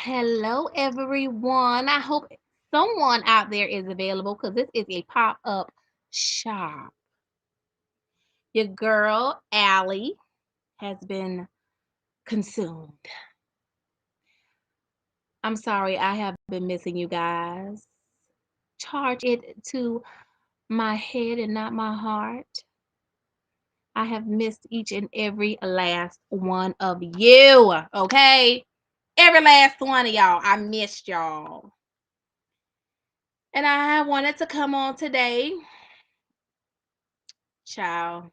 Hello, everyone. I hope someone out there is available because this is a pop-up shop. Your girl, Allie, has been consumed. I'm sorry, I have been missing you guys. Charge it to my head and not my heart. I have missed each and every last one of you, okay? Every last one of y'all. I missed y'all. And I wanted to come on today. Child,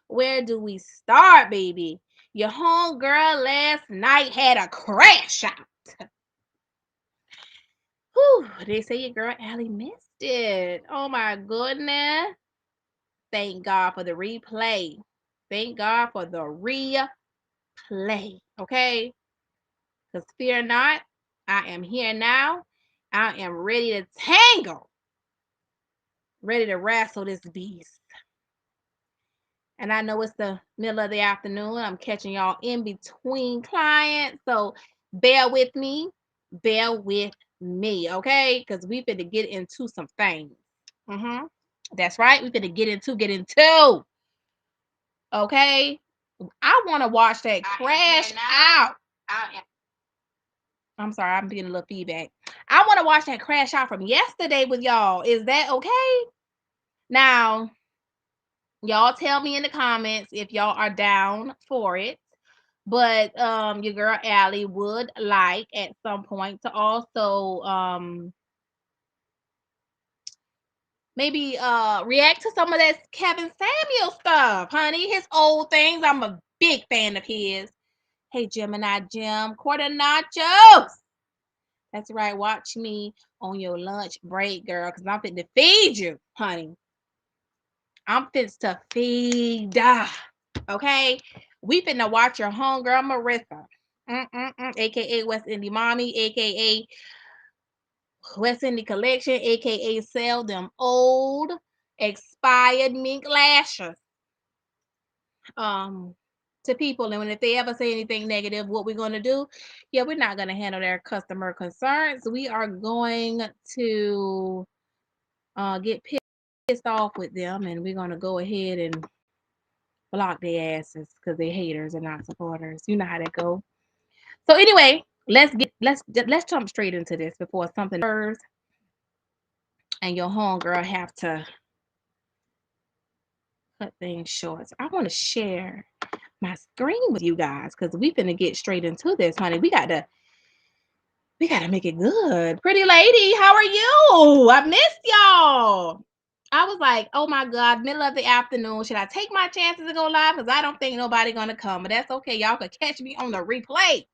where do we start, baby? Your homegirl last night had a crash out. Whew, they say your girl Allie missed it. Oh my goodness. Thank God for the replay. Thank God for the replay. Okay? Because fear not, I am here now. I am ready to tangle. Ready to wrestle this beast. And I know it's the middle of the afternoon. I'm catching y'all in between clients. So bear with me. Bear with me, okay? Because we finna get into some things. That's right. We finna get into. Okay? I want to watch that crash out. I'm sorry, I'm getting a little feedback. I want to watch that crash out from yesterday with y'all. Is that okay? Now, y'all tell me in the comments if y'all are down for it. But your girl Allie would like at some point to also maybe react to some of that Kevin Samuel stuff, honey. His old things. I'm a big fan of his. Hey, Gemini Jim, quarter nachos. That's right. Watch me on your lunch break, girl, because I'm fit to feed you, honey. I'm fit to feed. Okay? We finna watch your homegirl Marissa. AKA West Indie Mommy, AKA West Indie Collection, AKA sell them old expired mink lashes to people. And if they ever say anything negative, what we're going to do, we're not going to handle their customer concerns. We are going to get pissed off with them, and we're going to go ahead and block their asses because they're haters and not supporters. You know how that goes. So anyway, let's jump straight into this before something occurs and your homegirl have to cut things short. So I want to share my screen with you guys because we finna get straight into this, honey. We gotta make it good. Pretty lady, how are you? I missed y'all. I was like, oh my God, middle of the afternoon. Should I take my chances to go live? Because I don't think nobody gonna come. But that's okay. Y'all could catch me on the replay.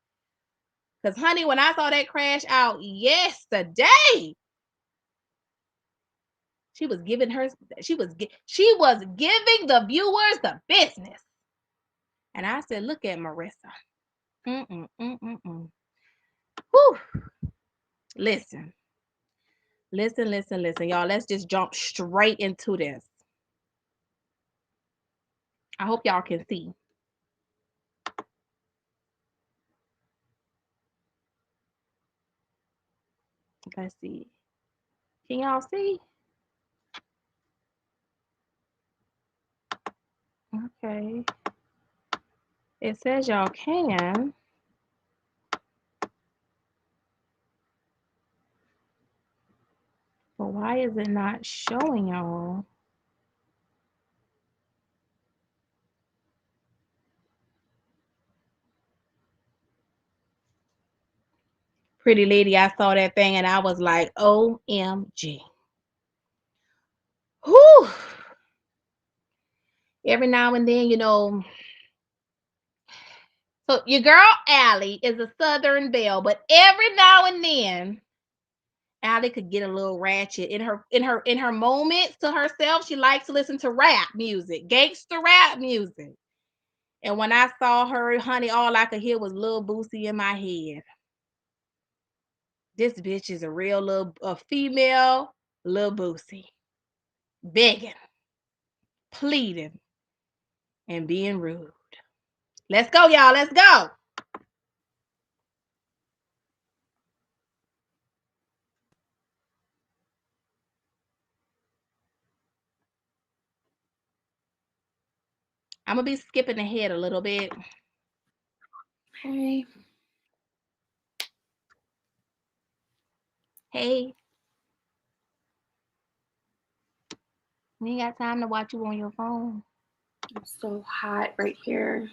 Because honey, when I saw that crash out yesterday, she was giving the viewers the business. And I said, look at Marissa. Whew. Listen, y'all. Let's just jump straight into this. I hope y'all can see. Let's see. Can y'all see? Okay. It says y'all can. But why is it not showing y'all? Pretty lady, I saw that thing and I was like, OMG. Whew. Every now and then, so your girl Allie is a Southern belle, but every now and then Allie could get a little ratchet in her moments to herself. She likes to listen to rap music, gangster rap music. And when I saw her, honey, all I could hear was Lil Boosie in my head. This bitch is a real female Lil Boosie, begging, pleading, and being rude. Let's go, y'all. Let's go. I'm gonna be skipping ahead a little bit. Hey. Hey. We ain't got time to watch you on your phone. It's so hot right here.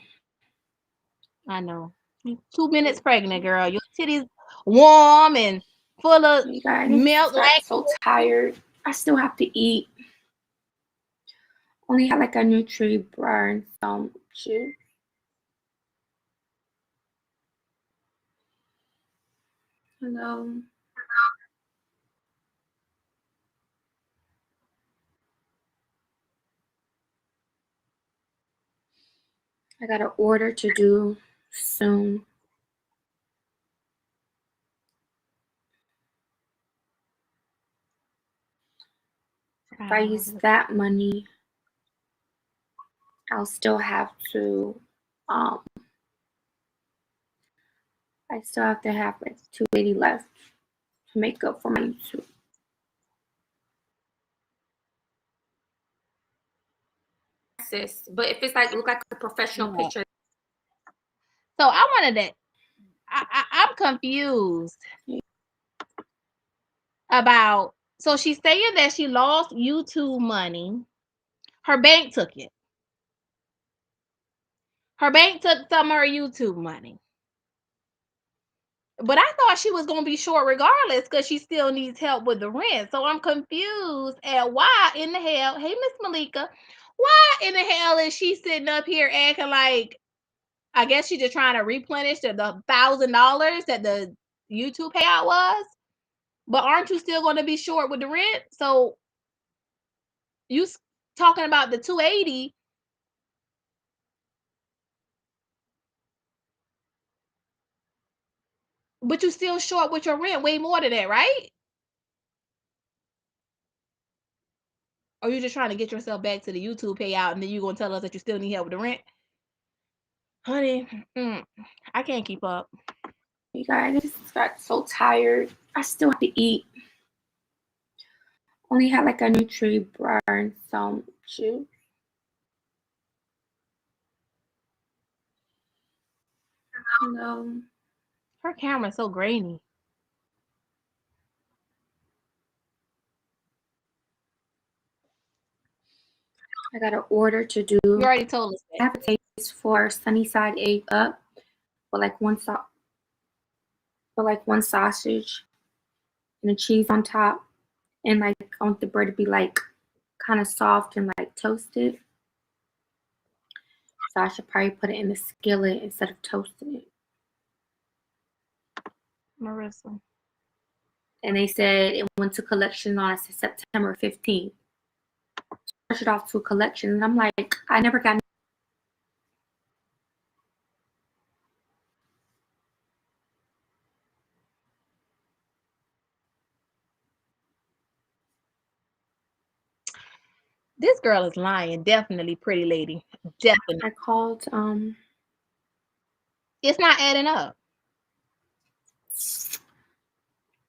I know. You 2 minutes pregnant, girl. Your titties warm and full of You guys, milk. got so tired. I still have to eat. Only had like a Nutri bar and some juice. Hello. I got an order to do soon. If I use that money, I'll still have to I still have to have like $280 left to make up for my YouTube. But if it's like look like a professional picture. So I wanted to I'm confused about, so she's saying that she lost YouTube money. Her bank took it. Her bank took some of her YouTube money. But I thought she was going to be short regardless because she still needs help with the rent. So I'm confused at why in the hell, hey, Miss Malika, why in the hell is she sitting up here acting like, I guess she's just trying to replenish the $1,000 that the YouTube payout was? But aren't you still going to be short with the rent? So you talking about the 280, but you still short with your rent way more than that, right? Or you just trying to get yourself back to the YouTube payout and then you're going to tell us that you still need help with the rent? Honey, I can't keep up. You guys, I just got so tired. I still have to eat. Only had like a Nutri bar and some juice. Hello. Her camera's so grainy. I got an order to do. You already told us that. Appetizers for sunny side egg up, but like one sausage and the cheese on top, and like I want the bread to be like kind of soft and like toasted. So I should probably put it in the skillet instead of toasting it. Marissa. And they said it went to collection on September 15th. Push it off to a collection, and I'm like, I never got. This girl is lying. Definitely, pretty lady. Definitely. I called. It's not adding up.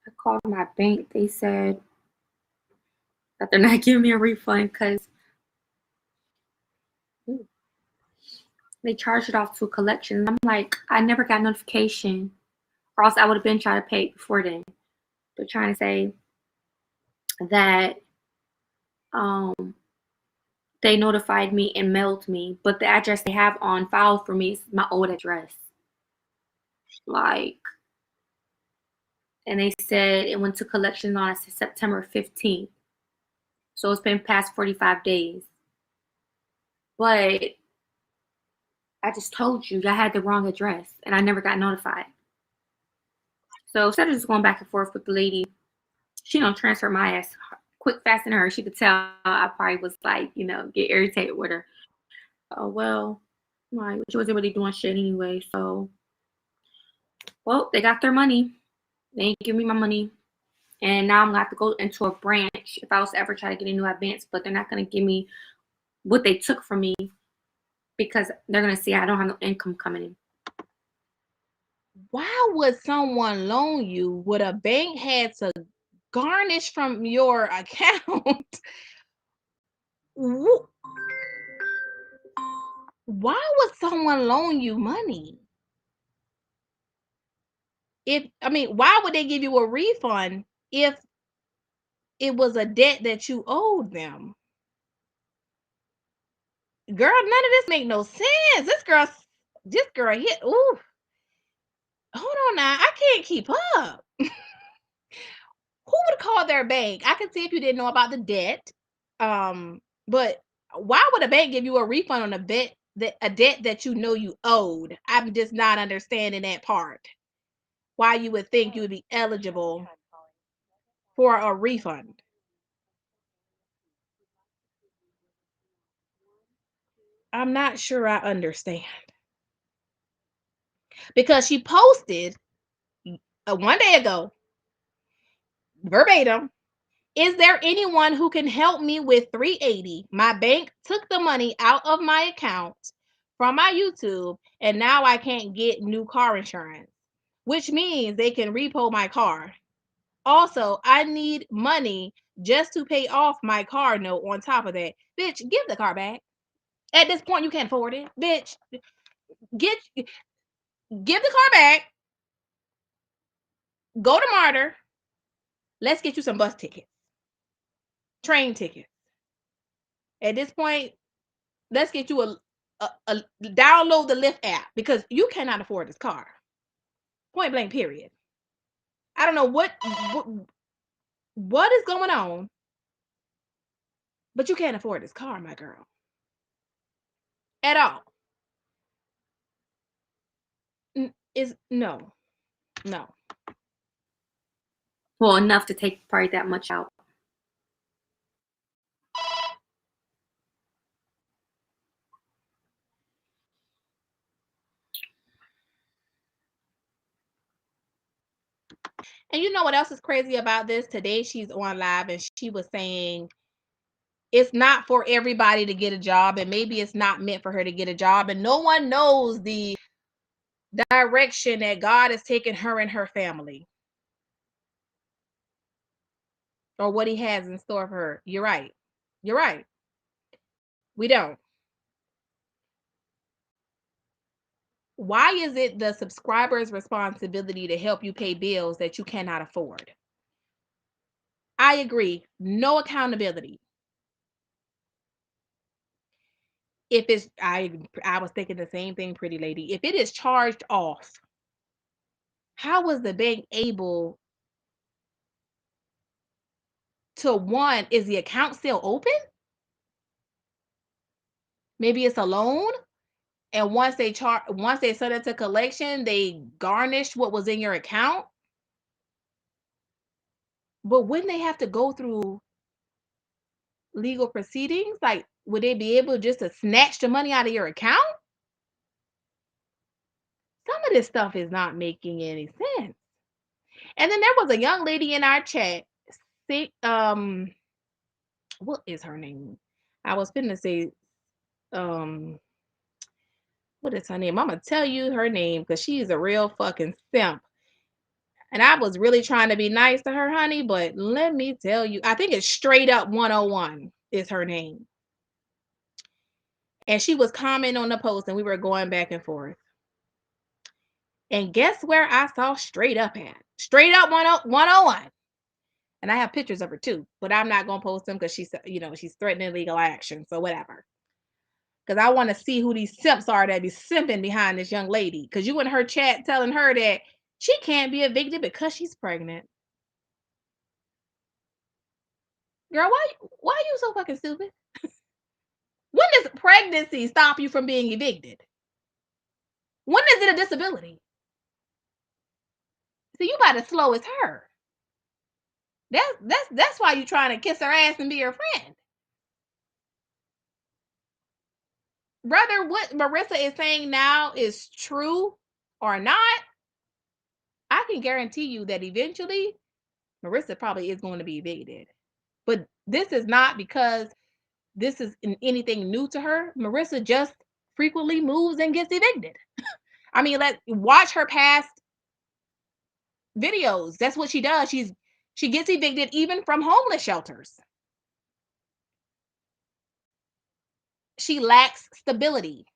I called my bank. They said that they're not giving me a refund because they charged it off to a collection. And I'm like, I never got notification, or else I would have been trying to pay it before then. They're trying to say that they notified me and mailed me, but the address they have on file for me is my old address. Like, and they said it went to collection on September 15th. So it's been past 45 days. But I just told you I had the wrong address and I never got notified. So instead of just going back and forth with the lady, she don't transfer my ass quick, fast in her. She could tell I probably was like, get irritated with her. Oh, well, like, she wasn't really doing shit anyway. So, well, they got their money. They ain't give me my money. And now I'm going to have to go into a branch if I was to ever try to get a new advance, but they're not going to give me what they took from me because they're going to see I don't have no income coming in. Why would someone loan you what a bank had to garnish from your account? Why would someone loan you money? Why would they give you a refund if it was a debt that you owed them? Girl, none of this make no sense. This girl hit. Ooh, hold on now. I can't keep up. Who would call their bank? I can see if you didn't know about the debt. But why would a bank give you a refund on a debt that you know you owed? I'm just not understanding that part. Why you would think you would be eligible for a refund. I'm not sure I understand. Because she posted one day ago, verbatim, is there anyone who can help me with 380? My bank took the money out of my account from my YouTube, and now I can't get new car insurance, which means they can repo my car. Also, I need money just to pay off my car note on top of that. Bitch, give the car back. At this point, you can't afford it. Bitch, give the car back. Go to Martyr. Let's get you some bus tickets, train tickets. At this point, let's get you a download the Lyft app because you cannot afford this car. Point blank, period. I don't know what is going on, but you can't afford this car, my girl, at all. Is no, no. Well, enough to take probably that much out. And you know what else is crazy about this? Today she's on live and she was saying it's not for everybody to get a job, and maybe it's not meant for her to get a job, and no one knows the direction that God has taken her and her family, or what he has in store for her. You're right. You're right. We don't. Why is it the subscriber's responsibility to help you pay bills that you cannot afford? I agree. No accountability. If it's I was thinking the same thing, pretty lady. If it is charged off, how was the bank able to, one, is the account still open? Maybe it's a loan, and once they send it to collection, they garnished what was in your account. But wouldn't they have to go through legal proceedings? Like, would they be able just to snatch the money out of your account? Some of this stuff is not making any sense. And then there was a young lady in our chat. See, what is her name? I was finna say, um, what is her name? I'm gonna tell you her name because she's a real fucking simp. And I was really trying to be nice to her, honey, but let me tell you, I think it's Straight Up 101 is her name. And she was commenting on the post and we were going back and forth. And guess where I saw Straight Up at? Straight Up 101. And I have pictures of her too, but I'm not going to post them because she's threatening legal action. So whatever. Because I want to see who these simps are that be simping behind this young lady. Because you in her chat telling her that she can't be evicted because she's pregnant. Girl, why are you so fucking stupid? When does pregnancy stop you from being evicted? When is it a disability? So you about as slow as her. That's why you trying to kiss her ass and be her friend. Whether what Marissa is saying now is true or not, I can guarantee you that eventually Marissa probably is going to be evicted. But this is not because this is anything new to her. Marissa just frequently moves and gets evicted. I mean, let's watch her past videos. That's what she does. She gets evicted even from homeless shelters. She lacks stability.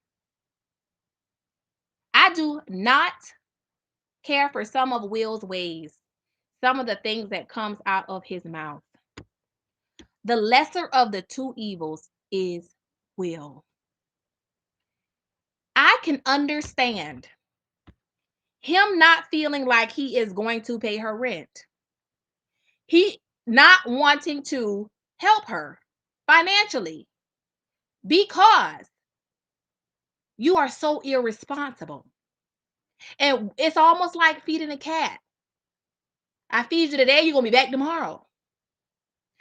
I do not care for some of Will's ways, some of the things that comes out of his mouth. The lesser of the two evils is Will. I can understand him not feeling like he is going to pay her rent. He not wanting to help her financially because you are so irresponsible. And it's almost like feeding a cat. I feed you today, you're going to be back tomorrow.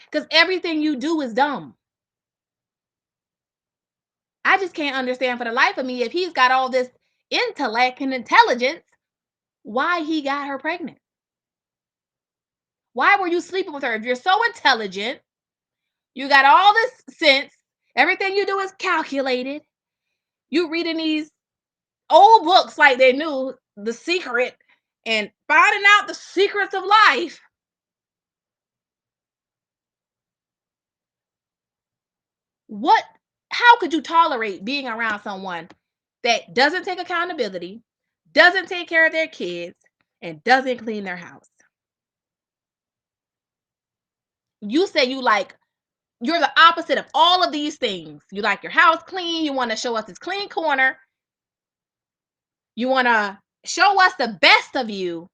Because everything you do is dumb. I just can't understand for the life of me, if he's got all this intellect and intelligence, why he got her pregnant. Why were you sleeping with her? If you're so intelligent, you got all this sense, everything you do is calculated. You reading these old books like they knew The Secret and finding out the secrets of life. How could you tolerate being around someone that doesn't take accountability, doesn't take care of their kids, and doesn't clean their house? You say you're the opposite of all of these things. You like your house clean. You want to show us this clean corner. You want to show us the best of you.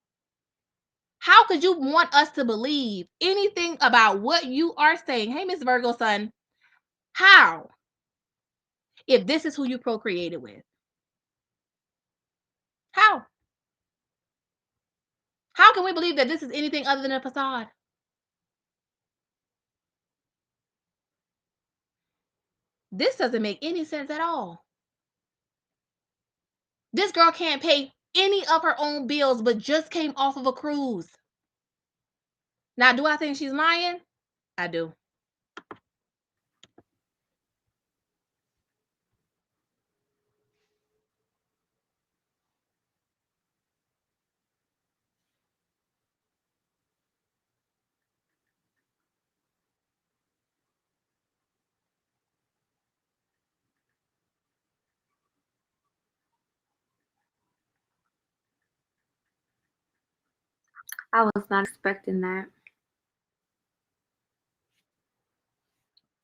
How could you want us to believe anything about what you are saying? Hey, Miss Virgo son, how? If this is who you procreated with. How? How can we believe that this is anything other than a facade? This doesn't make any sense at all. This girl can't pay any of her own bills, but just came off of a cruise. Now, do I think she's lying? I do. I was not expecting that.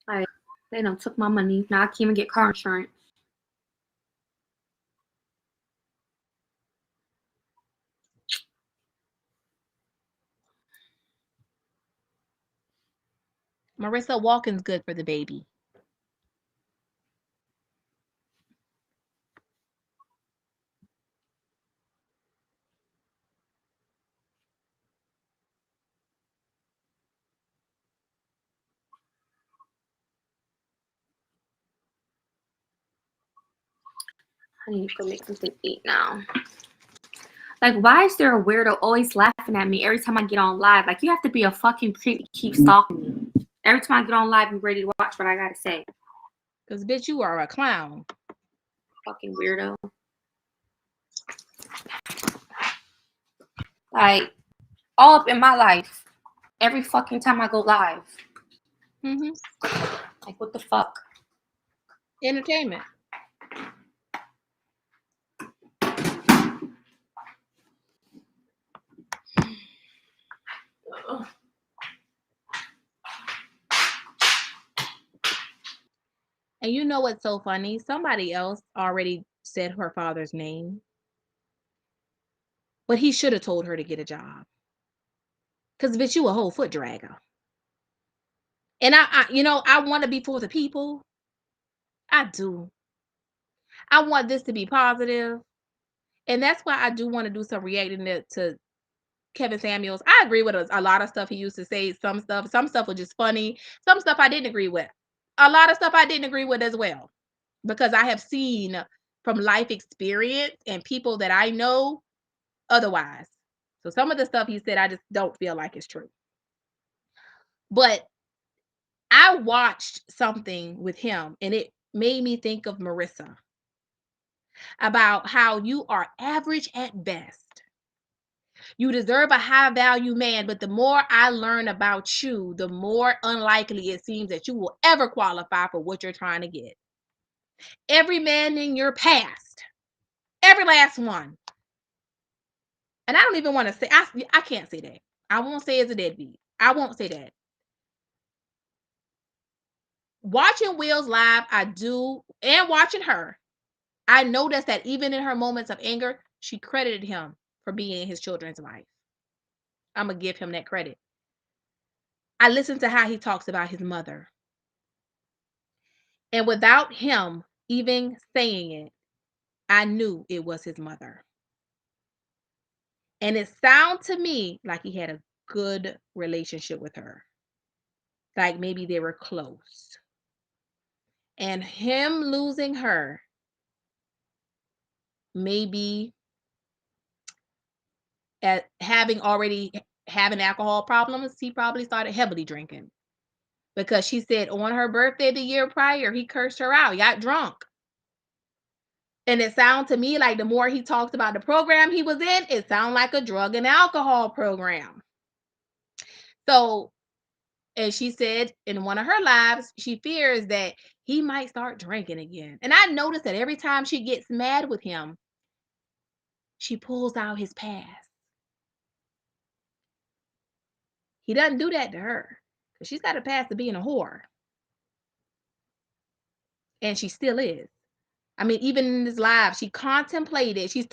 Like, they done took my money. Now I can't even get car insurance. Marissa, walking's good for the baby. I need to go make something to eat now. Like, why is there a weirdo always laughing at me every time I get on live? Like, you have to be a fucking creep to keep stalking me. Every time I get on live, I'm ready to watch what I gotta say. Because, bitch, you are a clown. Fucking weirdo. Like, all up in my life. Every fucking time I go live. Like, what the fuck? Entertainment. And you know what's so funny? Somebody else already said her father's name. But he should have told her to get a job. Because, bitch, you a whole foot dragger. And I want to be for the people. I do. I want this to be positive. And that's why I do want to do some reacting to Kevin Samuels. I agree with a lot of stuff he used to say. Some stuff was just funny. Some stuff I didn't agree with. A lot of stuff I didn't agree with as well. Because I have seen from life experience and people that I know otherwise. So some of the stuff he said, I just don't feel like it's true. But I watched something with him and it made me think of Marissa about how you are average at best. You deserve a high value man, but the more I learn about you, the more unlikely it seems that you will ever qualify for what you're trying to get. Every man in your past Every last one. And I don't even want to say, I can't say that. I won't say it's a deadbeat. I won't say that. Watching Will's live, I do, and watching her, I noticed that even in her moments of anger, she credited him for being in his children's life. I'm going to give him that credit. I listened to how he talks about his mother. And without him even saying it, I knew it was his mother. And it sounded to me like he had a good relationship with her. Like maybe they were close. And him losing her, maybe at having alcohol problems, he probably started heavily drinking. Because she said on her birthday the year prior, he cursed her out. He got drunk. And it sounded to me like the more he talked about the program he was in, it sounded like a drug and alcohol program. So, and she said in one of her lives, she fears that he might start drinking again. And I noticed that every time she gets mad with him, she pulls out his past. He doesn't do that to her because she's got a past to being a whore. And she still is. I mean, even in this live, she contemplated, she's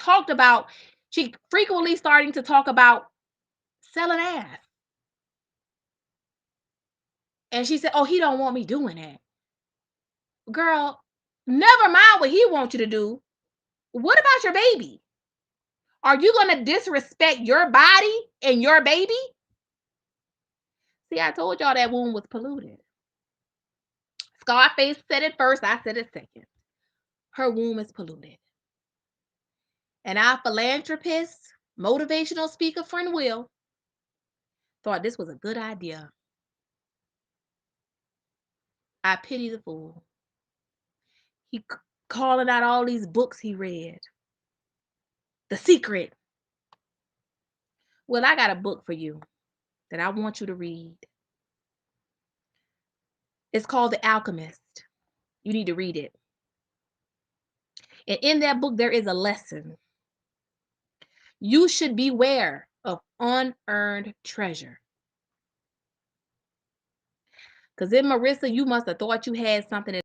frequently starting to talk about selling ass. And she said, oh, he don't want me doing that. Girl, never mind what he wants you to do. What about your baby? Are you going to disrespect your body and your baby? See, I told y'all that womb was polluted. Scarface said it first, I said it second. Her womb is polluted. And our philanthropist, motivational speaker friend Will thought this was a good idea. I pity the fool. He calling out all these books he read. The Secret. Well, I got a book for you that I want you to read. It's called The Alchemist. You need to read it. And in that book, there is a lesson. You should beware of unearned treasure. Because in Marissa, you must have thought you had something.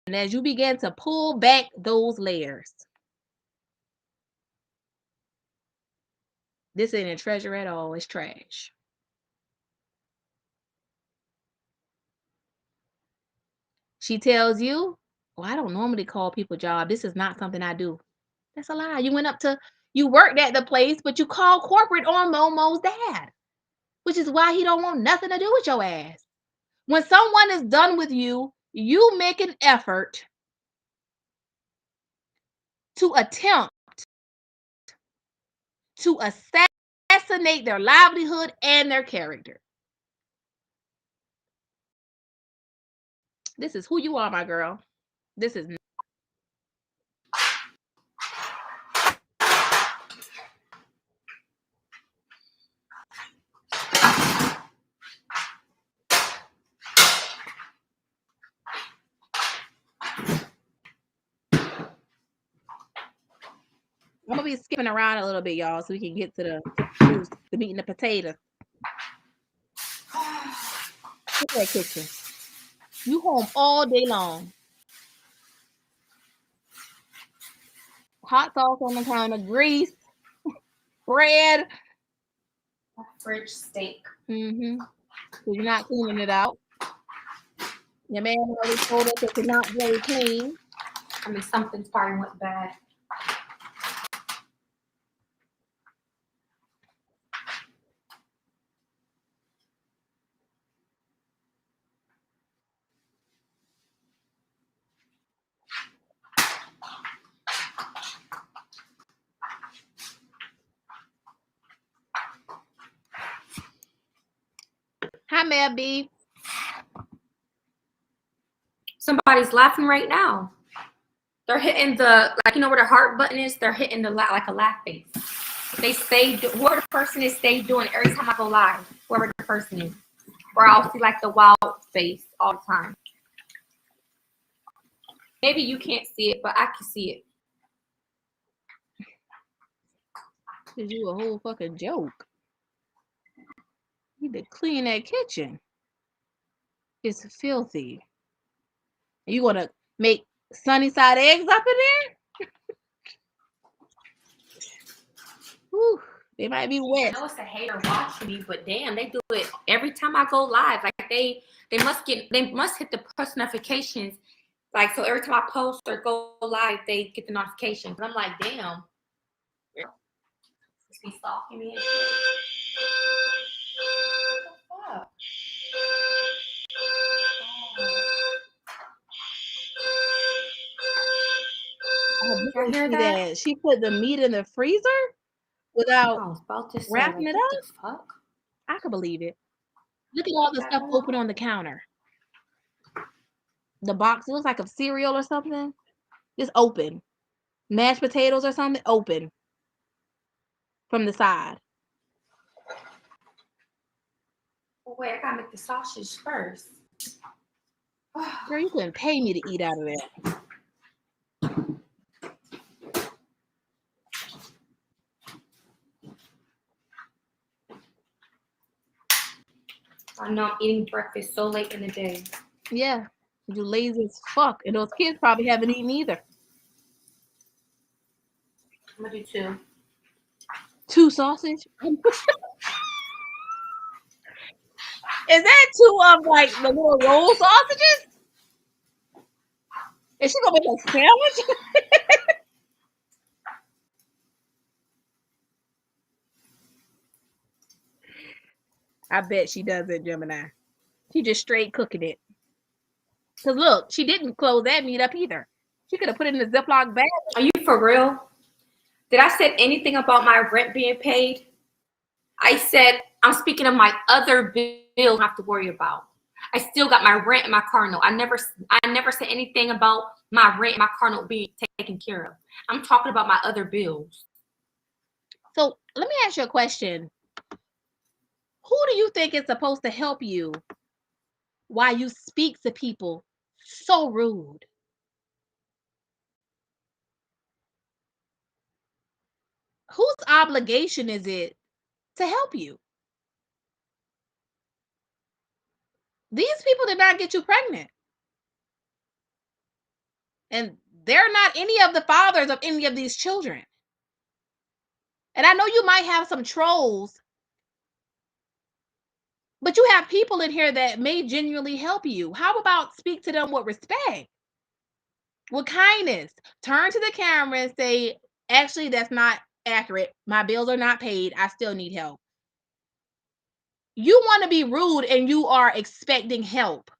And as you begin to pull back those layers, this ain't a treasure at all. It's trash. She tells you, well, I don't normally call people job. This is not something I do. That's a lie. You worked at the place, but you called corporate on Momo's dad, which is why he don't want nothing to do with your ass. When someone is done with you, you make an effort to attempt to assassinate their livelihood and their character. This is who you are, my girl. This is I'm gonna be skipping around a little bit, y'all, so we can get to the meat and the potatoes. Look at that kitchen. You home all day long. Hot sauce on the counter, grease, bread. Fridge steak. Mm-hmm. So you're not cleaning it out. Your man already told us it's not very clean. I mean, something's probably went bad. Hi, Mel B. Somebody's laughing right now. They're hitting the, like, you know where the heart button is? They're hitting the like a laugh face. They stay, whoever the person is, stay doing it every time I go live, whoever the person is. Or I'll see like the wild face all the time. Maybe you can't see it, but I can see it. Cause you a whole fucking joke. You need to clean that kitchen. It's filthy. You wanna make sunny side eggs up in there? Whew, they might be wet. I know it's a hater watching me, but damn, they do it every time I go live. Like they must hit the push notifications. Like, so every time I post or go live, they get the notifications. And I'm like, damn. Just be stalking me and shit. What the fuck? I hear that she put the meat in the freezer without I was about to say, wrapping like, it what up. the fuck? I could believe it. Look at all the stuff open on the counter. The box, it looks like a cereal or something. Just open. Mashed potatoes or something, open. From the side. Well, wait, I gotta make the sausage first. Girl, you couldn't pay me to eat out of that. I know I'm eating breakfast so late in the day. Yeah, you lazy as fuck. And those kids probably haven't eaten either. I'm gonna do 2. 2 sausage? Is that 2 of like the little roll sausages? Is she gonna make a sandwich? I bet she doesn't, Gemini. She just straight cooking it. Cause look, she didn't close that meat up either. She could have put it in a Ziploc bag. Are you for real? Did I say anything about my rent being paid? I said I'm speaking of my other bills I don't have to worry about. I still got my rent and my car note. I never said anything about my rent and my car note being taken care of. I'm talking about my other bills. So let me ask you a question. Who do you think is supposed to help you while you speak to people so rude? Whose obligation is it to help you? These people did not get you pregnant. And they're not any of the fathers of any of these children. And I know you might have some trolls, but you have people in here that may genuinely help you. How about speak to them with respect? With kindness. Turn to the camera and say, actually, that's not accurate. My bills are not paid. I still need help. You want to be rude and you are expecting help.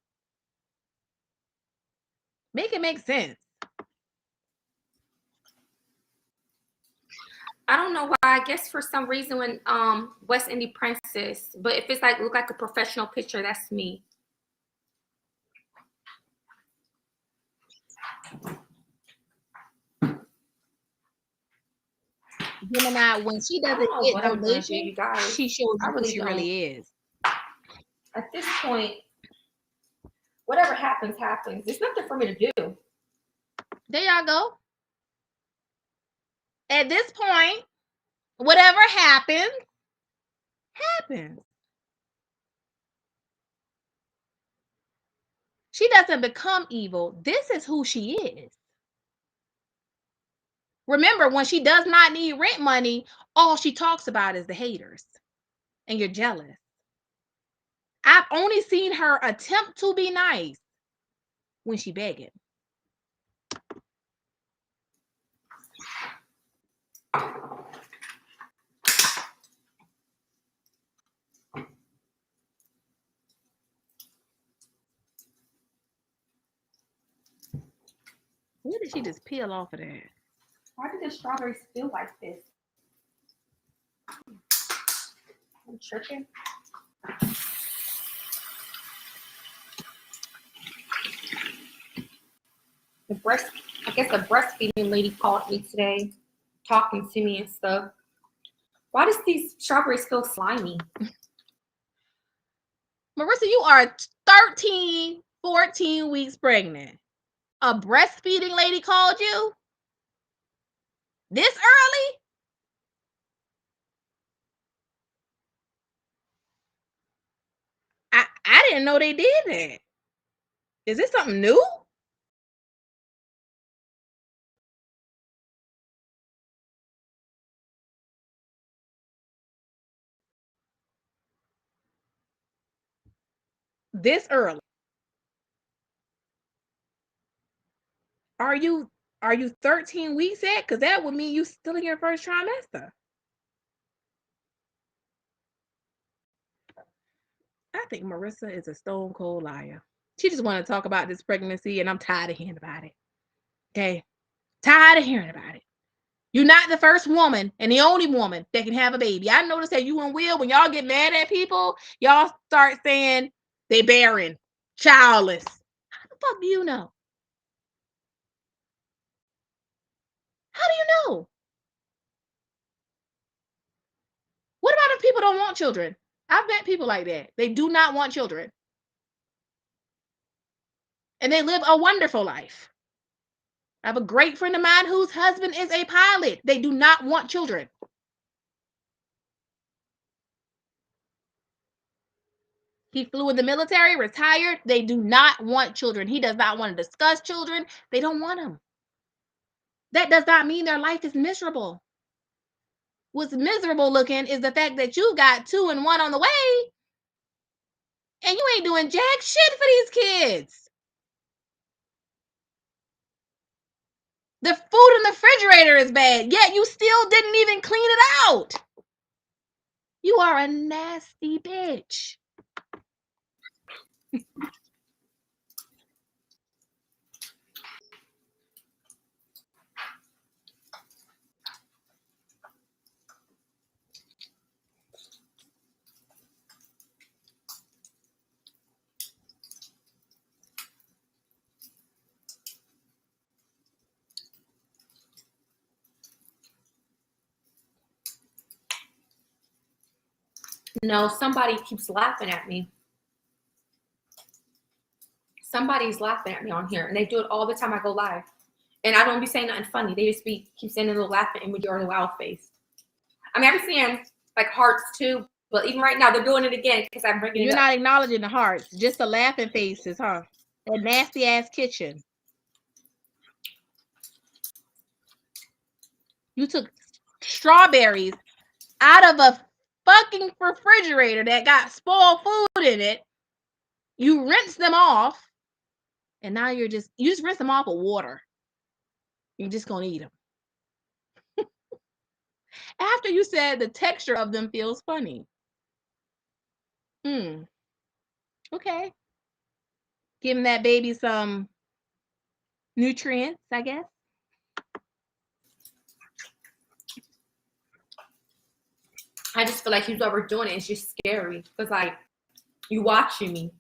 Make it make sense. I don't know why. I guess for some reason when West Indian Princess, but if it's like look like a professional picture, that's me. Gemini, when she doesn't get no vision, she shows you who she really is. At this point, whatever happens, happens. There's nothing for me to do. There y'all go. At this point, whatever happens, happens. She doesn't become evil. This is who she is. Remember, when she does not need rent money, all she talks about is the haters. And you're jealous. I've only seen her attempt to be nice when she begging. Where did she just peel off of that? Why did the strawberries feel like this? I'm tripping. I guess the breastfeeding lady called me today, talking to me and stuff. Why does these strawberries feel slimy? Marissa, you are 13, 14 weeks pregnant. A breastfeeding lady called you? This early? didn't know they did that. Is this something new? This early? Are you 13 weeks yet? Because that would mean you still in your first trimester. I think Marissa is a stone cold liar. She just want to talk about this pregnancy, and I'm tired of hearing about it. Okay? Tired of hearing about it. You're not the first woman and the only woman that can have a baby. I noticed that you and Will, when y'all get mad at people, y'all start saying they barren, childless. How the fuck do you know? How do you know? What about if people don't want children? I've met people like that. They do not want children. And they live a wonderful life. I have a great friend of mine whose husband is a pilot. They do not want children. He flew in the military, retired. They do not want children. He does not want to discuss children. They don't want them. That does not mean their life is miserable. What's miserable looking is the fact that you got 2 and 1 on the way, and you ain't doing jack shit for these kids. The food in the refrigerator is bad, yet you still didn't even clean it out. You are a nasty bitch. No, somebody keeps laughing at me. Somebody's laughing at me on here, and they do it all the time I go live. And I don't be saying nothing funny. They just keep saying a little laughing emoji or a wild face. I mean, I be seeing like hearts too, but even right now they're doing it again because I'm bringing it up. You're not acknowledging the hearts, just the laughing faces, huh? That nasty ass kitchen. You took strawberries out of a fucking refrigerator that got spoiled food in it. You rinse them off, and now you just rinse them off with water. You're just gonna eat them. After you said the texture of them feels funny. Okay. Giving that baby some nutrients, I guess. I just feel like he's overdoing it. It's just scary because like you watching me,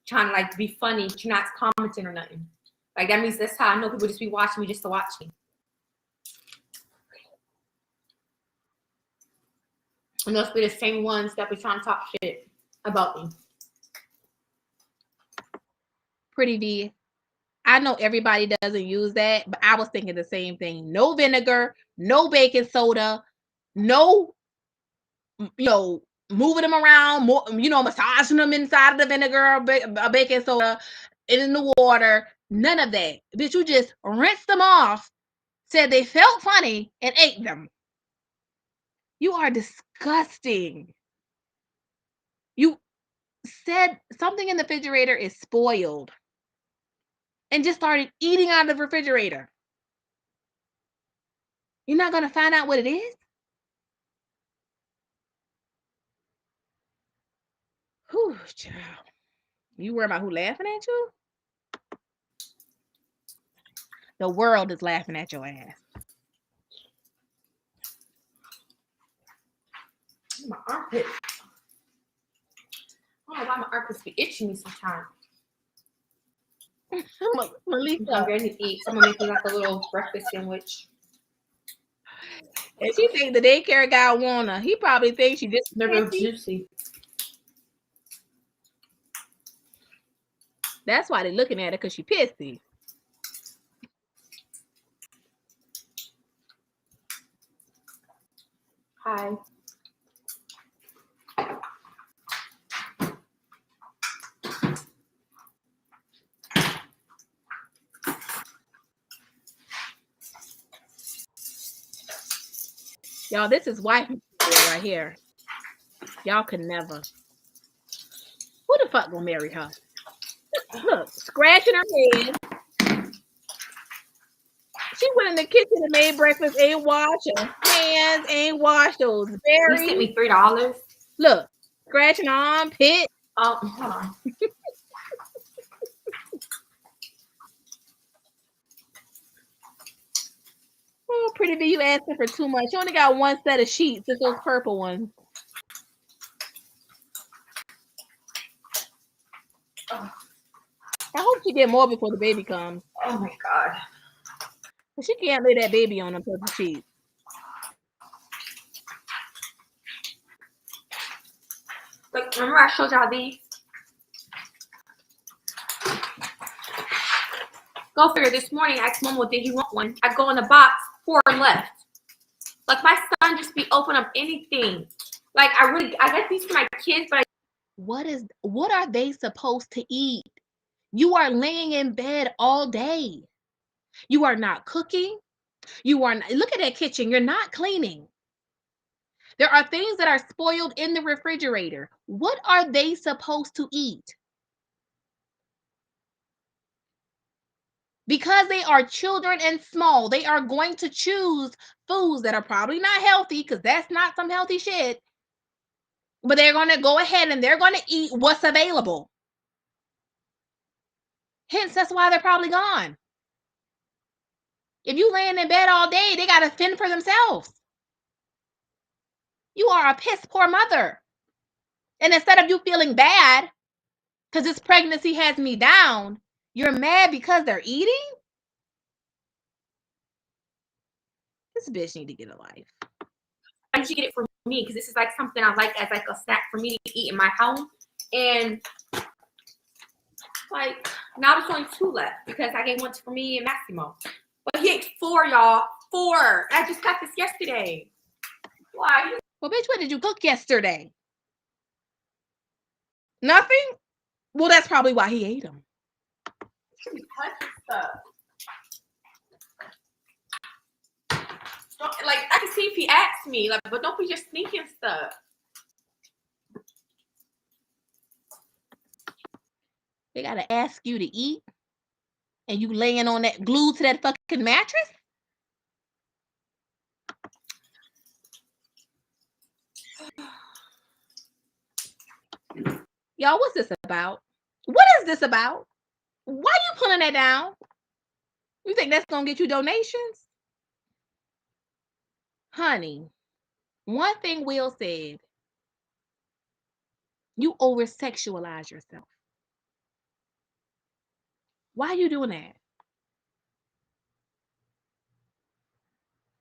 trying to like be funny, but you're not commenting or nothing. Like that means that's how I know people just be watching me just to watch me. And those be the same ones that be trying to talk shit about me. Pretty V. I know everybody doesn't use that, but I was thinking the same thing. No vinegar, no baking soda, no, moving them around, massaging them inside of the vinegar or baking soda in the water. None of that. Bitch, you just rinsed them off, said they felt funny, and ate them. You are disgusting. You said something in the refrigerator is spoiled and just started eating out of the refrigerator. You're not going to find out what it is? Whew, child. You worry about who laughing at you? The world is laughing at your ass. My armpit. I don't know why my armpits be itching me sometimes. Malika. I'm hungry. I need to eat. Someone make me like a little breakfast sandwich. And she think the daycare guy want her. He probably thinks she just they're real juicy. That's why they're looking at her, because she pissy. Hi. Y'all, this is wife material right here. Y'all can never. Who the fuck gonna marry her? Look, scratching her head. She went in the kitchen and made breakfast, ain't washed her hands, ain't washed those You berries. sent me $3. Look, scratching her armpit. Hold on. Oh, pretty B, you asking for too much. You only got one set of sheets. It's those purple ones. Oh. I hope she get more before the baby comes. Oh my God. But she can't lay that baby on them purple sheets. Like, remember I showed y'all these? Go figure. This morning I asked Mom, did he want one? I go in the box, 4 left. Like, my son just be open up anything. Like, I got these for my kids, but what are they supposed to eat? You are laying in bed all day. You are not cooking. You are not, look at that kitchen. You're not cleaning. There are things that are spoiled in the refrigerator. What are they supposed to eat? Because they are children and small, they are going to choose foods that are probably not healthy, because that's not some healthy shit. But they're going to go ahead and they're going to eat what's available. Hence, that's why they're probably gone. If you laying in bed all day, they got to fend for themselves. You are a piss poor mother. And instead of you feeling bad because this pregnancy has me down, you're mad because they're eating? This bitch need to get a life. I usually get it for me because this is like something I like as like a snack for me to eat in my home. And like now there's only 2 left because I gave one for me and Massimo. But he ate 4, y'all. 4. I just got this yesterday. Why? Well, bitch, what did you cook yesterday? Nothing? Well, that's probably why he ate them. Should be touching stuff. Like, I can see if he asks me, like, but don't be just sneaking stuff. They gotta ask you to eat, and you laying on that glued to that fucking mattress? Y'all, what's this about? What is this about? Why you pulling that down? You think that's gonna get you donations? Honey, one thing Will said, you over-sexualize yourself. Why are you doing that?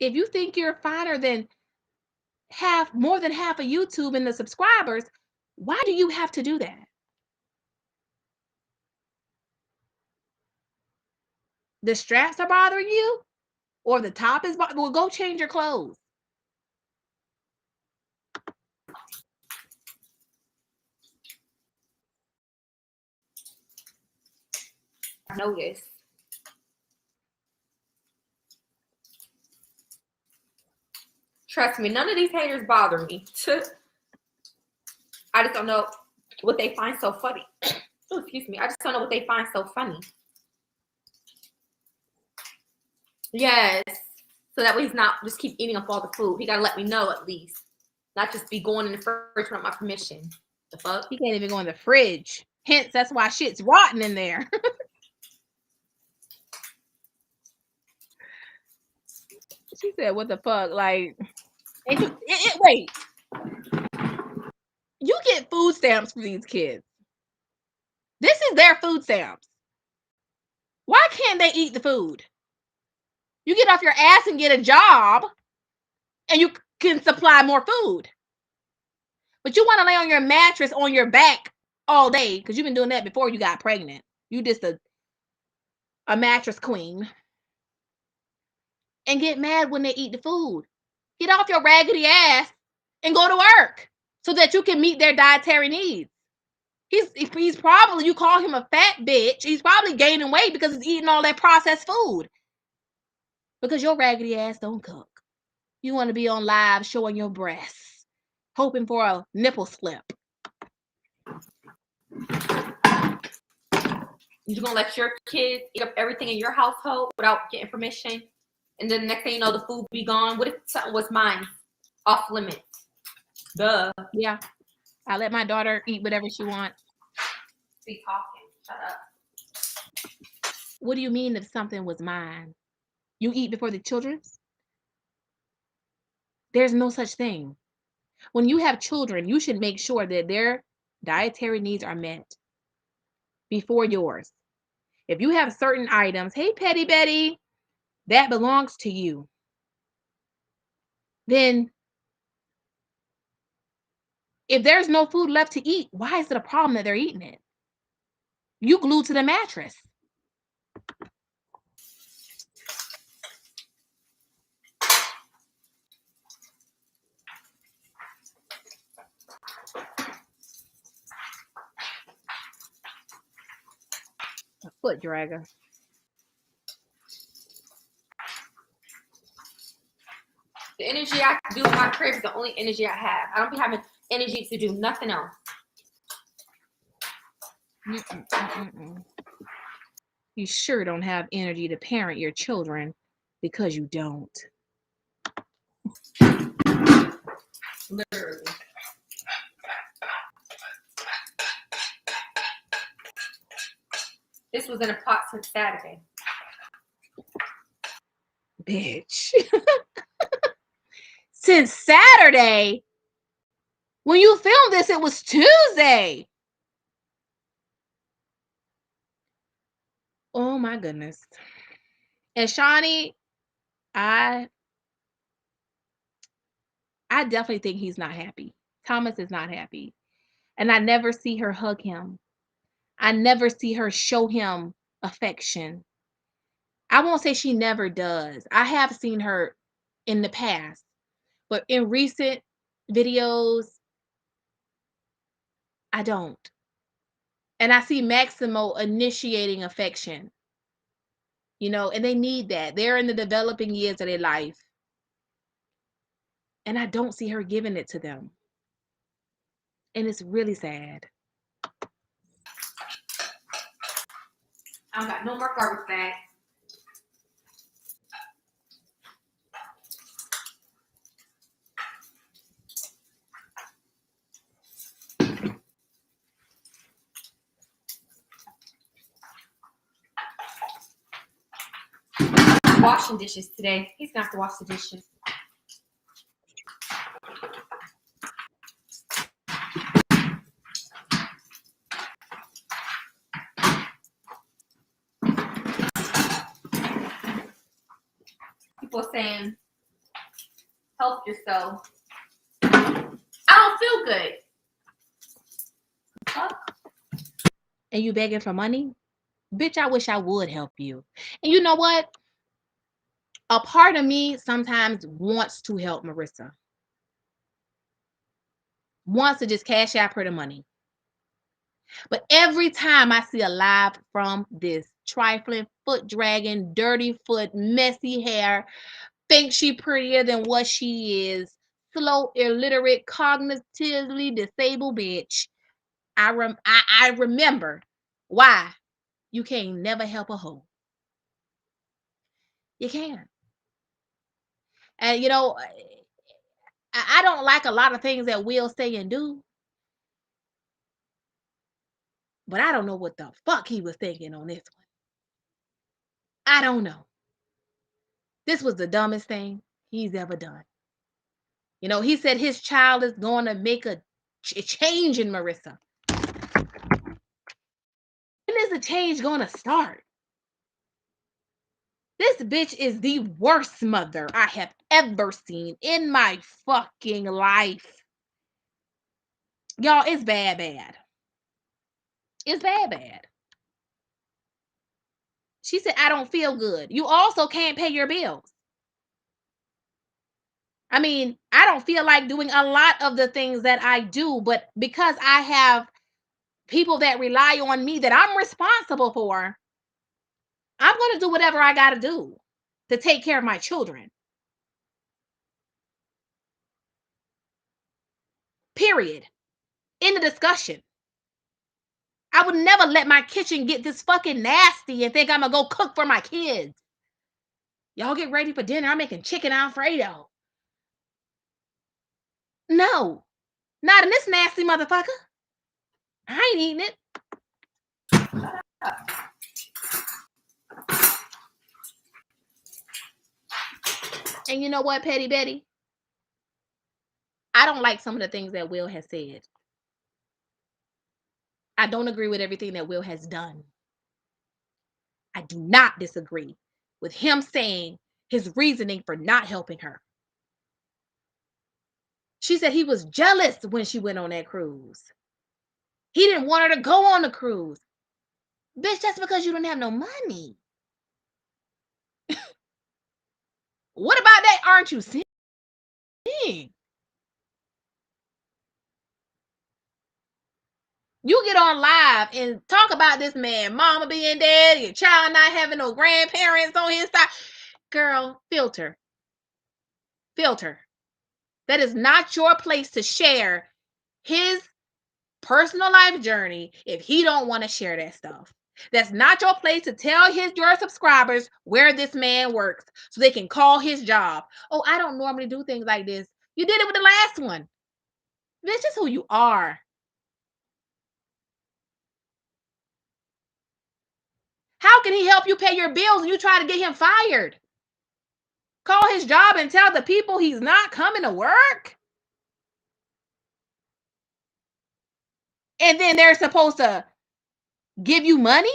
If you think you're finer than more than half of YouTube and the subscribers, why do you have to do that? The straps are bothering you? Or the top is bothering you? Well, go change your clothes. I noticed. Trust me, none of these haters bother me. I just don't know what they find so funny. Oh, excuse me. I just don't know what they find so funny. Yes. So that way he's not just keep eating up all the food. He gotta let me know at least. Not just be going in the fridge without my permission. The fuck? He can't even go in the fridge. Hence, that's why shit's rotten in there. She said, what the fuck? Like, wait. You get food stamps for these kids. This is their food stamps. Why can't they eat the food? You get off your ass and get a job, and you can supply more food. But you want to lay on your mattress on your back all day, because you've been doing that before you got pregnant. You just a mattress queen. And get mad when they eat the food. Get off your raggedy ass and go to work so that you can meet their dietary needs. He's probably, you call him a fat bitch, he's probably gaining weight because he's eating all that processed food. Because your raggedy ass don't cook. You want to be on live showing your breasts, hoping for a nipple slip. You're gonna let your kids eat up everything in your household without getting permission, and then the next thing you know, the food be gone. What if something was mine, off limits? Duh. Yeah, I let my daughter eat whatever she wants. Be talking. Shut up. What do you mean if something was mine? You eat before the children's? There's no such thing. When you have children, you should make sure that their dietary needs are met before yours. If you have certain items, hey, Petty Betty, that belongs to you, then if there's no food left to eat, why is it a problem that they're eating it? You glued to the mattress. A foot dragger. The energy I do in my crib is the only energy I have. I don't be having energy to do nothing else. You sure don't have energy to parent your children because you don't. Literally. This was in a pot since Saturday. Bitch. Since Saturday? When you filmed this, it was Tuesday. Oh my goodness. And Shawnee, I definitely think he's not happy. Thomas is not happy. And I never see her hug him. I never see her show him affection. I won't say she never does. I have seen her in the past, but in recent videos, I don't. And I see Maximo initiating affection, and they need that. They're in the developing years of their life. And I don't see her giving it to them. And it's really sad. I don't got no more garbage bags. Washing dishes today. He's gonna have to wash the dishes. People saying, help yourself. I don't feel good. Fuck. And you begging for money? Bitch, I wish I would help you. And you know what? A part of me sometimes wants to help Marissa. Wants to just cash out her the money. But every time I see a live from this trifling, foot dragging, dirty foot, messy hair, think she prettier than what she is, slow, illiterate, cognitively disabled bitch, I remember why you can't never help a hoe. You can't. And I don't like a lot of things that Will say and do, but I don't know what the fuck he was thinking on this one. I don't know. This was the dumbest thing he's ever done. He said his child is going to make a change in Marissa. When is the change going to start? This bitch is the worst mother I have ever seen in my fucking life. Y'all, it's bad. It's bad. She said, I don't feel good. You also can't pay your bills. I mean, I don't feel like doing a lot of the things that I do, but because I have people that rely on me that I'm responsible for, I'm going to do whatever I got to do to take care of my children. Period. In the discussion. I would never let my kitchen get this fucking nasty and think I'm gonna go cook for my kids. Y'all get ready for dinner. I'm making chicken Alfredo. No, not in this nasty motherfucker. I ain't eating it. And you know what, Petty Betty? I don't like some of the things that Will has said. I don't agree with everything that Will has done. I do not disagree with him saying his reasoning for not helping her. She said he was jealous when she went on that cruise. He didn't want her to go on the cruise. Bitch, that's because you don't have no money. What about that? Aren't you seeing? You get on live and talk about this man, mama being dead, your child not having no grandparents on his side. Girl, filter. Filter. That is not your place to share his personal life journey if he don't want to share that stuff. That's not your place to tell your subscribers where this man works so they can call his job. Oh, I don't normally do things like this. You did it with the last one. This is who you are. How can he help you pay your bills and you try to get him fired? Call his job and tell the people he's not coming to work? And then they're supposed to give you money?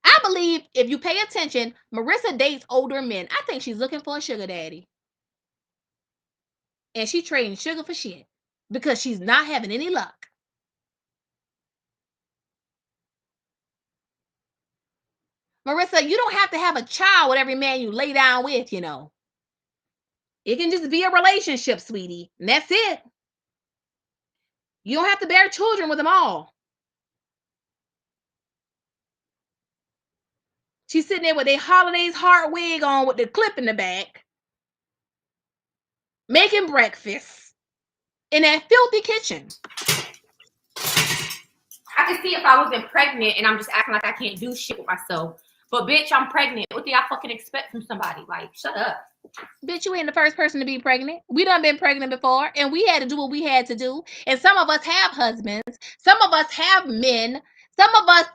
I believe if you pay attention, Marissa dates older men. I think she's looking for a sugar daddy. And she's trading sugar for shit because she's not having any luck. Marissa, you don't have to have a child with every man you lay down with, you know. It can just be a relationship, sweetie. And that's it. You don't have to bear children with them all. She's sitting there with a holidays heart wig on with the clip in the back, making breakfast in that filthy kitchen. I can see if I wasn't pregnant and I'm just acting like I can't do shit with myself. But bitch, I'm pregnant. What do y'all fucking expect from somebody? Like, shut up. Bitch, you ain't the first person to be pregnant. We done been pregnant before, and we had to do what we had to do. And some of us have husbands. Some of us have men. Some of us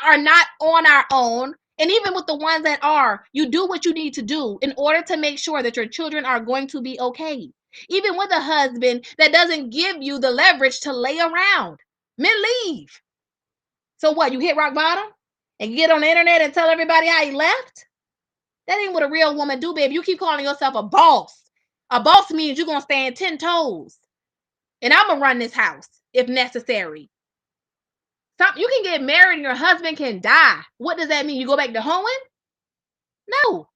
are not on our own. And even with the ones that are, you do what you need to do in order to make sure that your children are going to be okay. Even with a husband that doesn't give you the leverage to lay around. Men leave. So what, you hit rock bottom? And get on the internet and tell everybody how you left? That ain't what a real woman do, babe. You keep calling yourself a boss. A boss means you're going to stand 10 toes. And I'm going to run this house if necessary. You can get married and your husband can die. What does that mean? You go back to hoeing? No.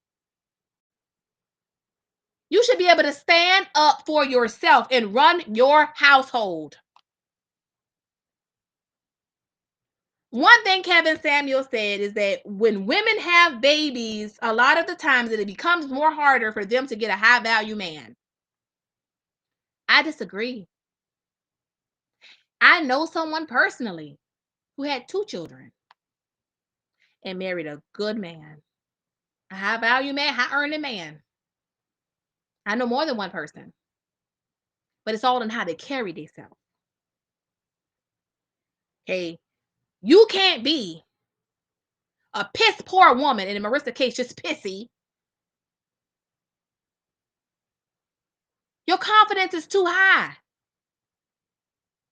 You should be able to stand up for yourself and run your household. One thing Kevin Samuel said is that when women have babies, a lot of the times it becomes more harder for them to get a high value man. I disagree. I know someone personally who had 2 children and married a good man, a high value man, high earning man. I know more than one person, but it's all in how they carry themselves. Okay, you can't be a piss poor woman, and in Marissa's case, just pissy. Your confidence is too high.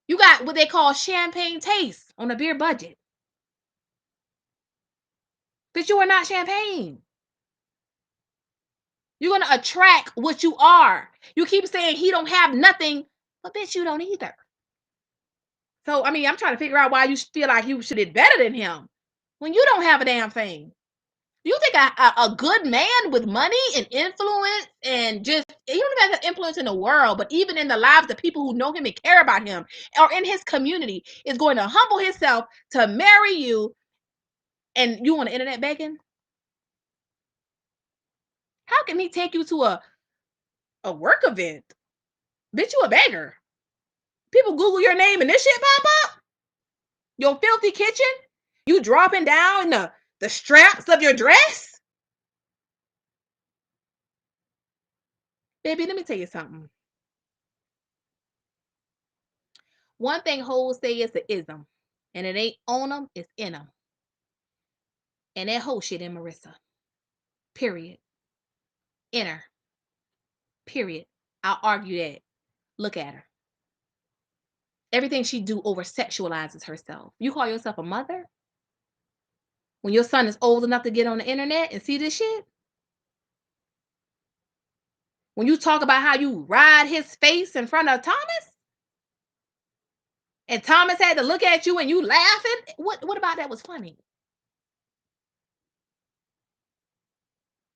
You got what they call champagne taste on a beer budget. But you are not champagne. You're going to attract what you are. You keep saying he don't have nothing, but bitch, you don't either. So, I mean, I'm trying to figure out why you feel like you should be better than him when you don't have a damn thing. You think a good man with money and influence and just, he don't even have influence in the world, but even in the lives of people who know him and care about him or in his community is going to humble himself to marry you and you on the internet begging? How can he take you to A work event? Bitch, you a beggar. People Google your name and this shit pop up? Your filthy kitchen? You dropping down the straps of your dress? Baby, let me tell you something. One thing hoes say is the ism. And it ain't on them, it's in them. And that whole shit in Marissa. Period. In her. Period. I'll argue that. Look at her. Everything she do over sexualizes herself. You call yourself a mother? When your son is old enough to get on the internet and see this shit? When you talk about how you ride his face in front of Thomas? And Thomas had to look at you and you laughing? What about that was funny?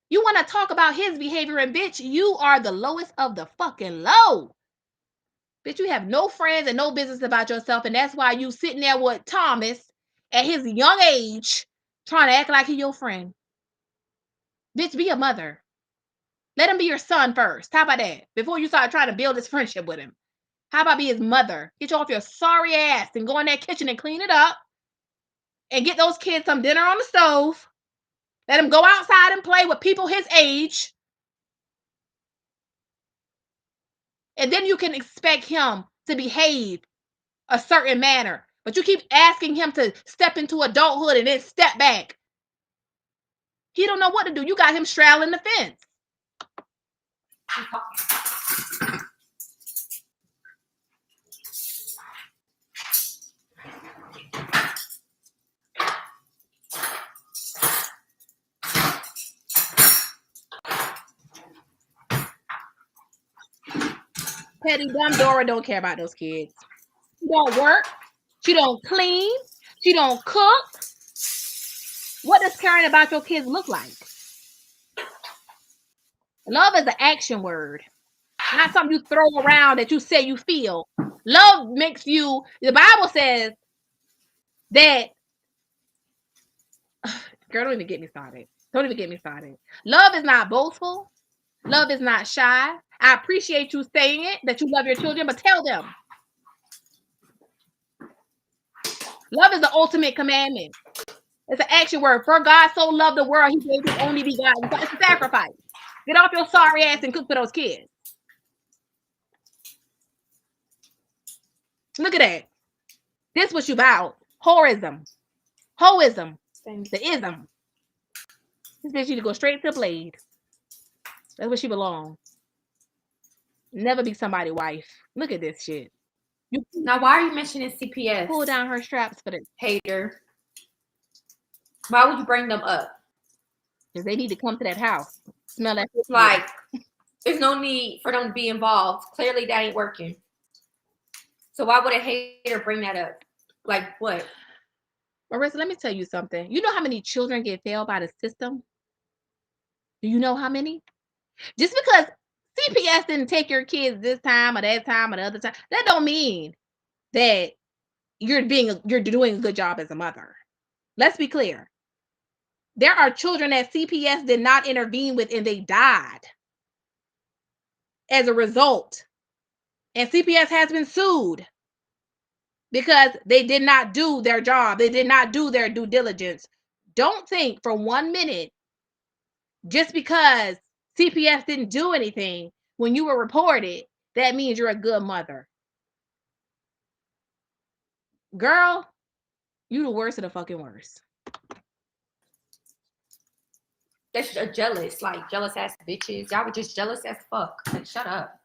You want to talk about his behavior, and bitch, you are the lowest of the fucking low. Bitch, you have no friends and no business about yourself, and that's why you sitting there with Thomas at his young age trying to act like he your friend. Bitch, be a mother. Let him be your son first. How about that? Before you start trying to build this friendship with him. How about be his mother? Get you off your sorry ass and go in that kitchen and clean it up. And get those kids some dinner on the stove. Let him go outside and play with people his age. And then you can expect him to behave a certain manner. But you keep asking him to step into adulthood and then step back. He don't know what to do. You got him straddling the fence. Petty dumb Dora don't care about those kids. She don't work. She don't clean. She don't cook. What does caring about your kids look like? Love is an action word, not something you throw around that you say you feel. Love makes you, the Bible says that, girl, don't even get me started. Don't even get me started. Love is not boastful. Love is not shy. I appreciate you saying it, that you love your children, but tell them. Love is the ultimate commandment. It's an action word. For God so loved the world, he gave his only begotten. So it's a sacrifice. Get off your sorry ass and cook for those kids. Look at that. This what you about. Whorism. Hoism. The ism. This bitch need to go straight to the blade. That's where she belongs. Never be somebody's wife. Look at this shit. Now, why are you mentioning CPS? Pull down her straps for this. Hater. Why would you bring them up? Because they need to come to that house. Smell that. Like, there's no need for them to be involved. Clearly, that ain't working. So why would a hater bring that up? Like, what? Marissa, let me tell you something. You know how many children get failed by the system? Do you know how many? Just because CPS didn't take your kids this time or that time or the other time, that don't mean that you're doing a good job as a mother. Let's be clear. There are children that CPS did not intervene with and they died as a result. And CPS has been sued because they did not do their job. They did not do their due diligence. Don't think for 1 minute, just because CPS didn't do anything when you were reported, that means you're a good mother. Girl, you the worst of the fucking worst. They're jealous, like jealous ass bitches. Y'all were just jealous as fuck. Like, shut up.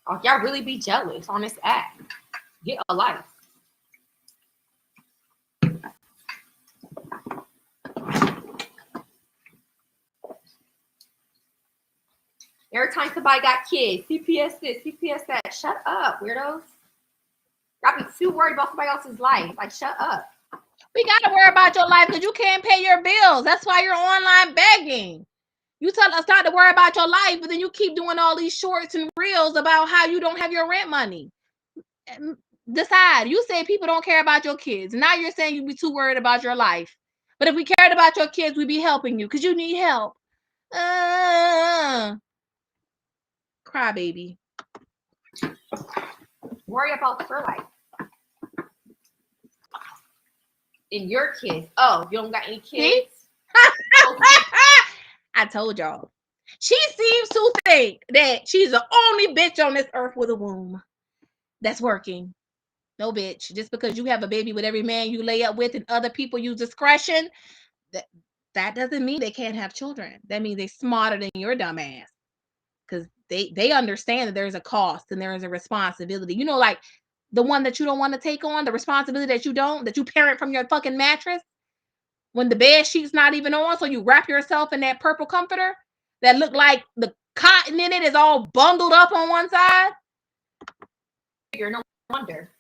Oh, y'all really be jealous on this app. Get a life. Every time somebody got kids, CPS this, CPS that. Shut up, weirdos. Y'all be too worried about somebody else's life. Like, shut up. We gotta worry about your life because you can't pay your bills. That's why you're online begging. You tell us not to worry about your life, but then you keep doing all these shorts and reels about how you don't have your rent money. decide. You say people don't care about your kids. Now you're saying you be too worried about your life. But if we cared about your kids, we'd be helping you because you need help. Cry baby. Worry about your life. And your kids. Oh, you don't got any kids? I told y'all. She seems to think that she's the only bitch on this earth with a womb that's working. No, bitch. Just because you have a baby with every man you lay up with and other people use discretion, that doesn't mean they can't have children. That means they're smarter than your dumb ass. Because they understand that there's a cost and there is a responsibility. You know, like the one that you don't want to take on, the responsibility that you parent from your fucking mattress. When the bed sheet's not even on, so you wrap yourself in that purple comforter that look like the cotton in it is all bundled up on one side. You're no wonder.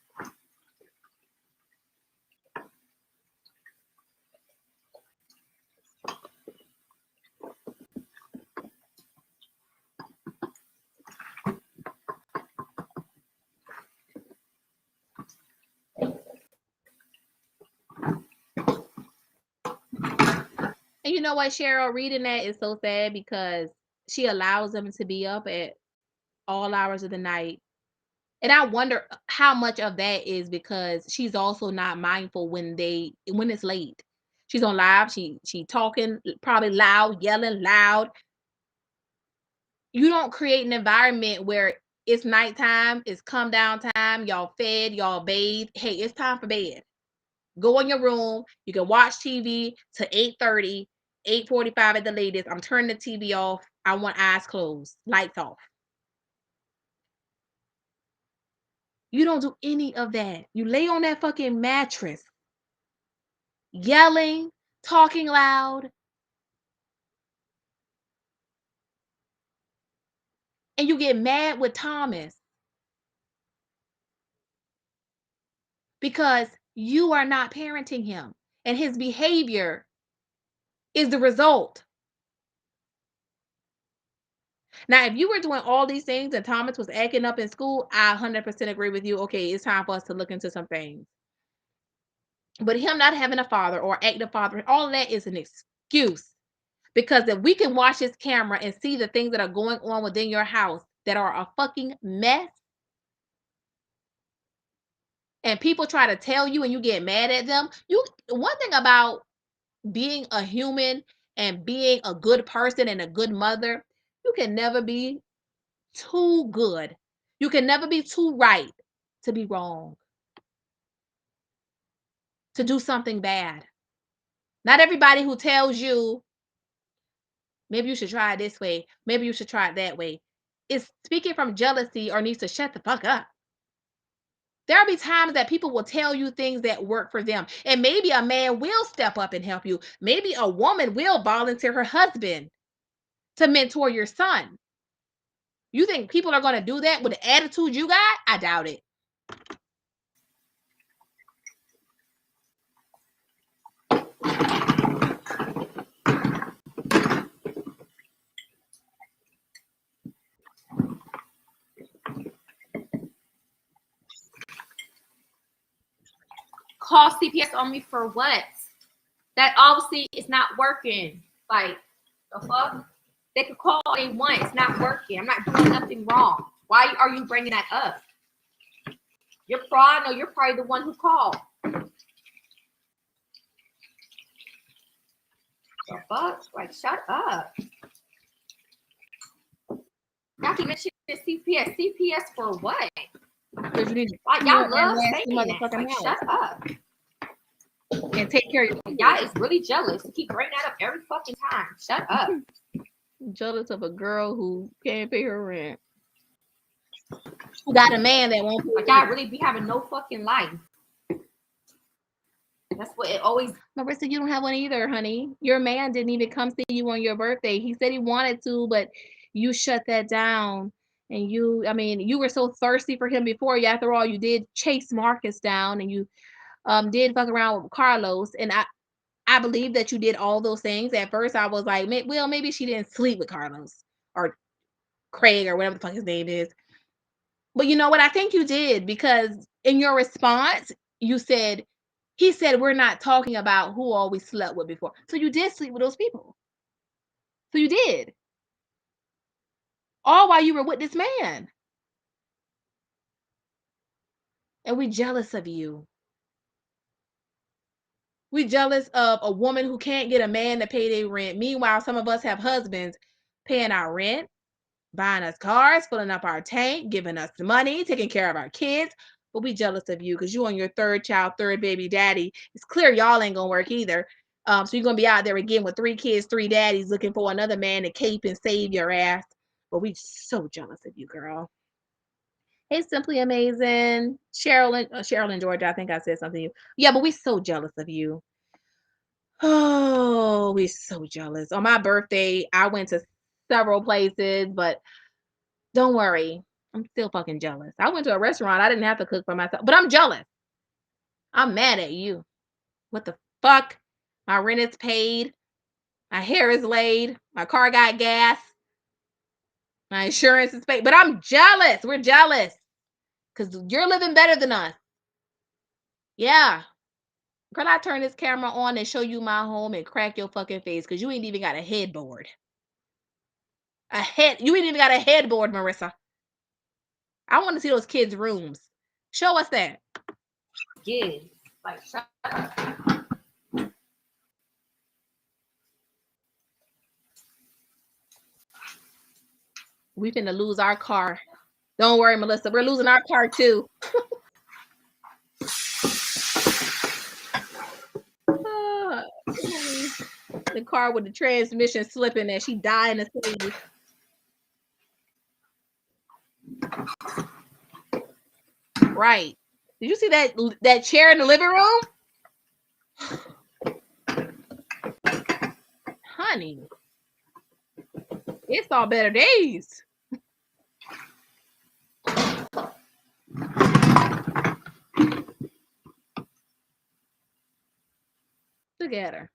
And you know what, Cheryl, reading that is so sad because she allows them to be up at all hours of the night. And I wonder how much of that is because she's also not mindful when it's late. She's on live, she talking probably loud, yelling loud. You don't create an environment where it's nighttime, it's come down time, y'all fed, y'all bathed. Hey, it's time for bed. Go in your room. You can watch TV to 8:30, 8:45 at the latest. I'm turning the TV off. I want eyes closed, lights off. You don't do any of that. You lay on that fucking mattress, yelling, talking loud, and you get mad with Thomas because you are not parenting him, and his behavior is the result. Now, if you were doing all these things and Thomas was acting up in school, I 100% agree with you. Okay, it's time for us to look into some things. But him not having a father or acting father, all of that is an excuse. Because if we can watch his camera and see the things that are going on within your house that are a fucking mess, and people try to tell you and you get mad at them, one thing about being a human and being a good person and a good mother, you can never be too good. You can never be too right to be wrong, to do something bad. Not everybody who tells you, maybe you should try it this way, maybe you should try it that way, is speaking from jealousy or needs to shut the fuck up. There'll be times that people will tell you things that work for them. And maybe a man will step up and help you. Maybe a woman will volunteer her husband to mentor your son. You think people are going to do that with the attitude you got? I doubt it. Call CPS on me for what? That obviously is not working. Like, the fuck? They could call all they want. It's not working. I'm not doing nothing wrong. Why are you bringing that up? You're probably the one who called. The fuck? Like, shut up. Not to mention the CPS. CPS for what? Because you need to y'all love saying that. Like, shut up. And take care of your y'all is really jealous. You keep bringing that up every fucking time. Shut up. Jealous of a girl who can't pay her rent. Who got a man that won't pay like y'all really be having no fucking life. That's what it always. Marissa, you don't have one either, honey. Your man didn't even come see you on your birthday. He said he wanted to, but you shut that down. And you were so thirsty for him before. After all, you did chase Marcus down, and you did fuck around with Carlos. And I believe that you did all those things. At first, I was like, well, maybe she didn't sleep with Carlos or Craig or whatever the fuck his name is. But you know what? I think you did, because in your response, you said, he said, we're not talking about who all we slept with before. So you did sleep with those people. So you did. All while you were with this man. And we jealous of you. We jealous of a woman who can't get a man to pay their rent. Meanwhile, some of us have husbands paying our rent, buying us cars, filling up our tank, giving us money, taking care of our kids. But we jealous of you because you on your third child, third baby daddy. It's clear y'all ain't gonna work either. So you're gonna be out there again with 3 kids, 3 daddies, looking for another man to cape and save your ass. But we so jealous of you, girl. Hey, Simply Amazing. Cheryl in Georgia. I think I said something to you. Yeah, but we so jealous of you. Oh, we so jealous. On my birthday, I went to several places, but don't worry. I'm still fucking jealous. I went to a restaurant. I didn't have to cook for myself, but I'm jealous. I'm mad at you. What the fuck? My rent is paid. My hair is laid. My car got gas. My insurance is paid. But I'm jealous. We're jealous because you're living better than us. Yeah. Girl, I turn this camera on and show you my home and crack your fucking face because you ain't even got a headboard. You ain't even got a headboard, Marissa. I want to see those kids' rooms. Show us that. Kids, like, shut up. We finna lose our car. Don't worry, Melissa. We're losing our car too. The car with the transmission slipping and she dying to save. Right. Did you see that chair in the living room? Honey, it's all better days. Look at her.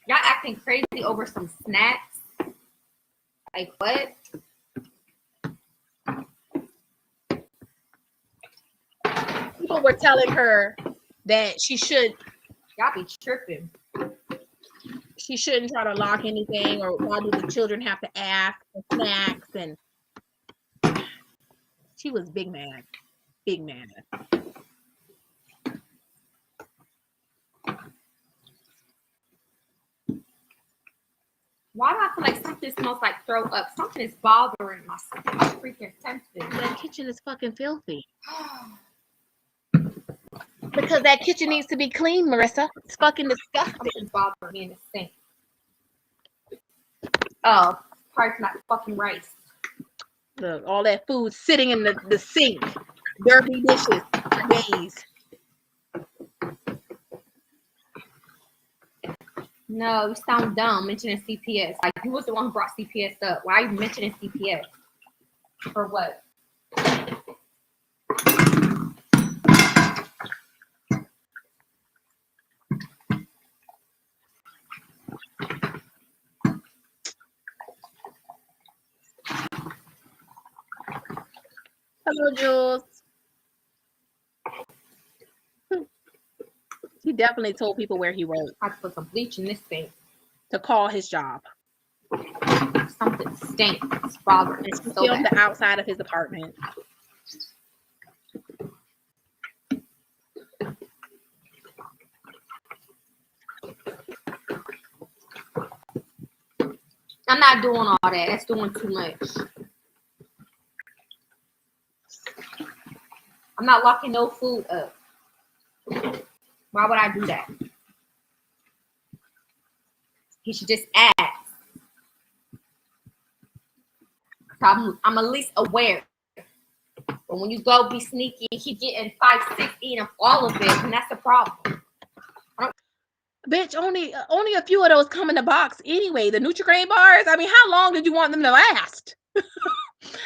Y'all acting crazy over some snacks? Like what? People were telling her that she should. Y'all be tripping. She shouldn't try to lock anything, or why do the children have to ask for snacks? And she was big mad. Big mad. Why do I feel like something smells like throw up? Something is bothering my stomach. I'm freaking tempted. That kitchen is fucking filthy. Because that kitchen needs to be clean, Marissa. It's fucking disgusting. Something's bothering me in the sink. Oh, probably not fucking rice. Look, all that food sitting in the sink. Dirty dishes for days. No, you sound dumb mentioning CPS. Like, you was the one who brought CPS up. Why are you mentioning CPS? For what? Hello, Jules. He definitely told people where he worked. I put some bleach in this thing. To call his job. Something stinks. It's bothering me. And she filmed the outside of his apartment. I'm not doing all that. That's doing too much. I'm not locking no food up. Why would I do that? He should just ask. I'm at least aware. But when you go be sneaky and keep getting 5, 6, eating all of it, and that's the problem. Bitch, only a few of those come in the box anyway. The Nutri-Grain bars. I mean, how long did you want them to last?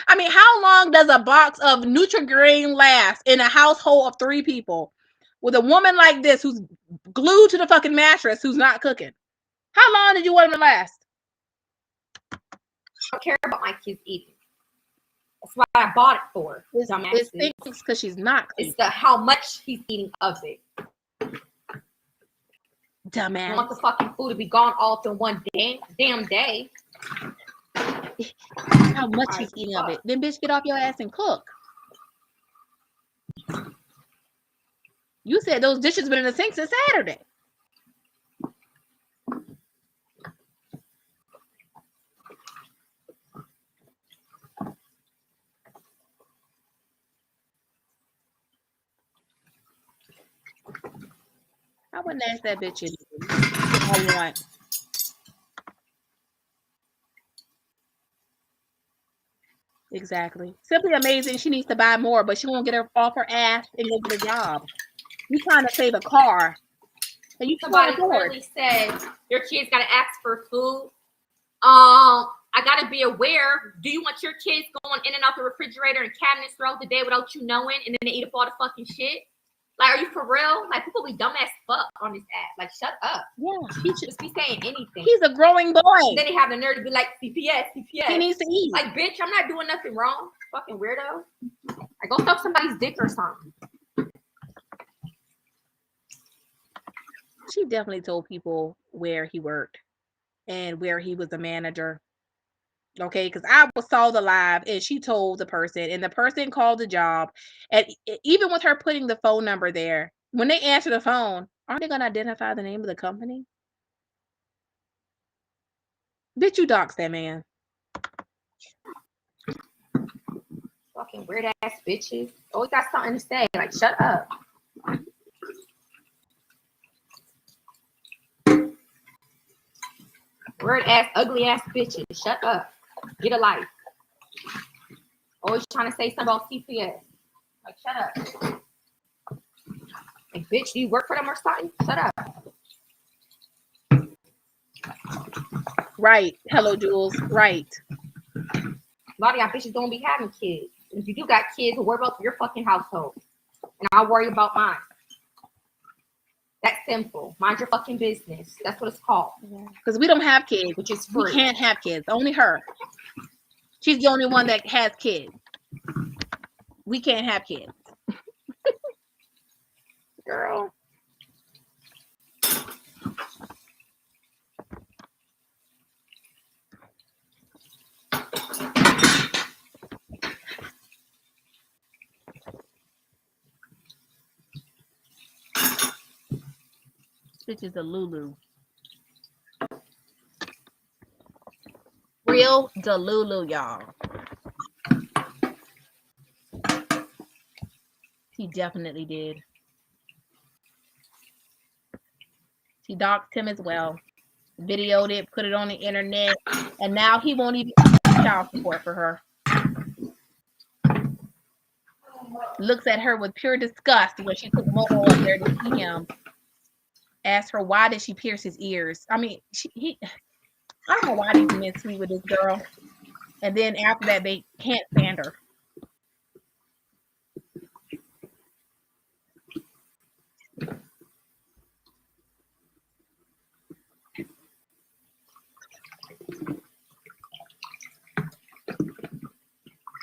I mean, how long does a box of Nutri-Grain last in a household of 3 people with a woman like this who's glued to the fucking mattress who's not cooking? How long did you want him to last? I don't care about my kids eating. That's what I bought it for. It's things because she's not clean. It's the how much he's eating of it. Dumbass. I want the fucking food to be gone all in one damn day. How much he's eating of it. Then bitch, get off your ass and cook. You said those dishes been in the sink since Saturday. I wouldn't ask that bitch anything. I want. Exactly. Simply amazing. She needs to buy more, but she won't get her off her ass and go get a job. You trying to save a car. And you somebody clearly said your kids gotta ask for food. I gotta be aware. Do you want your kids going in and out the refrigerator and cabinets throughout the day without you knowing, and then they eat up all the fucking shit? Like, are you for real? Like, people be dumb as fuck on this app. Like, shut up. Yeah, he just be saying anything. He's a growing boy. And then they have the nerve to be like, CPS. He needs to eat. Like, bitch, I'm not doing nothing wrong. Fucking weirdo. Like, go suck somebody's dick or something. She definitely told people where he worked and where he was a manager. Okay, because I saw the live and she told the person, and the person called the job. And even with her putting the phone number there, when they answer the phone, aren't they going to identify the name of the company? Bitch, you doxed that man. Fucking weird ass bitches. Always got something to say. Like, shut up. Weird ass, ugly ass bitches. Shut up. Get a life. Always trying to say something about CPS. Like, shut up. Like, bitch, do you work for them or something? Shut up. Right. Hello, Jules. Right. A lot of y'all bitches don't be having kids. And if you do got kids, worry about your fucking household. And I'll worry about mine. That's simple. Mind your fucking business. That's what it's called. Because we don't have kids. Which is free. We can't have kids. Only her. She's the only one that has kids. We can't have kids. Girl. Bitch is a Lulu. Real Delulu, y'all. He definitely did. She doxed him as well. Videoed it, put it on the internet, and now he won't even child support for her. Looks at her with pure disgust when she took Momo up there to see him. Asked her why did she pierce his ears. I mean, I don't know why these men sweet with this girl. And then after that, they can't stand her.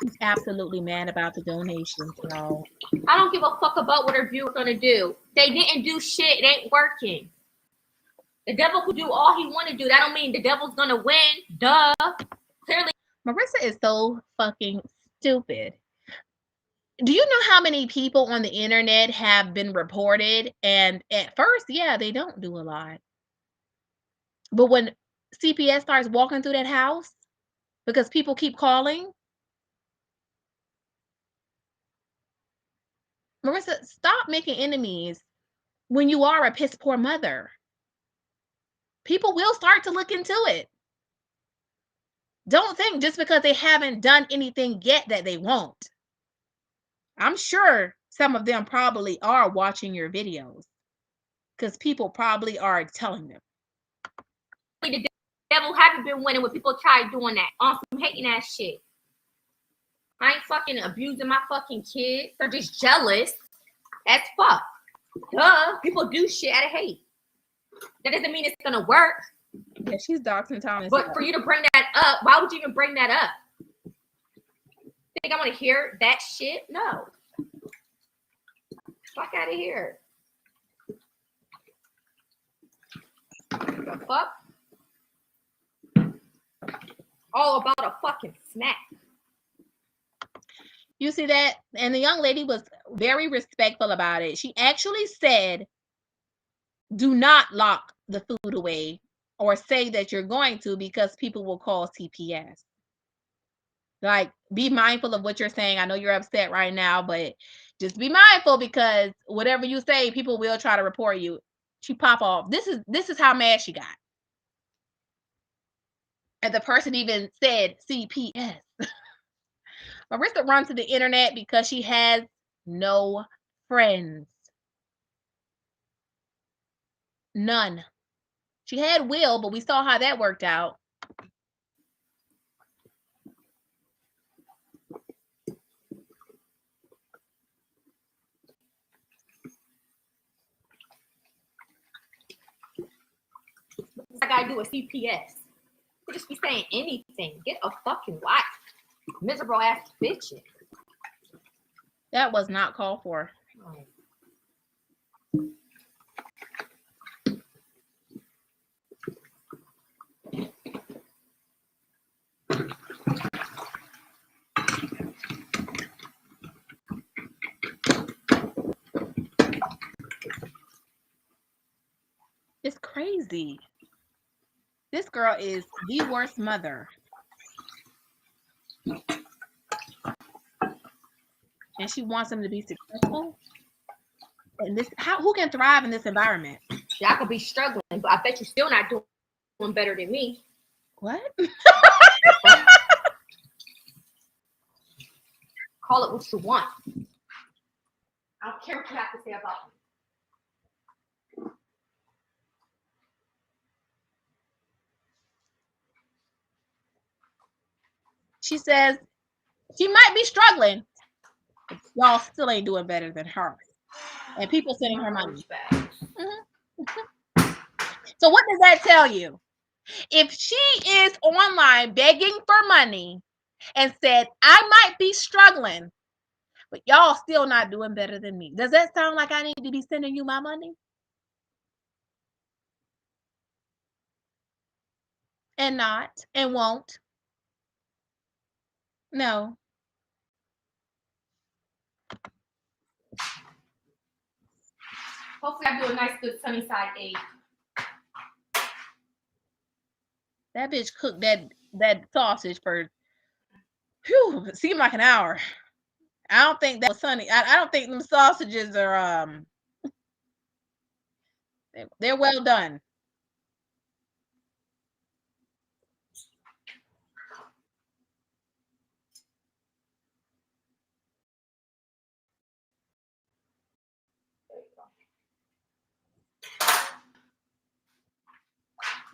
He's absolutely mad about the donations, y'all. I don't give a fuck about what her viewer gonna do. They didn't do shit. It ain't working. The devil could do all he want to do. That don't mean the devil's gonna win. Duh. Clearly. Marissa is so fucking stupid. Do you know how many people on the internet have been reported? And at first, yeah, they don't do a lot. But when CPS starts walking through that house, because people keep calling, Marissa, stop making enemies when you are a piss poor mother. People will start to look into it. Don't think just because they haven't done anything yet that they won't. I'm sure some of them probably are watching your videos because people probably are telling them. The devil haven't been winning when people try doing that on some hating ass shit. I ain't fucking abusing my fucking kids. They're just jealous as fuck. Duh. People do shit out of hate. That doesn't mean it's gonna work. Yeah, she's doxing Thomas. But for you to bring that up, why would you even bring that up? Think I want to hear that shit? No. Fuck out of here. The fuck? All about a fucking snack. You see that? And the young lady was very respectful about it. She actually said, do not lock the food away or say that you're going to, because people will call CPS. Like, be mindful of what you're saying. I know you're upset right now, but just be mindful, because whatever you say, people will try to report you. She pop off. This is how mad she got. And the person even said CPS. Marissa runs to the internet because she has no friends. None. She had Will, but we saw how that worked out. I gotta do with CPS. You just be saying anything. Get a fucking life. Miserable ass bitches. That was not called for. It's crazy. This girl is the worst mother. And she wants them to be successful. And this, who can thrive in this environment? Yeah, I could be struggling, but I bet you're still not doing better than me. What? Call it what you want. I don't care what you have to say about me. She says she might be struggling. Y'all still ain't doing better than her. And people sending her money. Mm-hmm. So what does that tell you? If she is online begging for money and said, I might be struggling, but y'all still not doing better than me, does that sound like I need to be sending you my money? And not, and won't. No. Hopefully I do a nice, good sunny side egg. That bitch cooked that sausage for, it seemed like an hour. I don't think that was sunny. I don't think them sausages are they're well done.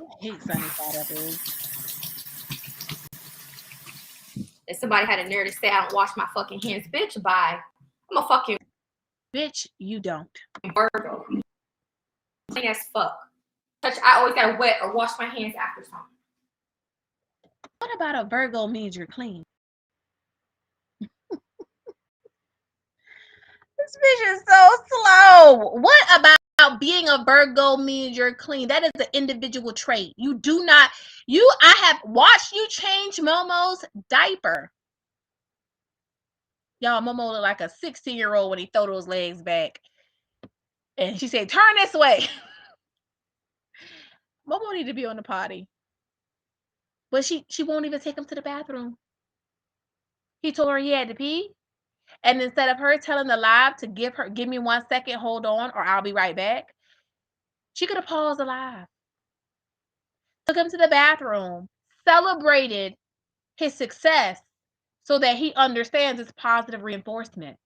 I hate sunny side up eggs. If somebody had a nerve to say I don't wash my fucking hands, bitch, bye. I'm a fucking bitch, you don't. Virgo. Clean as fuck. I always gotta wet or wash my hands after something. What about a Virgo means you're clean? This bitch is so slow. What about being a Virgo means you're clean? That is an individual trait. You do not, I have watched you change Momo's diaper. Y'all, Momo looked like a 16-year-old when he threw those legs back. And she said, turn this way. Momo need to be on the potty. But she won't even take him to the bathroom. He told her he had to pee. And instead of her telling the live to give me 1 second, hold on, or I'll be right back, she could have paused the live. Took him to the bathroom, celebrated his success so that he understands it's positive reinforcement.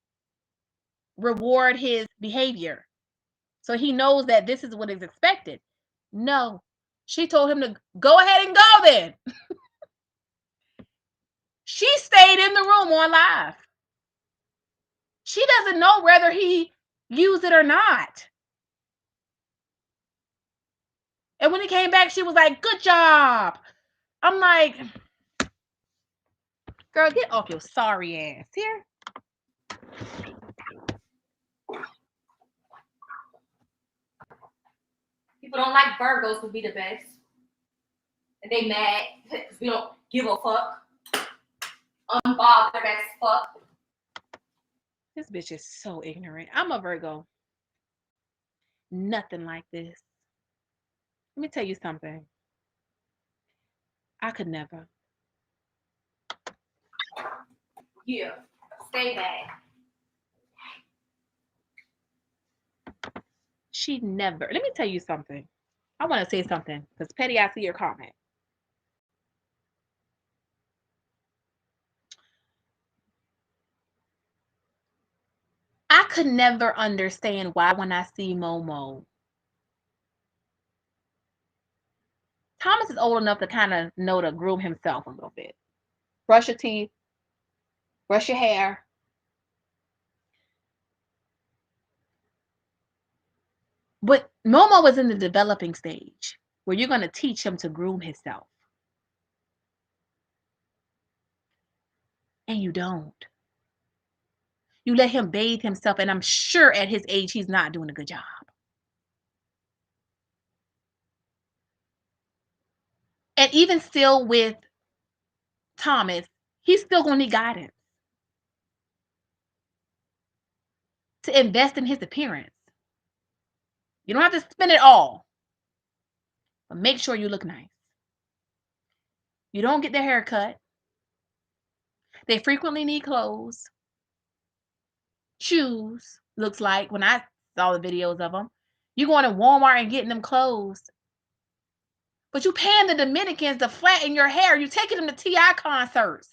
Reward his behavior. So he knows that this is what is expected. No. She told him to go ahead and go then. She stayed in the room on live. She doesn't know whether he used it or not. And when he came back, she was like, good job. I'm like, girl, get off your sorry ass here. People don't like Virgos to be the best. And they mad because we don't give a fuck. Unbothered as fuck. This bitch is so ignorant. I'm a Virgo. Nothing like this. Let me tell you something. I could never. Yeah. Stay mad. She never. Let me tell you something. I want to say something because Petty, I see your comment. I could never understand why when I see Momo. Thomas is old enough to kind of know to groom himself a little bit. Brush your teeth, brush your hair. But Momo was in the developing stage where you're going to teach him to groom himself. And you don't. You let him bathe himself, and I'm sure at his age he's not doing a good job. And even still with Thomas, he's still going to need guidance to invest in his appearance. You don't have to spend it all, but make sure you look nice. You don't get their hair cut. They frequently need clothes, shoes, looks like when I saw the videos of them. You going to Walmart and getting them clothes. But you paying the Dominicans to flatten your hair. You taking them to T.I. concerts.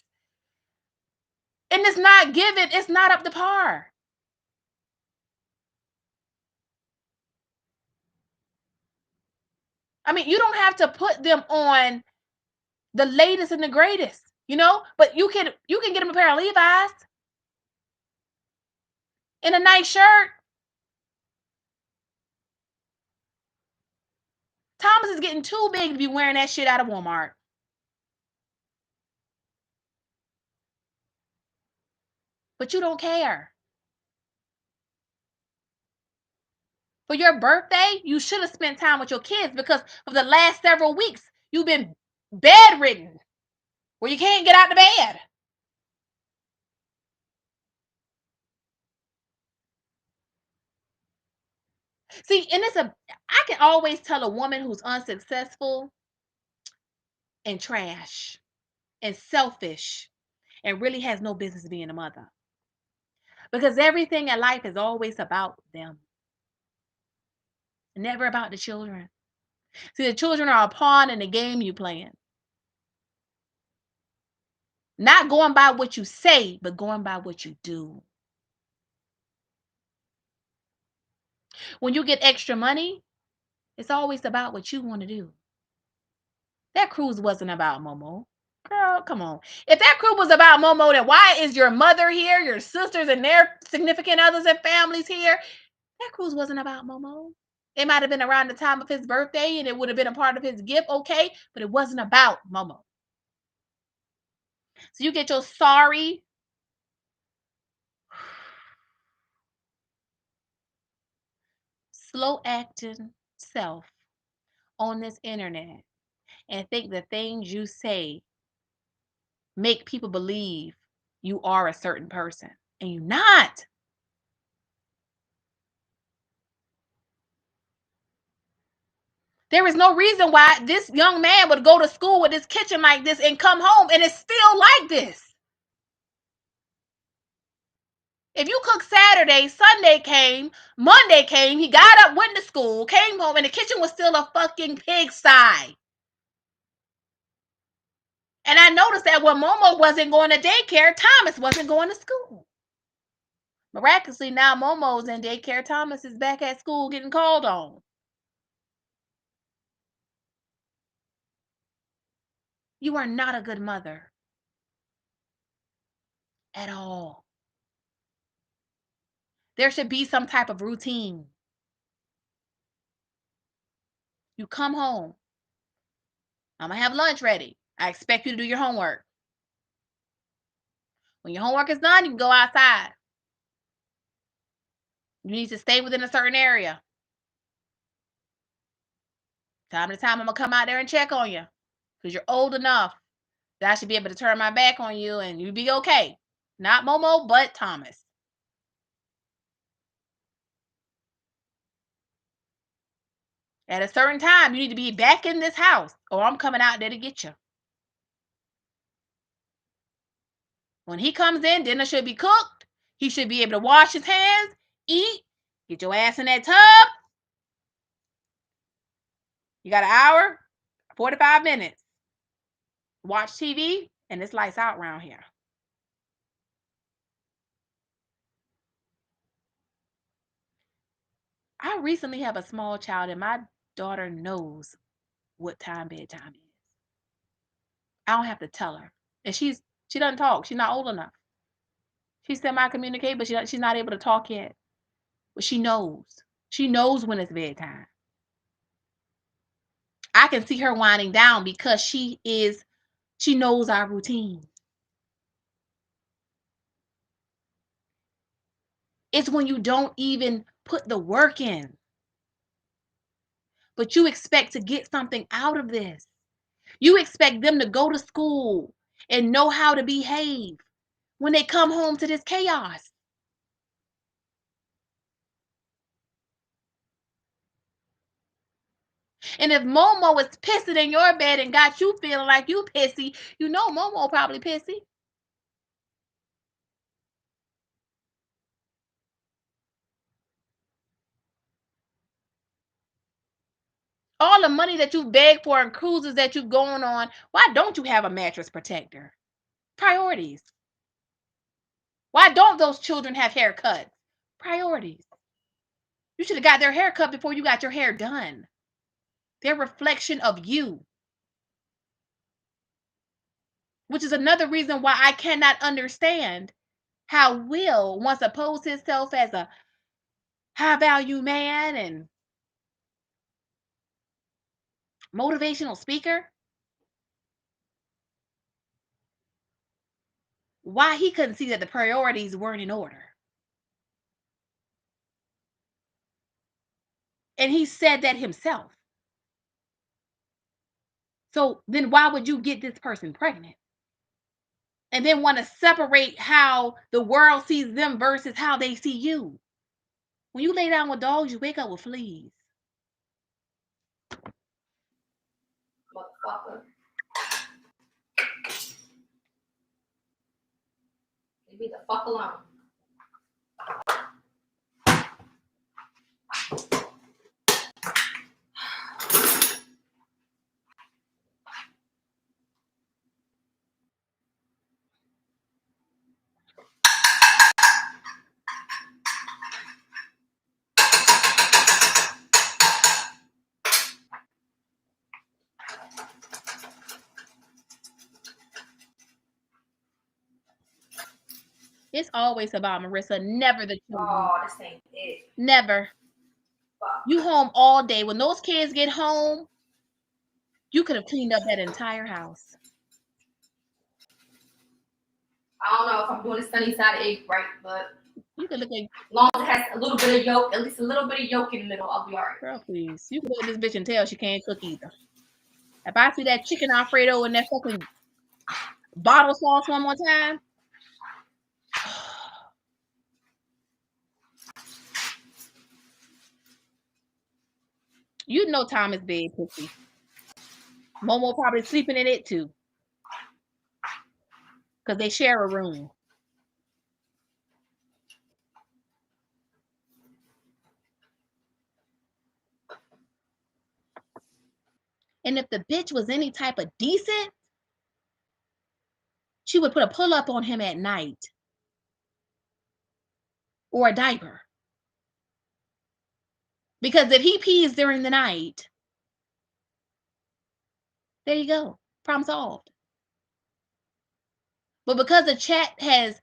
And it's not given, it's not up to par. I mean, you don't have to put them on the latest and the greatest, you know, but you can get them a pair of Levi's and a nice shirt. Thomas is getting too big to be wearing that shit out of Walmart. But you don't care. For your birthday, you should have spent time with your kids because for the last several weeks, you've been bedridden where you can't get out of bed. See, and I can always tell a woman who's unsuccessful and trash and selfish and really has no business being a mother. Because everything in life is always about them, never about the children. See, the children are a pawn in the game you playing. Not going by what you say, but going by what you do. When you get extra money, it's always about what you want to do. That cruise wasn't about Momo. Girl, come on. If that cruise was about Momo, then why is your mother here, your sisters and their significant others and families here? That cruise wasn't about Momo. It might have been around the time of his birthday and it would have been a part of his gift, okay? But it wasn't about Momo. So you get your sorry, slow acting self on this internet and think the things you say make people believe you are a certain person. And you're not. There is no reason why this young man would go to school with his kitchen like this and come home and it's still like this. If you cook Saturday, Sunday came, Monday came, he got up, went to school, came home, and the kitchen was still a fucking pigsty. And I noticed that when Momo wasn't going to daycare, Thomas wasn't going to school. Miraculously, now Momo's in daycare, Thomas is back at school getting called on. You are not a good mother. At all. There should be some type of routine. You come home. I'm going to have lunch ready. I expect you to do your homework. When your homework is done, you can go outside. You need to stay within a certain area. Time to time, I'm going to come out there and check on you because you're old enough that I should be able to turn my back on you and you'll be okay. Not Momo, but Thomas. At a certain time, you need to be back in this house or I'm coming out there to get you. When he comes in, dinner should be cooked. He should be able to wash his hands, eat, get your ass in that tub. You got an hour, 45 minutes. Watch TV, and it's lights out around here. I recently have a small child, and my daughter knows what time bedtime is. I don't have to tell her. And she doesn't talk. She's not old enough. She semi-communicate, but she's not able to talk yet. But she knows. She knows when it's bedtime. I can see her winding down because she knows our routine. It's when you don't even put the work in. But you expect to get something out of this. You expect them to go to school and know how to behave when they come home to this chaos. And if Momo is pissing in your bed and got you feeling like you pissy, you know Momo probably pissy. All the money that you beg for and cruises that you're going on, why don't you have a mattress protector? Priorities. Why don't those children have haircuts? Priorities. You should have got their haircut before you got your hair done. They're a reflection of you. Which is another reason why I cannot understand how Will wants to pose himself as a high value man and motivational speaker. Why he couldn't see that the priorities weren't in order. And he said that himself. So then why would you get this person pregnant? And then want to separate how the world sees them versus how they see you. When you lay down with dogs, you wake up with fleas. Motherfucker. Leave me the fuck alone. It's always about Marissa, never the children. Oh, this ain't it. Never. Fuck. You home all day. When those kids get home, you could have cleaned up that entire house. I don't know if I'm doing the sunny side egg right, but you could look at, as long as it has a little bit of yolk, at least a little bit of yolk in the middle, I'll be all right. Girl, please. You can look at this bitch and tell she can't cook either. If I see that chicken Alfredo and that fucking bottle sauce one more time, you know Thomas bed pussy. Momo probably sleeping in it too. Because they share a room. And if the bitch was any type of decent, she would put a pull-up on him at night. Or a diaper. Because if he pees during the night, there you go. Problem solved. But because the chat has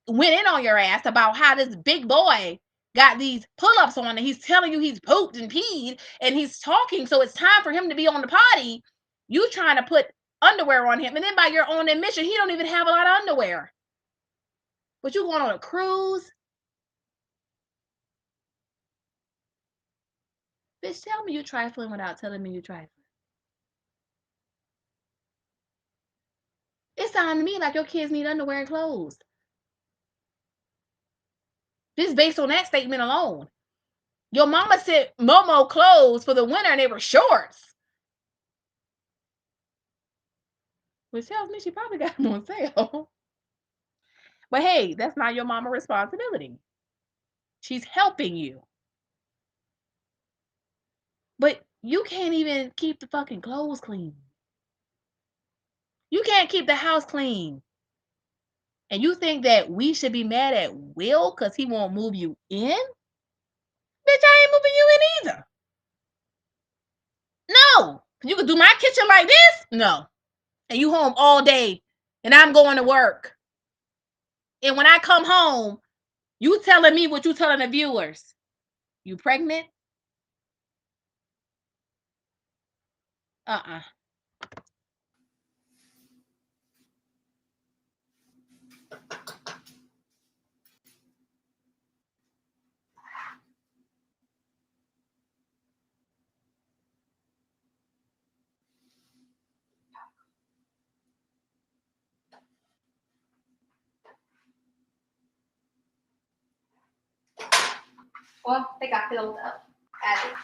went in on your ass about how this big boy got these pull-ups on and he's telling you he's pooped and peed and he's talking, so it's time for him to be on the potty. You trying to put underwear on him, and then by your own admission, he don't even have a lot of underwear. But you going on a cruise? Bitch, tell me you trifling without telling me you trifling. It sounds to me like your kids need underwear and clothes. Just based on that statement alone. Your mama said Momo clothes for the winter and they were shorts. Which tells me she probably got them on sale. But hey, that's not your mama's responsibility. She's helping you. But you can't even keep the fucking clothes clean. You can't keep the house clean. And you think that we should be mad at Will because he won't move you in? Bitch, I ain't moving you in either. No. You could do my kitchen like this? No. And you home all day and I'm going to work. And when I come home, you telling me what you telling the viewers. You pregnant? Uh-uh. Well, they got filled up. Added.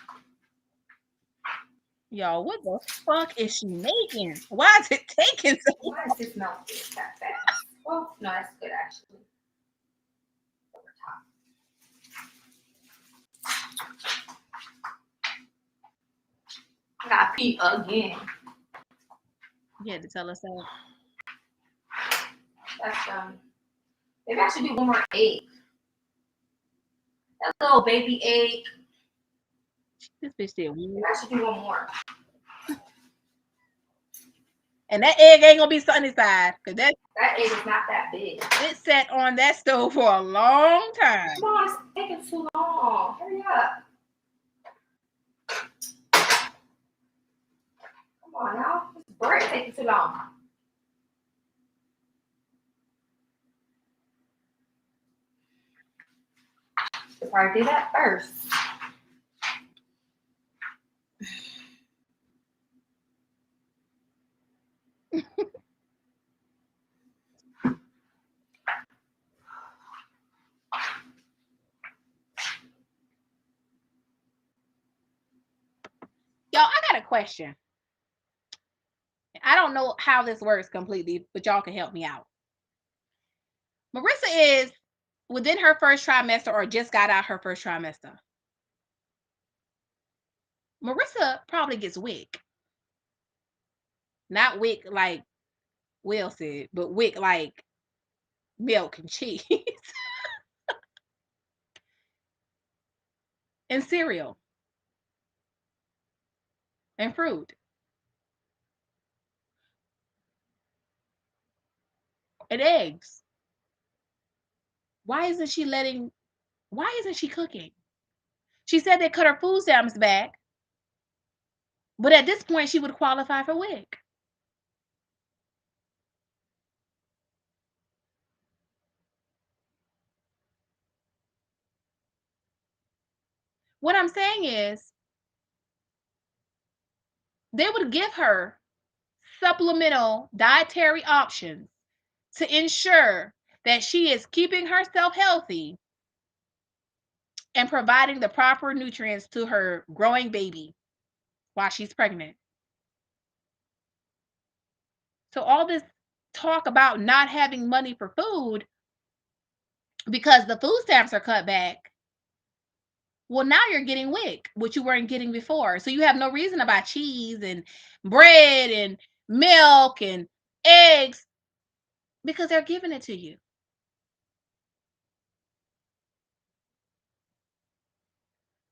Yo, what the fuck is she making? Why is it taking so long? Why is this melting that fast? Well, no, that's good actually. Over top. I got pee again. You had to tell us that. That's maybe I should do one more egg. That little baby egg. This bitch did Maybe weird. I should do one more. And that egg ain't gonna be sunny side, because that egg is not that big. It sat on that stove for a long time. Come on, it's taking too long. Hurry up. Come on now. This bread taking too long. If I do that first. Y'all, I got a question. I don't know how this works completely, but y'all can help me out. Marissa is within her first trimester or just got out her first trimester. Marissa probably gets wick. Not wick like Will said, but wick like milk and cheese. And cereal. And fruit. And eggs. Why isn't she cooking? She said they cut her food stamps back, but at this point she would qualify for WIC. What I'm saying is they would give her supplemental dietary options to ensure that she is keeping herself healthy and providing the proper nutrients to her growing baby while she's pregnant. So all this talk about not having money for food because the food stamps are cut back, well, now you're getting WIC, which you weren't getting before. So you have no reason to buy cheese and bread and milk and eggs because they're giving it to you.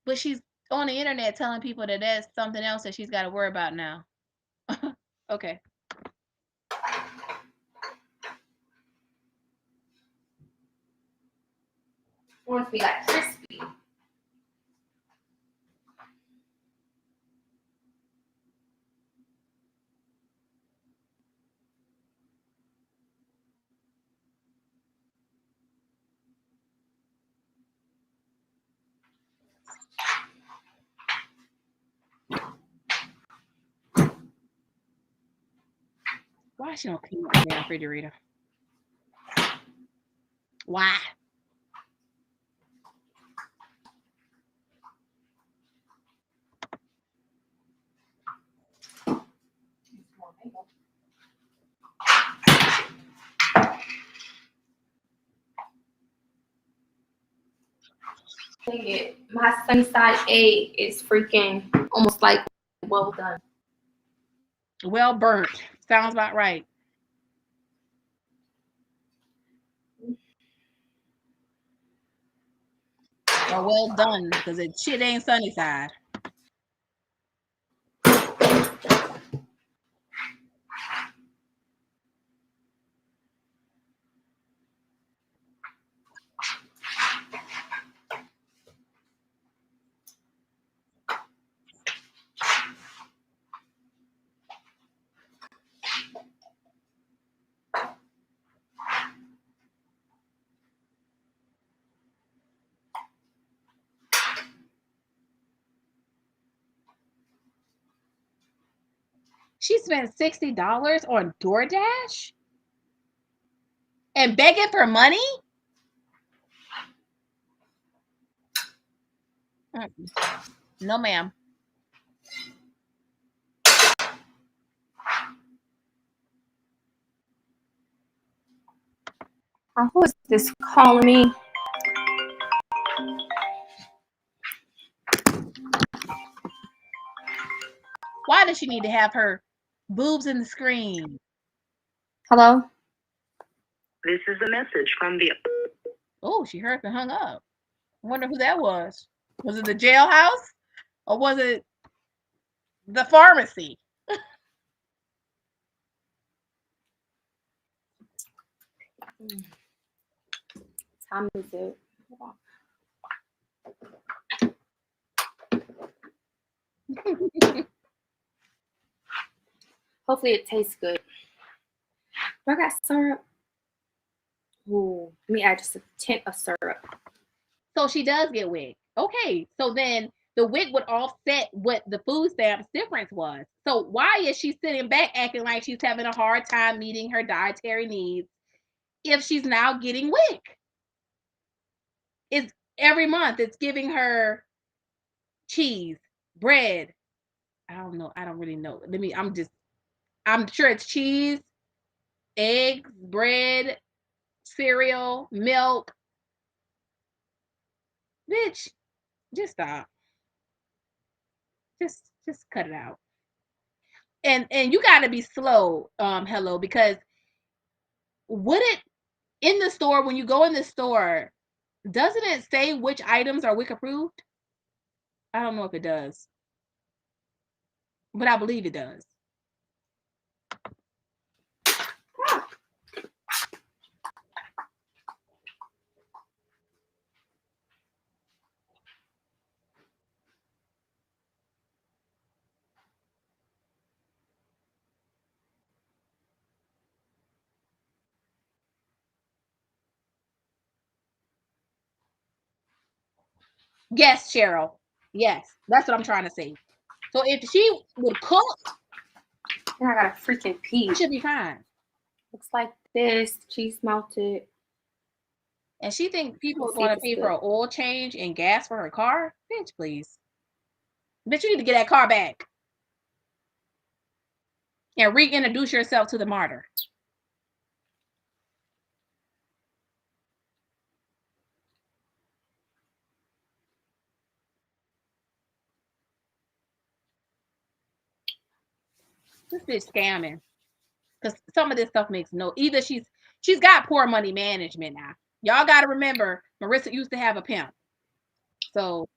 But she's on the internet telling people that that's something else that she's got to worry about now. Okay. want it to be like crispy. Why she don't clean up the damn refrigerator? Why? Dang it. My sunny side egg is freaking almost like well done. Well burnt. Sounds about right. Or well done, because it shit ain't sunny side. She spent $60 on DoorDash and begging for money? No, ma'am. Who is this calling me? Why does she need to have her boobs in the screen? Hello? This is a message from the... Oh, she heard and hung up. I wonder who that was. Was it the jailhouse? Or was it the pharmacy? Time is it? Hopefully it tastes good. Do I got syrup? Ooh, let me add just a tint of syrup. So she does get WIC. Okay, so then the WIC would offset what the food stamps difference was. So why is she sitting back acting like she's having a hard time meeting her dietary needs if she's now getting WIC? It's every month it's giving her cheese, bread. I don't know. I don't really know. I'm sure it's cheese, eggs, bread, cereal, milk. Bitch, just stop. Just cut it out. And you got to be slow, hello, because would it in the store when you go in the store, doesn't it say which items are WIC approved? I don't know if it does, but I believe it does. Yes, Cheryl. Yes, that's what I'm trying to say. So if she would cook, then I got a freaking pee. She should be fine. Looks like this, cheese melted. And she thinks people are going to pay for an oil change and gas for her car? Bitch, please. Bitch, you need to get that car back. And reintroduce yourself to the martyr. This bitch scamming. Because some of this stuff makes no... Either she's got poor money management now. Y'all got to remember, Marissa used to have a pimp. So...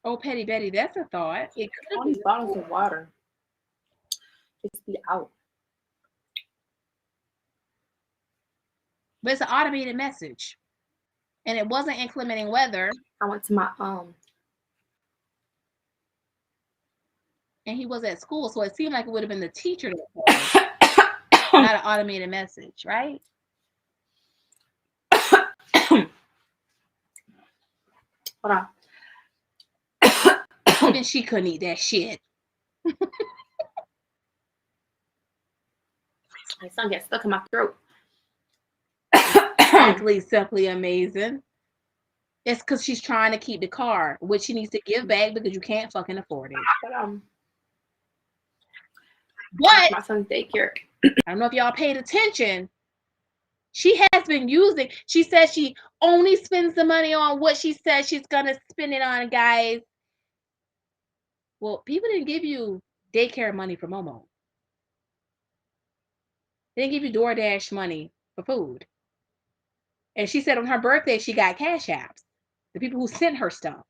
Oh, Petty Betty, that's a thought. It could all these bottles of water just be out. But it's an automated message. And it wasn't inclement weather. I went to my And he was at school, so it seemed like it would have been the teacher that called, not an automated message, right? Hold on. Even she couldn't eat that shit. My son gets stuck in my throat. Actually, simply amazing. It's because she's trying to keep the car, which she needs to give back because you can't fucking afford it. But my son's daycare. I don't know if y'all paid attention. She has been using. She says she only spends the money on what she says she's gonna spend it on, guys. Well, people didn't give you daycare money for Momo. They didn't give you DoorDash money for food. And she said on her birthday she got cash apps. The people who sent her stuff.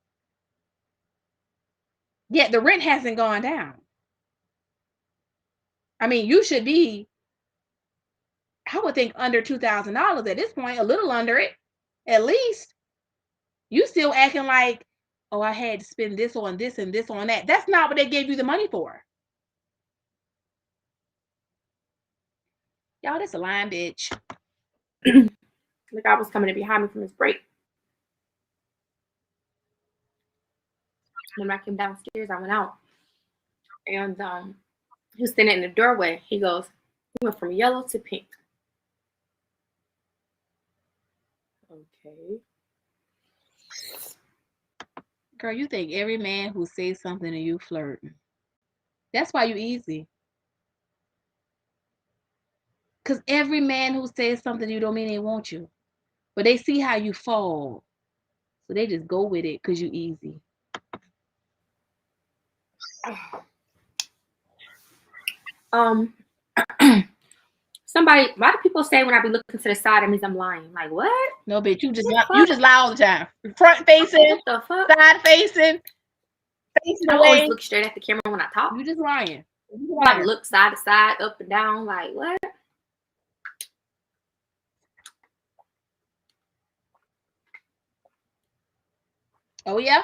Yet the rent hasn't gone down. I mean, you should be, I would think, under $2,000 at this point, a little under it, at least. You still acting like, oh, I had to spend this on this and this on that. That's not what they gave you the money for. Y'all, this a lying bitch. The guy was coming in behind me from his break. When I came downstairs, I went out. And he was standing in the doorway. He goes, he went from yellow to pink. Okay. Girl, you think every man who says something to you flirting. That's why you easy. Because every man who says something to you don't mean they want you. But they see how you fall. So they just go with it because you easy. Somebody, why do people say when I be looking to the side, it means I'm lying? Like, what? No, bitch, you just lie all the time. Front facing, what the fuck? side facing I away. always look straight at the camera when I talk. You just lying. I look side to side, up and down, like, what? Oh, yeah?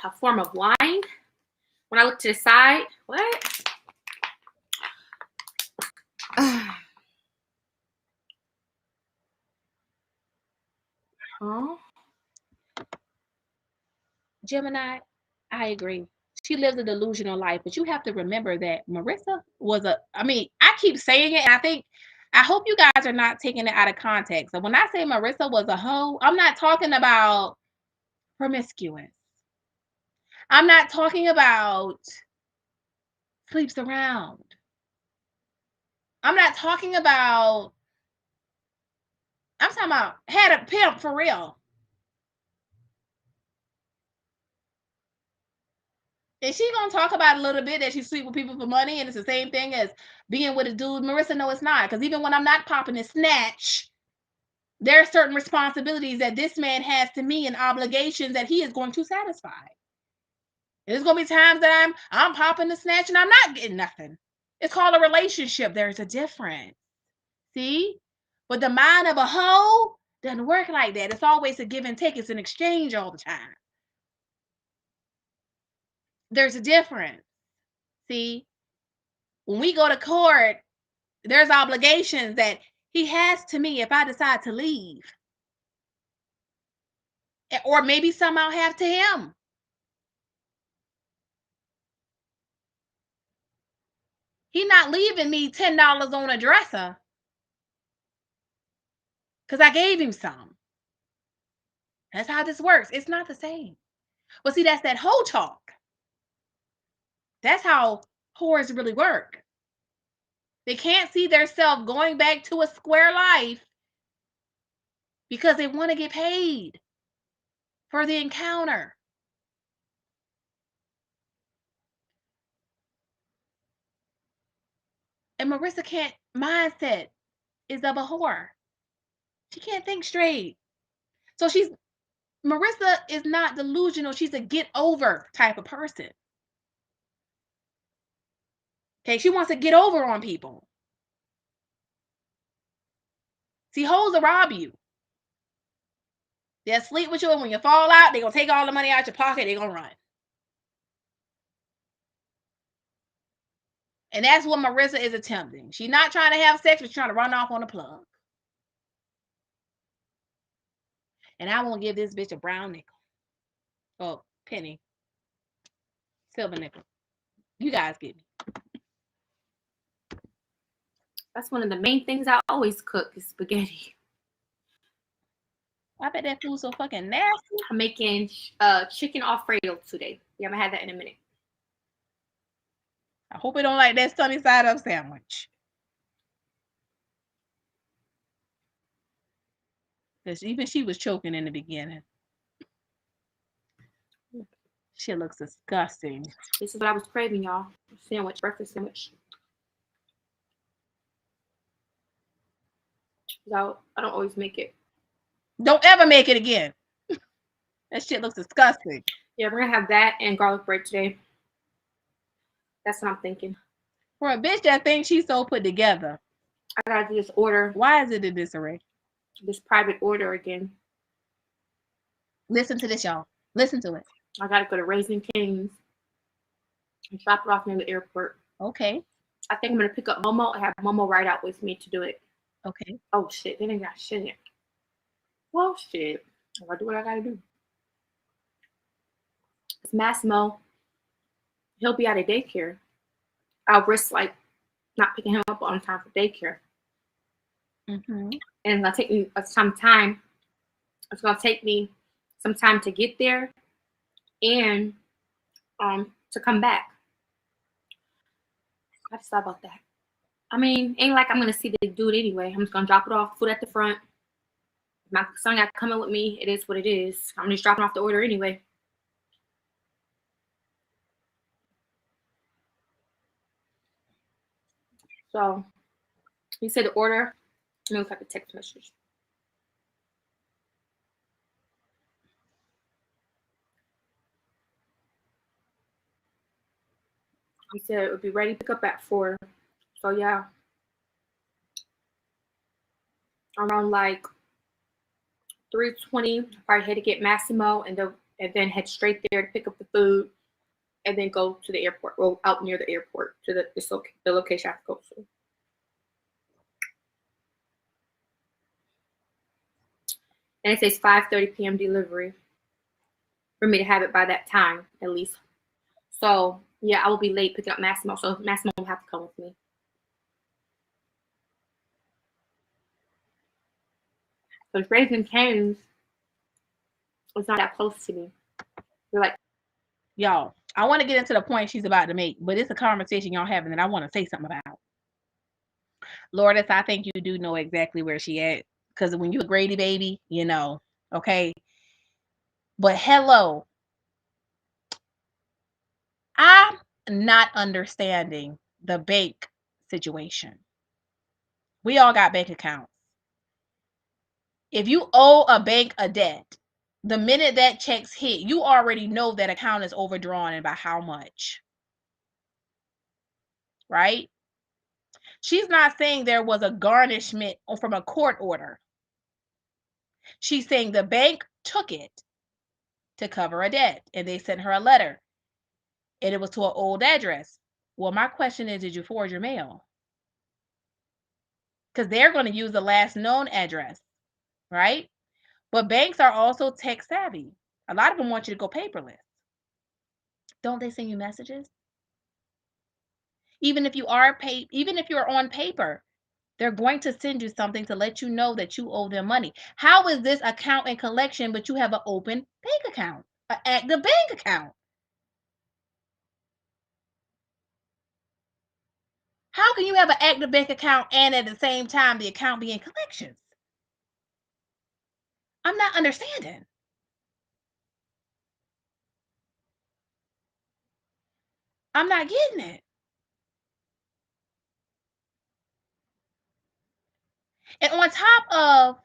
A form of lying? When I look to the side, what? Huh? Gemini, I agree. She lives a delusional life, but you have to remember that Marissa was I keep saying it, and I hope you guys are not taking it out of context. So when I say Marissa was a hoe, I'm not talking about promiscuous. I'm not talking about sleeps around. I'm not talking about, I'm talking about had a pimp for real. And she gonna talk about a little bit that she sleep with people for money, and it's the same thing as being with a dude. Marissa, no, it's not. Because even when I'm not popping a snatch, there are certain responsibilities that this man has to me and obligations that he is going to satisfy. And there's gonna be times that I'm popping the snatch and I'm not getting nothing. It's called a relationship. There's a difference. See? But the mind of a hoe doesn't work like that. It's always a give and take. It's an exchange all the time. There's a difference. See? When we go to court, there's obligations that he has to me if I decide to leave. Or maybe some I'll have to him. He not leaving me $10 on a dresser because I gave him some. That's how this works. It's not the same. But see, that's that hoe talk. That's how whores really work. They can't see themselves going back to a square life because they want to get paid for the encounter. And Marissa can't, mindset is of a whore. She can't think straight. So Marissa is not delusional. She's a get over type of person. Okay, she wants to get over on people. See, hoes will rob you. They'll sleep with you, and when you fall out, they're going to take all the money out your pocket, they're going to run. And that's what Marissa is attempting. She's not trying to have sex, but she's trying to run off on a plug. And I won't give this bitch a brown nickel. Oh, penny. Silver nickel. You guys get me. That's one of the main things I always cook is spaghetti. I bet that food's so fucking nasty. I'm making chicken Alfredo today. Yeah, I'm gonna have that in a minute. I hope it don't like that sunny side up sandwich. Because even she was choking in the beginning. Shit looks disgusting. This is what I was craving, y'all. Sandwich, breakfast sandwich. So I don't always make it. Don't ever make it again. That shit looks disgusting. Yeah, we're gonna have that and garlic bread today. That's what I'm thinking. For a bitch that thinks she's so put together, I gotta do this order. why is it in disarray? This private order again. Listen to this, y'all. Listen to it. I gotta go to Raising Cane's and drop it off near the airport. Okay. I think I'm gonna pick up Momo and have Momo ride out with me to do it. Okay. Oh shit, they ain't got shit yet. Well shit. I gotta do what I gotta do. It's Massimo. He'll be out of daycare. I'll risk like not picking him up on time for daycare. Mm-hmm. And it's gonna take me some time. It's gonna take me some time to get there and to come back. I just thought about that. I mean, ain't like I'm gonna see the dude anyway. I'm just gonna drop it off, food at the front. My son got coming with me. It is what it is. I'm just dropping off the order anyway. So he said the order. It looks like a text message. He said it would be ready to pick up at 4. So yeah. Around like 3:20, I had to get Massimo and then head straight there to pick up the food and then go to the airport. Well, out near the airport to the location I have to go to. And it says 5:30 p.m. delivery for me to have it by that time at least. So yeah, I will be late picking up Massimo. So Massimo will have to come with me. Because Raising Cane's is not that close to me. You're like, y'all, I want to get into the point she's about to make, but it's a conversation y'all having that I want to say something about. Lourdes, I think you do know exactly where she at. Because when you're a Grady baby, you know, okay? But hello. I'm not understanding the bank situation. We all got bank accounts. If you owe a bank a debt, the minute that checks hit, you already know that account is overdrawn and by how much. Right? She's not saying there was a garnishment from a court order. She's saying the bank took it to cover a debt and they sent her a letter and it was to an old address. Well, my question is, did you forge your mail? Because they're going to use the last known address, right? But banks are also tech savvy. A lot of them want you to go paperless. Don't they send you messages? Even if you are on paper, they're going to send you something to let you know that you owe them money. How is this account in collection, but you have an open bank account, an active bank account? How can you have an active bank account and at the same time the account be in collections? I'm not understanding. I'm not getting it. And on top of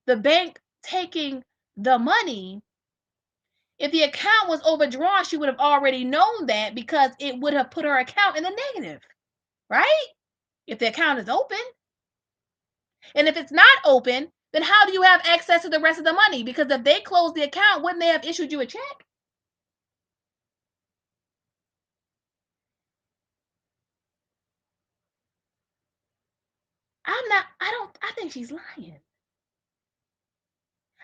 the bank taking the money, if the account was overdrawn, she would have already known that because it would have put her account in the negative, right? If the account is open. And if it's not open, then how do you have access to the rest of the money? Because if they closed the account, wouldn't they have issued you a check? I think she's lying.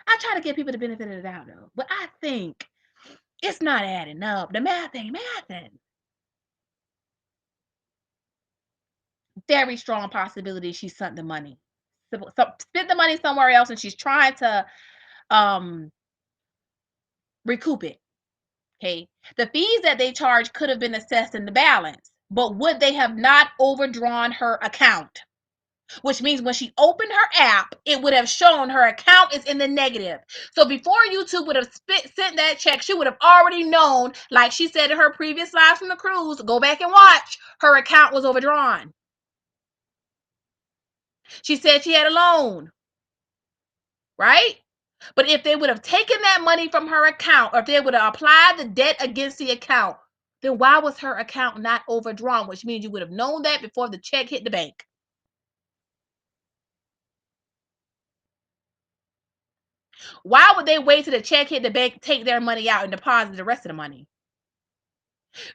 I try to give people the benefit of the doubt, though. But I think it's not adding up. The math ain't mathing. Very strong possibility she spent the money. Spent the money somewhere else, and she's trying to recoup it. Okay. The fees that they charge could have been assessed in the balance, but would they have not overdrawn her account? Which means when she opened her app, it would have shown her account is in the negative. So before YouTube would have sent that check, she would have already known, like she said in her previous live from the cruise, go back and watch, her account was overdrawn. She said she had a loan, right? But if they would have taken that money from her account, or if they would have applied the debt against the account, then why was her account not overdrawn? Which means you would have known that before the check hit the bank. Why would they wait till the check hit the bank, take their money out, and deposit the rest of the money?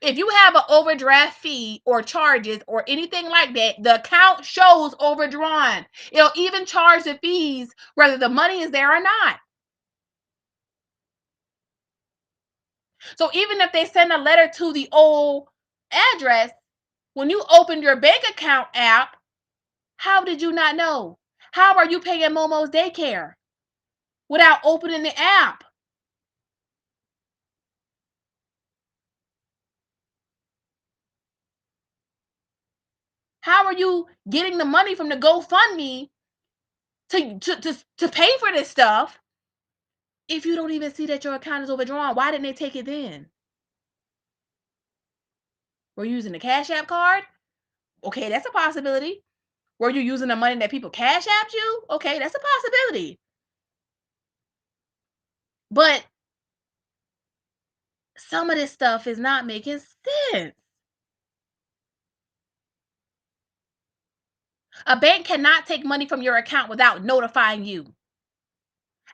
If you have an overdraft fee or charges or anything like that, the account shows overdrawn. It'll even charge the fees whether the money is there or not. So even if they send a letter to the old address, when you opened your bank account app, how did you not know? How are you paying Momo's daycare without opening the app? How are you getting the money from the GoFundMe to pay for this stuff if you don't even see that your account is overdrawn? Why didn't they take it then? Were you using the Cash App card? Okay, that's a possibility. Were you using the money that people Cash Apped you? Okay, that's a possibility. But some of this stuff is not making sense. A bank cannot take money from your account without notifying you.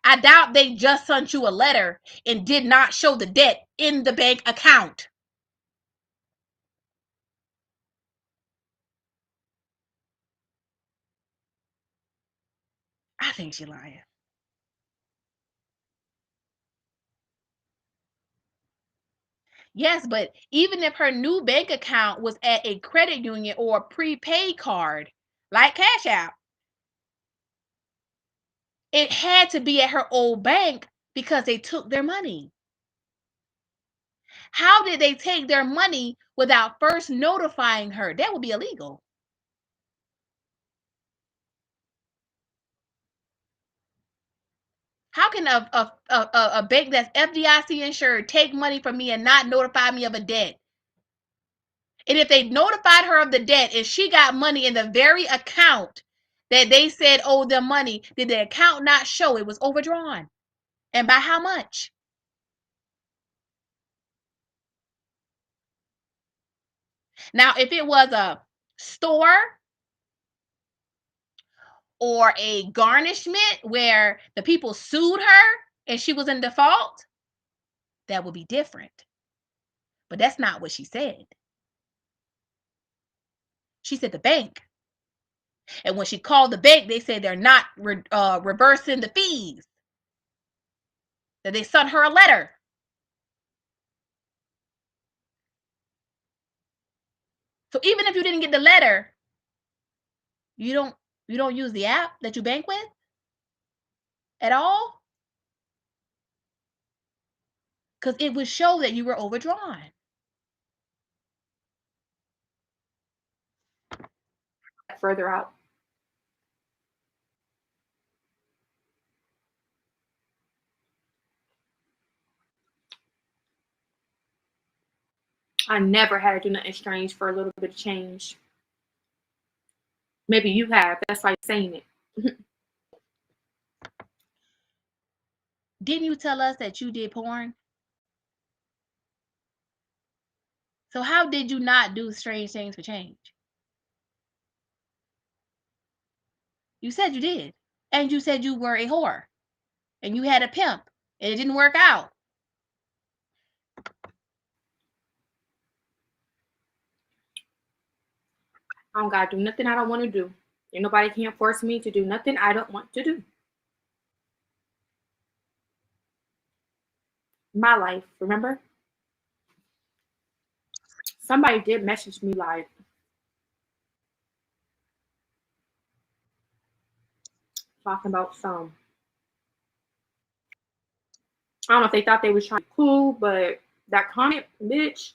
I doubt they just sent you a letter and did not show the debt in the bank account. I think she's lying. Yes, but even if her new bank account was at a credit union or a prepaid card, like Cash App, it had to be at her old bank because they took their money. How did they take their money without first notifying her? That would be illegal. How can a bank that's FDIC insured take money from me and not notify me of a debt? And if they notified her of the debt and she got money in the very account that they said owed them money, did the account not show it was overdrawn? And by how much? Now, if it was a store or a garnishment where the people sued her and she was in default, that would be different. But that's not what she said. She said the bank. And when she called the bank, they said they're not reversing the fees. That they sent her a letter. So even if you didn't get the letter, you don't use the app that you bank with at all? Because it would show that you were overdrawn. Further out. I never had to do nothing strange for a little bit of change. Maybe you have. That's why you're saying it. Didn't you tell us that you did porn? So how did you not do strange things for change? You said you did. And you said you were a whore. And you had a pimp. And it didn't work out. I don't gotta do nothing I don't want to do. And nobody can't force me to do nothing I don't want to do. My life, remember? Somebody did message me like, talking about some. I don't know if they thought they was trying to be cool, but that comment, bitch.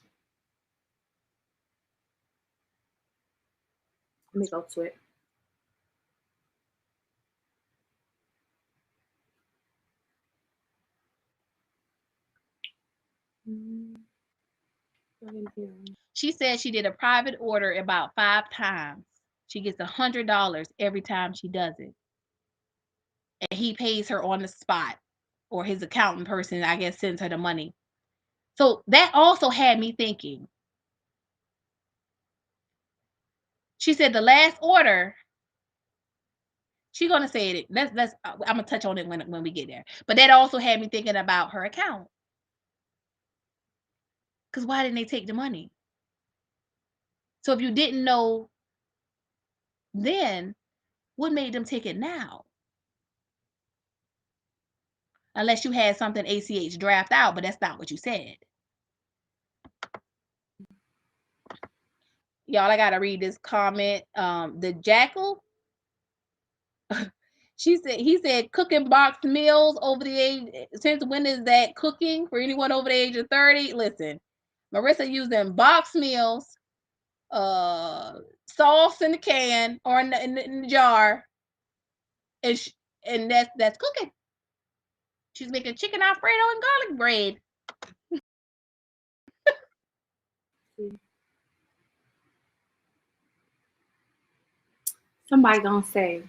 Let me go to it. She said she did a private order about 5 times. She gets $100 every time she does it. And he pays her on the spot, or his accountant person, I guess, sends her the money. So that also had me thinking. She said the last order, she's gonna say it. Let's I'm gonna touch on it when we get there. But that also had me thinking about her account. Because why didn't they take the money? So if you didn't know then, what made them take it now? Unless you had something ACH draft out, but that's not what you said. Y'all, I gotta read this comment. The jackal. He said cooking box meals over the age. Since when is that cooking for anyone over the age of 30? Listen, Marissa using box meals, sauce in the can or in the jar, and that's cooking. She's making chicken Alfredo and garlic bread. Somebody gonna say,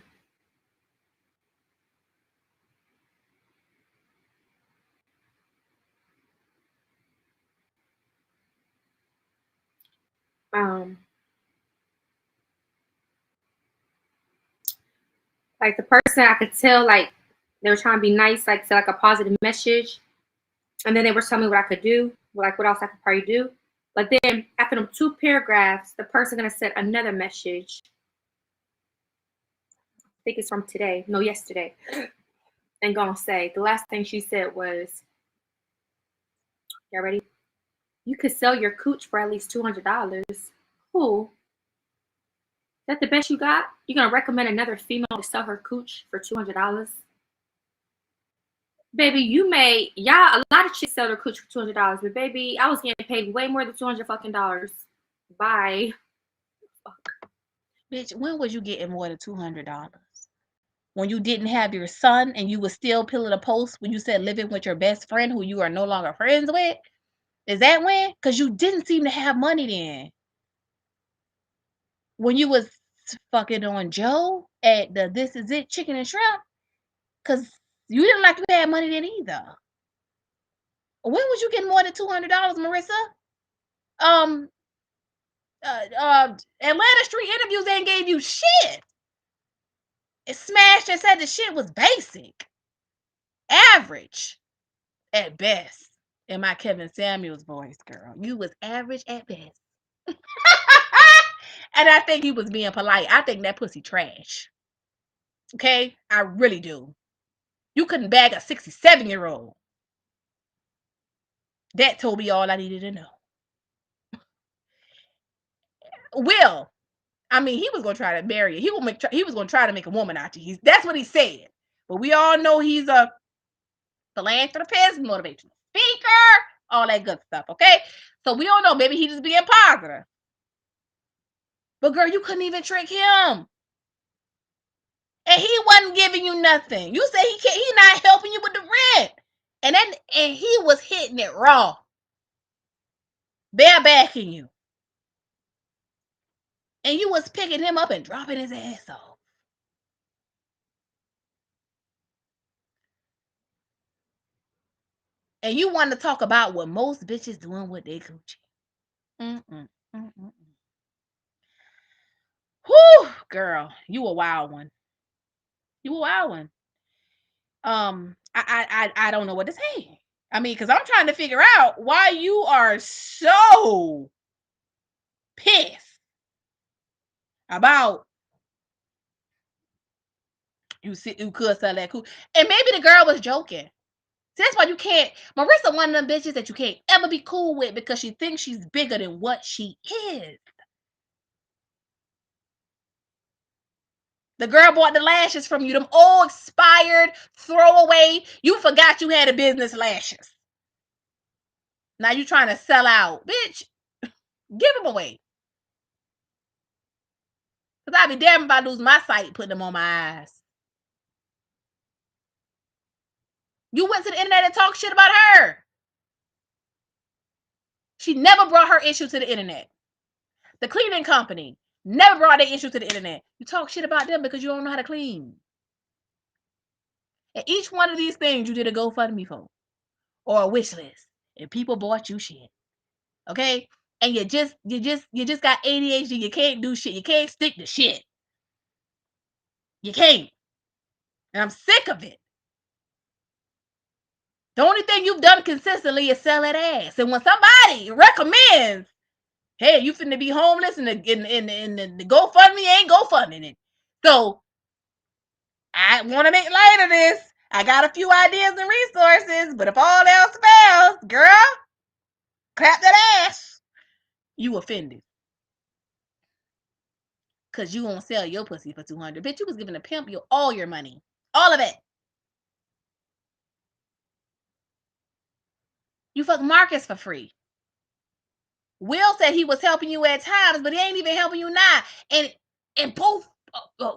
like the person I could tell, like they were trying to be nice, like say like a positive message, and then they were telling me what I could do, like what else I could probably do. But then after them 2 paragraphs, the person gonna send another message. I think it's from today, no, yesterday, and gonna say the last thing she said was, "You ready? You could sell your cooch for at least $200. Cool. Is that the best you got? You're gonna recommend another female to sell her cooch for $200? Baby, a lot of chicks sell their cooch for $200, but baby, I was getting paid way more than $200 fucking dollars. Bye." Fuck. Bitch, when was you getting more than $200? When you didn't have your son and you were still peeling a post when you said living with your best friend who you are no longer friends with? Is that when? Because you didn't seem to have money then. When you was fucking on Joe at the This Is It Chicken and Shrimp, because you didn't like you had money then either. When was you getting more than $200, Marissa? Atlanta Street Interviews ain't gave you shit. It smashed and said the shit was basic, average at best. In my Kevin Samuels voice, girl, you was average at best. And I think he was being polite. I think that pussy trash. Okay, I really do. You couldn't bag a 67-year-old. That told me all I needed to know. Will, I mean, he was gonna try to marry you. He was gonna try to make a woman out of you. That's what he said. But we all know he's a philanthropist, motivational speaker, all that good stuff. Okay, so we don't know. Maybe he just being positive. But girl, you couldn't even trick him, and he wasn't giving you nothing. You say he not helping you with the rent, and he was hitting it raw, barebacking you. And you was picking him up and dropping his ass off. And you want to talk about what most bitches doing with their coochie. Whew, girl, you a wild one. You a wild one. I don't know what to say. I mean, because I'm trying to figure out why you are so pissed about you could sell that cool. And maybe the girl was joking. See, that's why you can't. Marissa, one of them bitches that you can't ever be cool with because she thinks she's bigger than what she is. The girl bought the lashes from you, them old expired, throwaway. You forgot you had a business lashes. Now you trying to sell out. Bitch, give them away. Because I'd be damned if I lose my sight putting them on my eyes. You went to the internet and talked shit about her. She never brought her issue to the internet. The cleaning company never brought their issue to the internet. You talk shit about them because you don't know how to clean. And each one of these things you did a GoFundMe for or a wish list, and people bought you shit. Okay? And you just got ADHD. You can't do shit. You can't stick to shit. You can't. And I'm sick of it. The only thing you've done consistently is sell that ass. And when somebody recommends, hey, you finna be homeless and the GoFundMe ain't GoFunding it. So I want to make light of this. I got a few ideas and resources, but if all else fails, girl, clap that ass. You offended. Because you won't sell your pussy for $200. Bitch, you was giving a pimp all your money. All of it. You fuck Marcus for free. Will said he was helping you at times, but he ain't even helping you now. And both,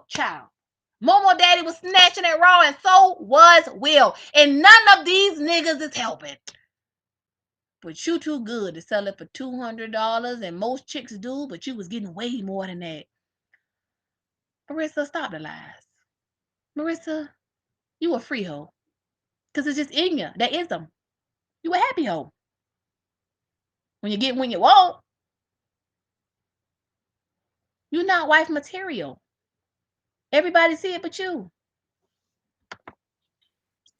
child. Momo Daddy was snatching at Raw, and so was Will. And none of these niggas is helping. But you too good to sell it for $200, and most chicks do, but you was getting way more than that. Marissa, stop the lies. Marissa, you a free hoe. Because it's just in you. That is them. You a happy hoe. When you get when you won't. You're not wife material. Everybody see it but you.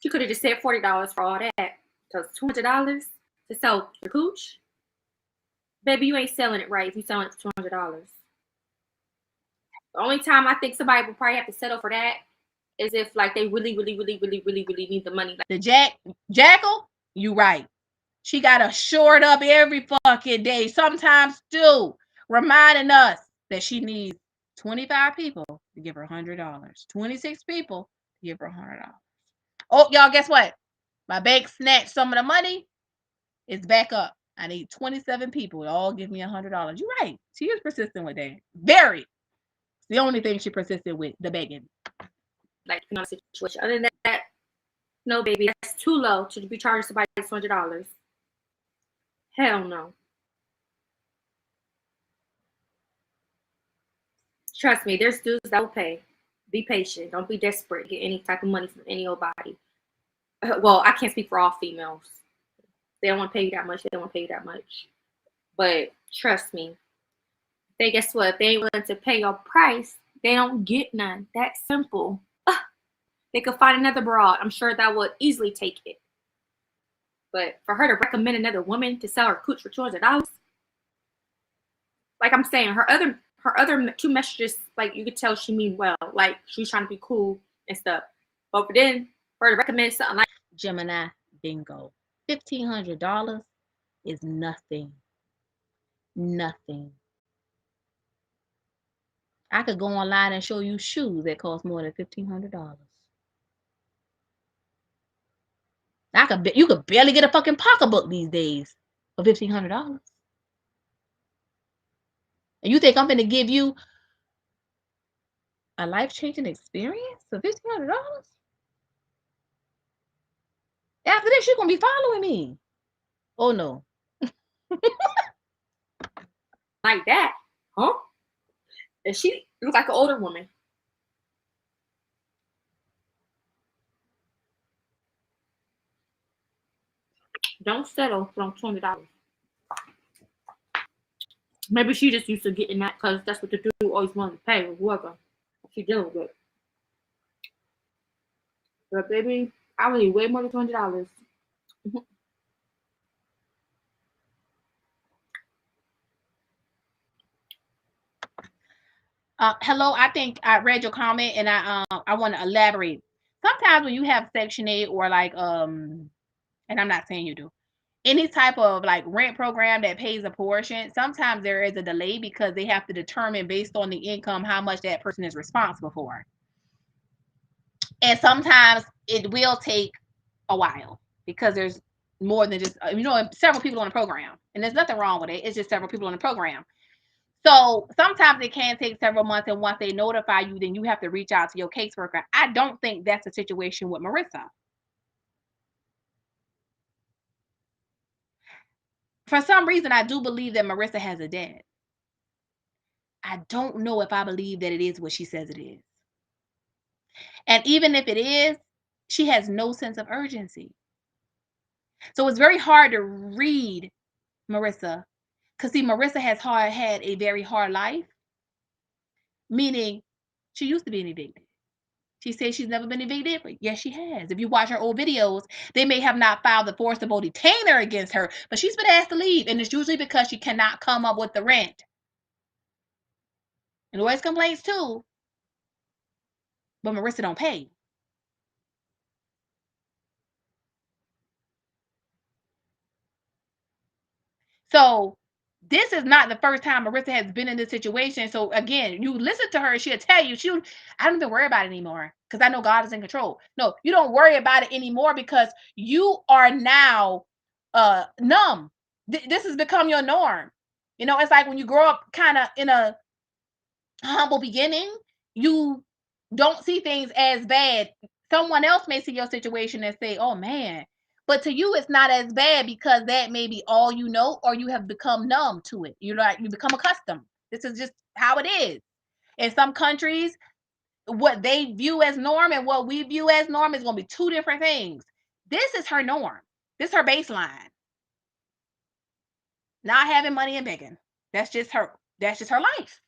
You could have just said $40 for all that. Because $200 to sell your cooch? Baby, you ain't selling it right if you're selling it for $200. The only time I think somebody would probably have to settle for that is if like they really need the money. The Jackal, you right. She got us shored up every fucking day. Sometimes too. Reminding us that she needs 25 people to give her $100. 26 people to give her $100. Oh, y'all, guess what? My bank snatched some of the money. It's back up. I need 27 people to all give me $100. You're right. She is persistent with that. Very. It's the only thing she persisted with, the begging. Like, you know, situation. Other than that, no, baby, that's too low to be charging somebody $200. Hell no. Trust me, there's dudes that will pay. Be patient. Don't be desperate. Get any type of money from any old body. Well, I can't speak for all females. They don't want to pay you that much. They don't want to pay you that much. But trust me, they guess what? If they ain't willing to pay your price, they don't get none. That's simple. They could find another broad. I'm sure that would easily take it. But for her to recommend another woman to sell her cooch for $200, like I'm saying, her other two messages, like you could tell she mean well, like she's trying to be cool and stuff. But then for her to recommend something like Gemini bingo, $1,500 is nothing. Nothing. I could go online and show you shoes that cost more than $1,500. You could barely get a fucking pocketbook these days for $1,500. And you think I'm gonna give you a life-changing experience for $1,500? After this, you're gonna be following me. Oh no. like that, huh? And she looks like an older woman. Don't settle for $200. Maybe she just used to getting that because that's what the dude always wanted to pay or whoever she dealing with. But baby, I would need way more than $200. Hello, I think I read your comment and I want to elaborate. Sometimes when you have Section 8 or like and I'm not saying you do, any type of like rent program that pays a portion, sometimes there is a delay because they have to determine based on the income how much that person is responsible for. And sometimes it will take a while because there's more than just several people on the program. And there's nothing wrong with it. It's just several people on the program. So sometimes it can take several months, and once they notify you, then you have to reach out to your caseworker. I don't think that's the situation with Marissa. For some reason, I do believe that Marissa has a dad. I don't know if I believe that it is what she says it is. And even if it is, she has no sense of urgency. So it's very hard to read Marissa. Because see, Marissa has had a very hard life, meaning she used to be evicted. She says she's never been evicted, but yes, she has. If you watch her old videos, they may have not filed the forcible detainer against her, but she's been asked to leave, and it's usually because she cannot come up with the rent. And always complaints too, but Marissa don't pay. So this is not the first time Marissa has been in this situation. So again, you listen to her, she'll tell you, I don't even worry about it anymore because I know God is in control. No, you don't worry about it anymore because you are now numb. This has become your norm. It's like when you grow up kind of in a humble beginning, you don't see things as bad. Someone else may see your situation and say, oh man, but to you it's not as bad because that may be all you know, or you have become numb to it. You become accustomed. This is just how it is. In some countries, what they view as norm and what we view as norm is going to be two different things. This is her norm. This is her baseline. Not having money and begging. That's just her life.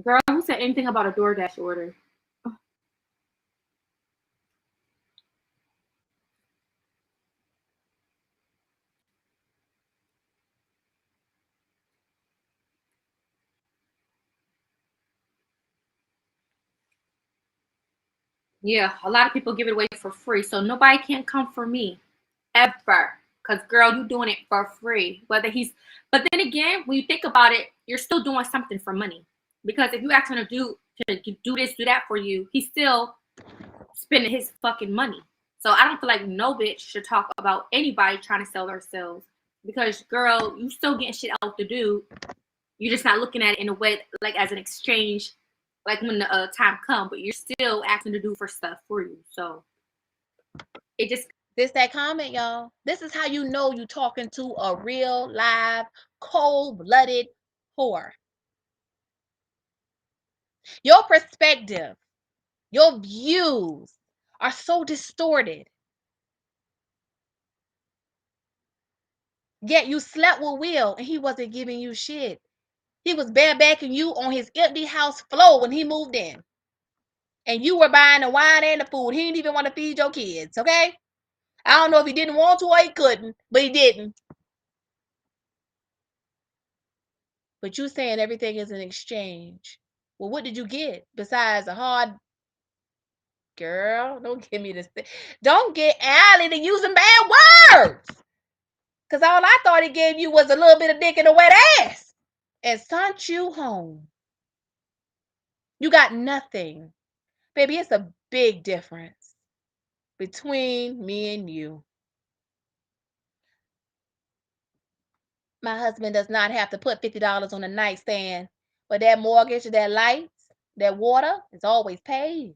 Girl, who said anything about a DoorDash order? Yeah, a lot of people give it away for free, so nobody can come for me ever. Because, girl, you doing it for free. But then again, when you think about it, you're still doing something for money. Because if you ask him to do this, do that for you, he's still spending his fucking money. So I don't feel like no bitch should talk about anybody trying to sell themselves. Because, girl, you still getting shit out the dude. You're just not looking at it in a way like as an exchange, like when the time comes, but you're still asking to do for stuff for you. So it just that comment, y'all. This is how you know you talking to a real, live, cold-blooded whore. Your perspective, your views are so distorted. Yet you slept with Will and he wasn't giving you shit. He was barebacking you on his empty house floor when he moved in. And you were buying the wine and the food. He didn't even want to feed your kids, okay? I don't know if he didn't want to or he couldn't, but he didn't. But you saying everything is an exchange. Well, what did you get besides a hard girl? Don't give me this thing. Don't get Allie to using bad words. Because all I thought he gave you was a little bit of dick and a wet ass. And sent you home. You got nothing. Baby, it's a big difference between me and you. My husband does not have to put $50 on the nightstand, but that mortgage, that lights, that water is always paid.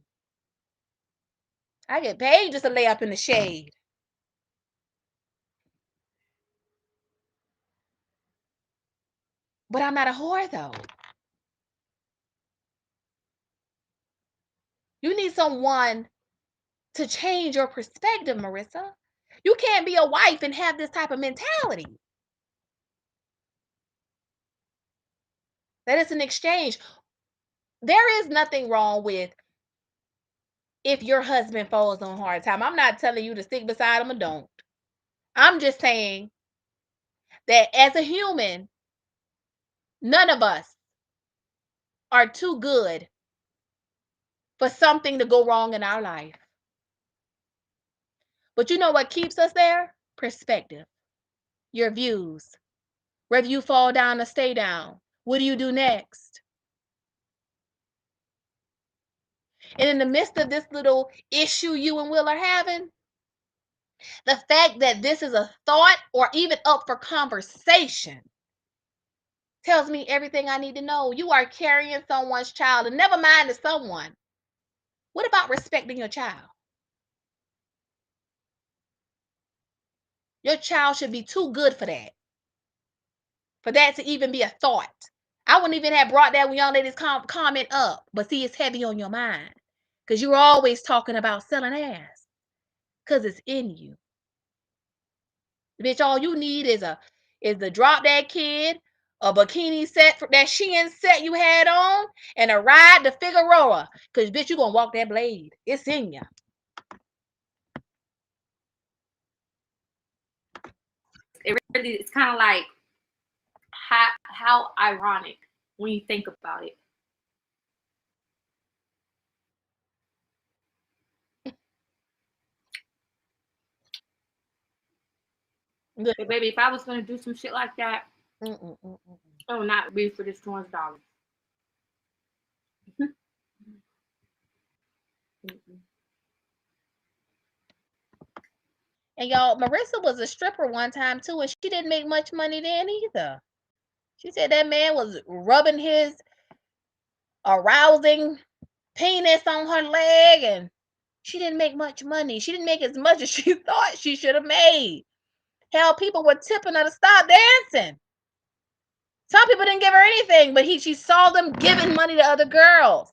I get paid just to lay up in the shade. But I'm not a whore, though. You need someone to change your perspective, Marissa. You can't be a wife and have this type of mentality. That is an exchange. There is nothing wrong with if your husband falls on hard time. I'm not telling you to stick beside him or don't. I'm just saying that as a human, none of us are too good for something to go wrong in our life. But you know what keeps us there? Perspective, your views. Whether you fall down or stay down, what do you do next? And in the midst of this little issue you and Will are having, the fact that this is a thought or even up for conversation tells me everything I need to know. You are carrying someone's child, and never mind the someone. What about respecting your child? Your child should be too good for that to even be a thought. I wouldn't even have brought that young lady's comment up, but see, it's heavy on your mind because you're always talking about selling ass because it's in you. Bitch, all you need is the drop that kid, a bikini set for that Shein set you had on, and a ride to Figueroa. Cause bitch, you gonna walk that blade. It's in you. It's kind of like how ironic when you think about it. But baby, if I was gonna do some shit like that, I would not be for this $200. And y'all, Marissa was a stripper one time too, and she didn't make much money then either. She said that man was rubbing his arousing penis on her leg, and she didn't make much money. She didn't make as much as she thought she should have made. Hell, people were tipping her to stop dancing. Some people didn't give her anything, but she saw them giving money to other girls.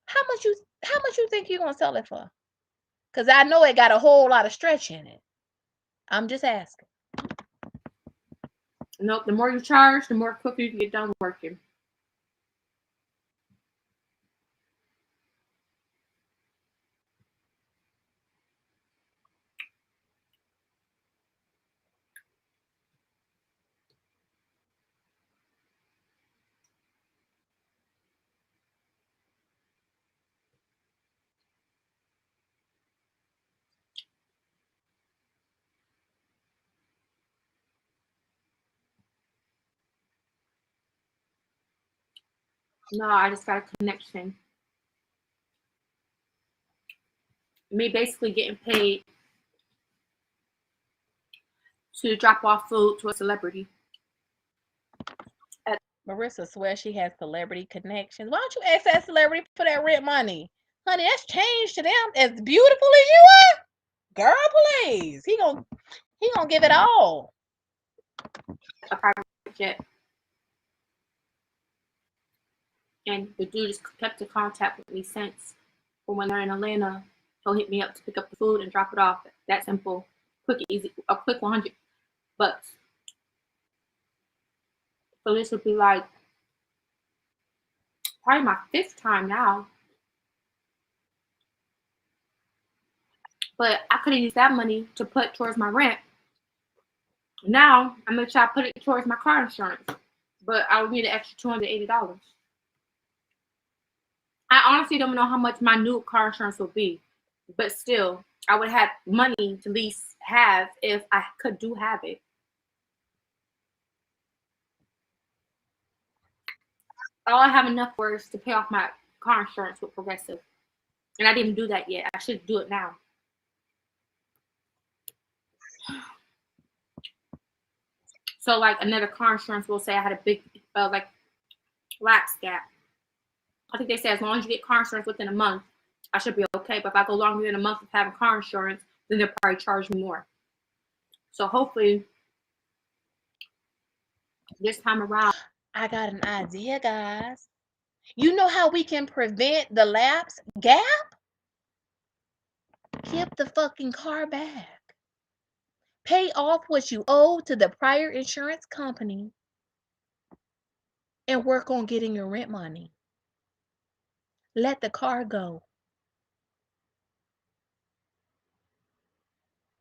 How much you think you're gonna sell it for? Because I know it got a whole lot of stretch in it. I'm just asking. Nope, the more you charge, the more quicker you can get done working. No, I just got a connection. Me basically getting paid to drop off food to a celebrity. Marissa swears she has celebrity connections. Why don't you ask that celebrity for that rent money? Honey, that's change to them. As beautiful as you are, girl, please. He gonna give it all. A private jet. And the dude just kept in contact with me since. But when they're in Atlanta, he'll hit me up to pick up the food and drop it off. That simple, quick, easy, a quick $100. So this would be like probably my 5th time now. But I could have used that money to put towards my rent. Now I'm gonna try to put it towards my car insurance, but I would need an extra $280. I honestly don't know how much my new car insurance will be, but still, I would have money to at least have if I could have it. All I have enough for is to pay off my car insurance with Progressive, and I didn't do that yet. I should do it now. So, like another car insurance will say I had a big, like, lapse gap. I think they say as long as you get car insurance within a month, I should be okay. But if I go longer than a month of having car insurance, then they'll probably charge me more. So hopefully, this time around, I got an idea, guys. You know how we can prevent the lapse gap? Give the fucking car back. Pay off what you owe to the prior insurance company and work on getting your rent money. Let the car go.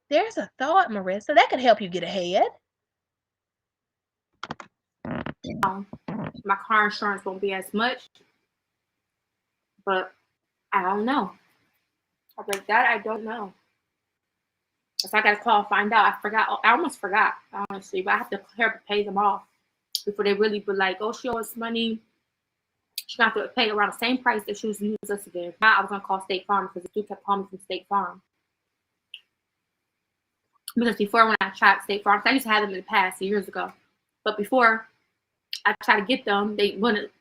There's a thought, Marissa, that could help you get ahead. My car insurance won't be as much, but I don't know. I'm like, that I don't know. So I got to call and find out. I almost forgot, honestly, but I have to pay them off before they really be like, oh, she owes us money. She's going to have to pay around the same price that she was using us again. Now I was going to call State Farm because the dude kept calling me from State Farm. Because before, when I tried State Farm, I used to have them in the past years ago, but before I tried to get them, they wouldn't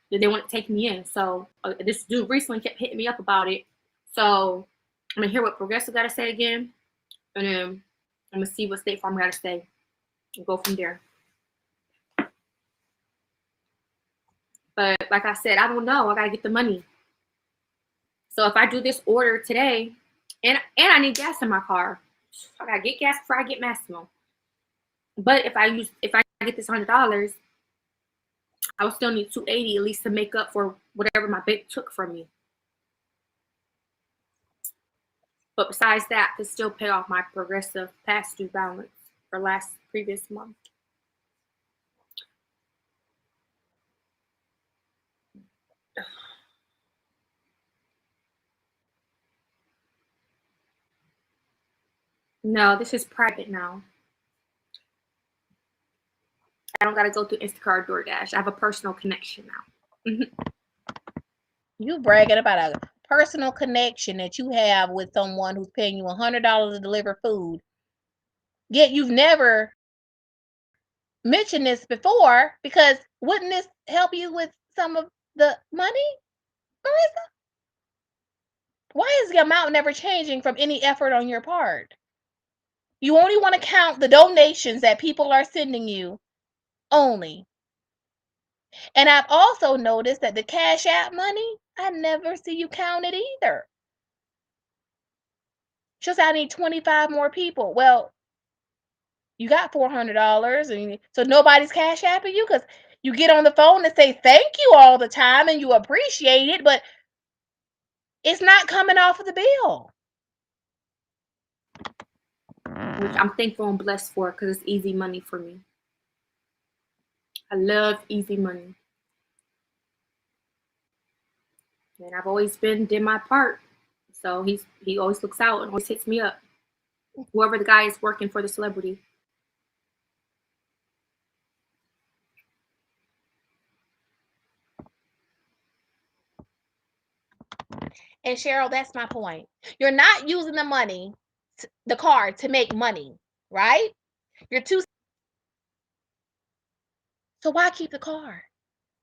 take me in. So this dude recently kept hitting me up about it. So I'm gonna hear what Progressive got to say again, and then I'm gonna see what State Farm got to say and go from there. But like I said, I don't know. I gotta get the money. So if I do this order today, and I need gas in my car, I gotta get gas before I get Massimo. But if I get this $100, I will still need $280 at least to make up for whatever my bank took from me. But besides that, I could still pay off my Progressive past due balance for previous month. No, this is private now. I don't gotta go through Instacart or DoorDash. I have a personal connection now. You bragging about a personal connection that you have with someone who's paying you $100 to deliver food. Yet you've never mentioned this before, because wouldn't this help you with some of the money, Marissa? Why is the amount never changing from any effort on your part? You only want to count the donations that people are sending you only. And I've also noticed that the Cash App money, I never see you count it either. She says, I need 25 more people. Well, you got $400, and so nobody's Cash Apping you, because you get on the phone and say thank you all the time and you appreciate it, but it's not coming off of the bill. Which I'm thankful and blessed for, because it's easy money for me. I love easy money. And I've always did my part. So he always looks out and always hits me up. Whoever the guy is working for the celebrity. And Cheryl, that's my point. You're not using the money, the card, to make money, right? You're too. So why keep the card?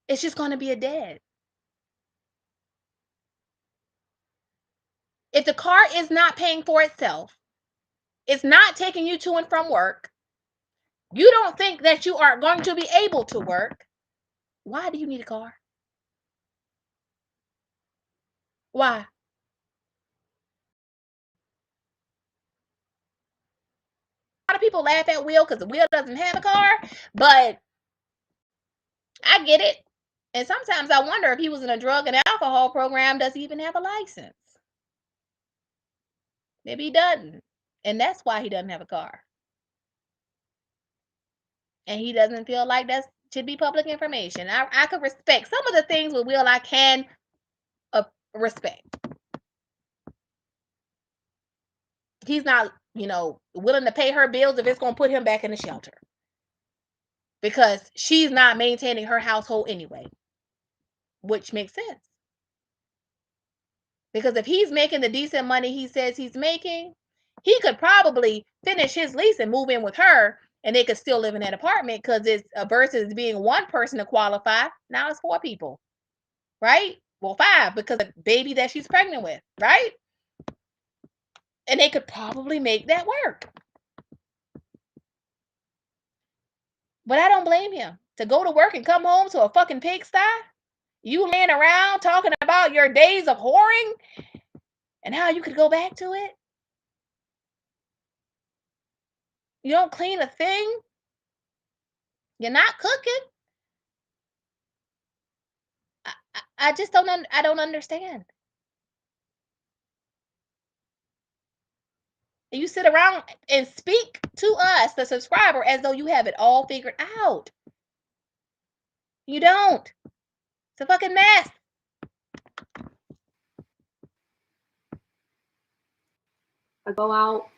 It's just going to be a debt. If the car is not paying for itself, it's not taking you to and from work, you don't think that you are going to be able to work, why do you need a car? Why? A lot of people laugh at Will because Will doesn't have a car, but I get it. And sometimes I wonder, if he was in a drug and alcohol program, does he even have a license? Maybe he doesn't. And that's why he doesn't have a car. And he doesn't feel like that should be public information. I could respect some of the things with Will. I can respect. He's not, willing to pay her bills if it's going to put him back in the shelter, because she's not maintaining her household anyway, which makes sense. Because if he's making the decent money he says he's making, he could probably finish his lease and move in with her, and they could still live in that apartment, because it's versus being one person to qualify. Now it's 4 people, right? Well, 5, because of the baby that she's pregnant with, right? And they could probably make that work. But I don't blame him to go to work and come home to a fucking pigsty. You laying around talking about your days of whoring and how you could go back to it. You don't clean a thing. You're not cooking. I just don't I don't understand. And you sit around and speak to us, the subscriber, as though you have it all figured out. You don't. It's a fucking mess. I go out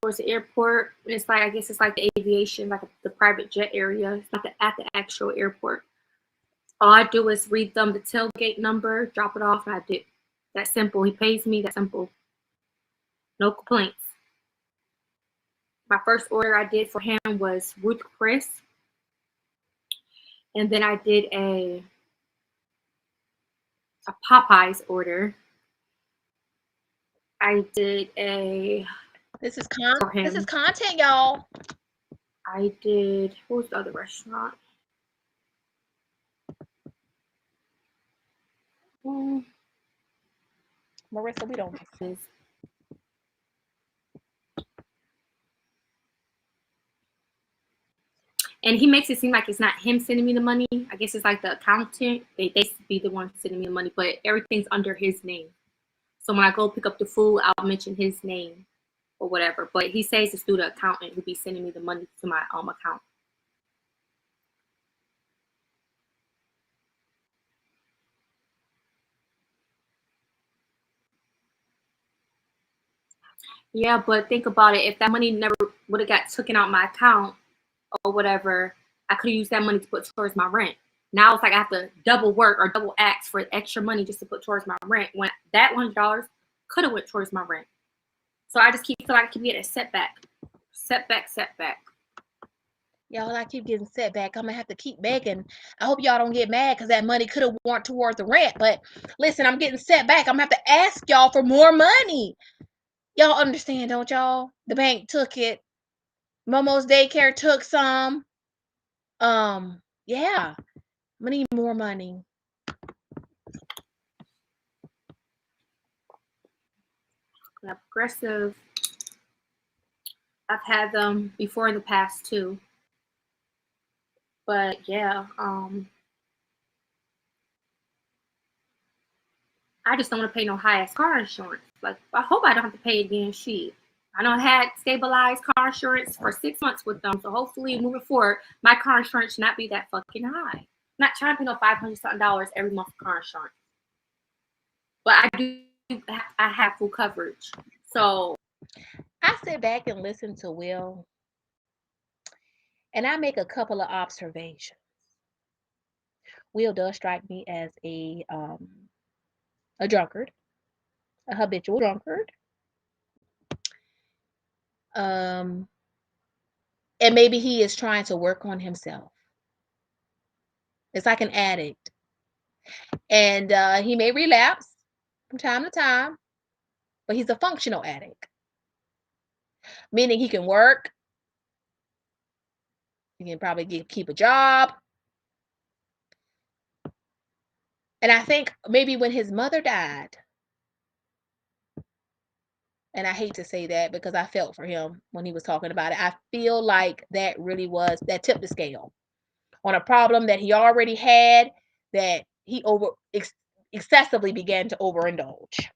towards the airport, and it's like, I guess it's like the aviation, like the private jet area. It's not at the actual airport. All I do is read them the tailgate number, drop it off, and I did. That's simple. He pays me. That's simple. No complaints. My first order I did for him was Ruth Chris. And then I did a Popeyes order. I did a... This is content, y'all. I did... What was the other restaurant? Marissa, we don't. And he makes it seem like it's not him sending me the money. I guess it's like the accountant. They be the one sending me the money, but everything's under his name. So when I go pick up the food, I'll mention his name or whatever. But he says it's through the accountant who be sending me the money to my account. Yeah, but think about it. If that money never would have got taken out my account or whatever, I could have used that money to put towards my rent. Now it's like I have to double work or double ask for extra money just to put towards my rent when that $100 could have went towards my rent. So I just keep feeling like I keep getting a setback. Y'all, I keep getting setback. I'm gonna have to keep begging. I hope y'all don't get mad because that money could have went towards the rent. But listen, I'm getting setback. I'm gonna have to ask y'all for more money. Y'all understand, don't y'all? The bank took it. Momo's daycare took some. Yeah. I'm gonna need more money. Progressive. I've had them before in the past too. But yeah, I just don't want to pay no high-ass car insurance. Like, I hope I don't have to pay again. Shit. I don't had stabilized car insurance for 6 months with them. So hopefully moving forward, my car insurance should not be that fucking high. I'm not trying to pay no $500 something every month for car insurance. But I have full coverage. So I sit back and listen to Will, and I make a couple of observations. Will does strike me as a drunkard, a habitual drunkard. And maybe he is trying to work on himself. It's like an addict. And he may relapse from time to time, but he's a functional addict. Meaning he can work. He can probably keep a job. And I think maybe when his mother died, and I hate to say that because I felt for him when he was talking about it, I feel like that really was, that tipped the scale on a problem that he already had, that he excessively began to overindulge.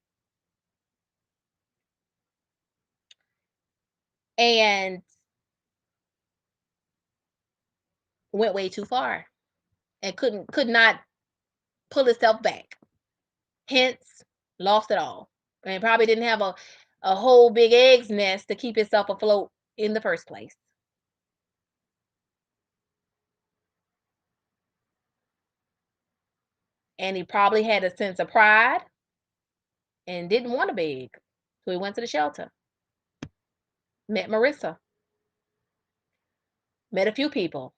And went way too far and could not pull itself back. Hence, lost it all. And probably didn't have a whole big eggs nest to keep itself afloat in the first place. And he probably had a sense of pride and didn't want to beg. So he went to the shelter. Met Marissa. Met a few people.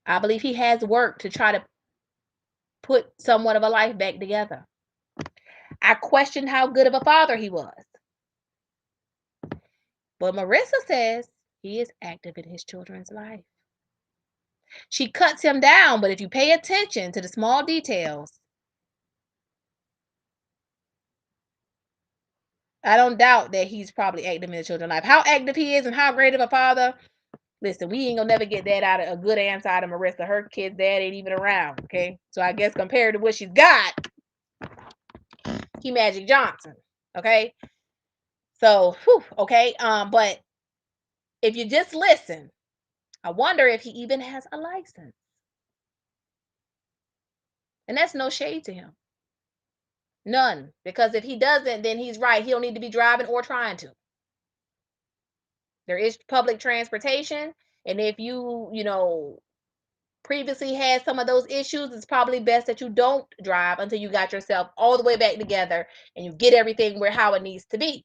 I believe he has worked to try to put somewhat of a life back together. I questioned how good of a father he was. But Marissa says he is active in his children's life. She cuts him down, but if you pay attention to the small details, I don't doubt that he's probably active in his children's life. How active he is and how great of a father, Listen, we ain't gonna never get that out of a good answer out of Marissa. Her kid's dad ain't even around, okay? So I guess compared to what she's got, he Magic Johnson, okay? So, whew, okay, but if you just listen, I wonder if he even has a license. And that's no shade to him. None. Because if he doesn't, then he's right. He don't need to be driving or trying to. There is public transportation. And if you previously had some of those issues, it's probably best that you don't drive until you got yourself all the way back together and you get everything how it needs to be.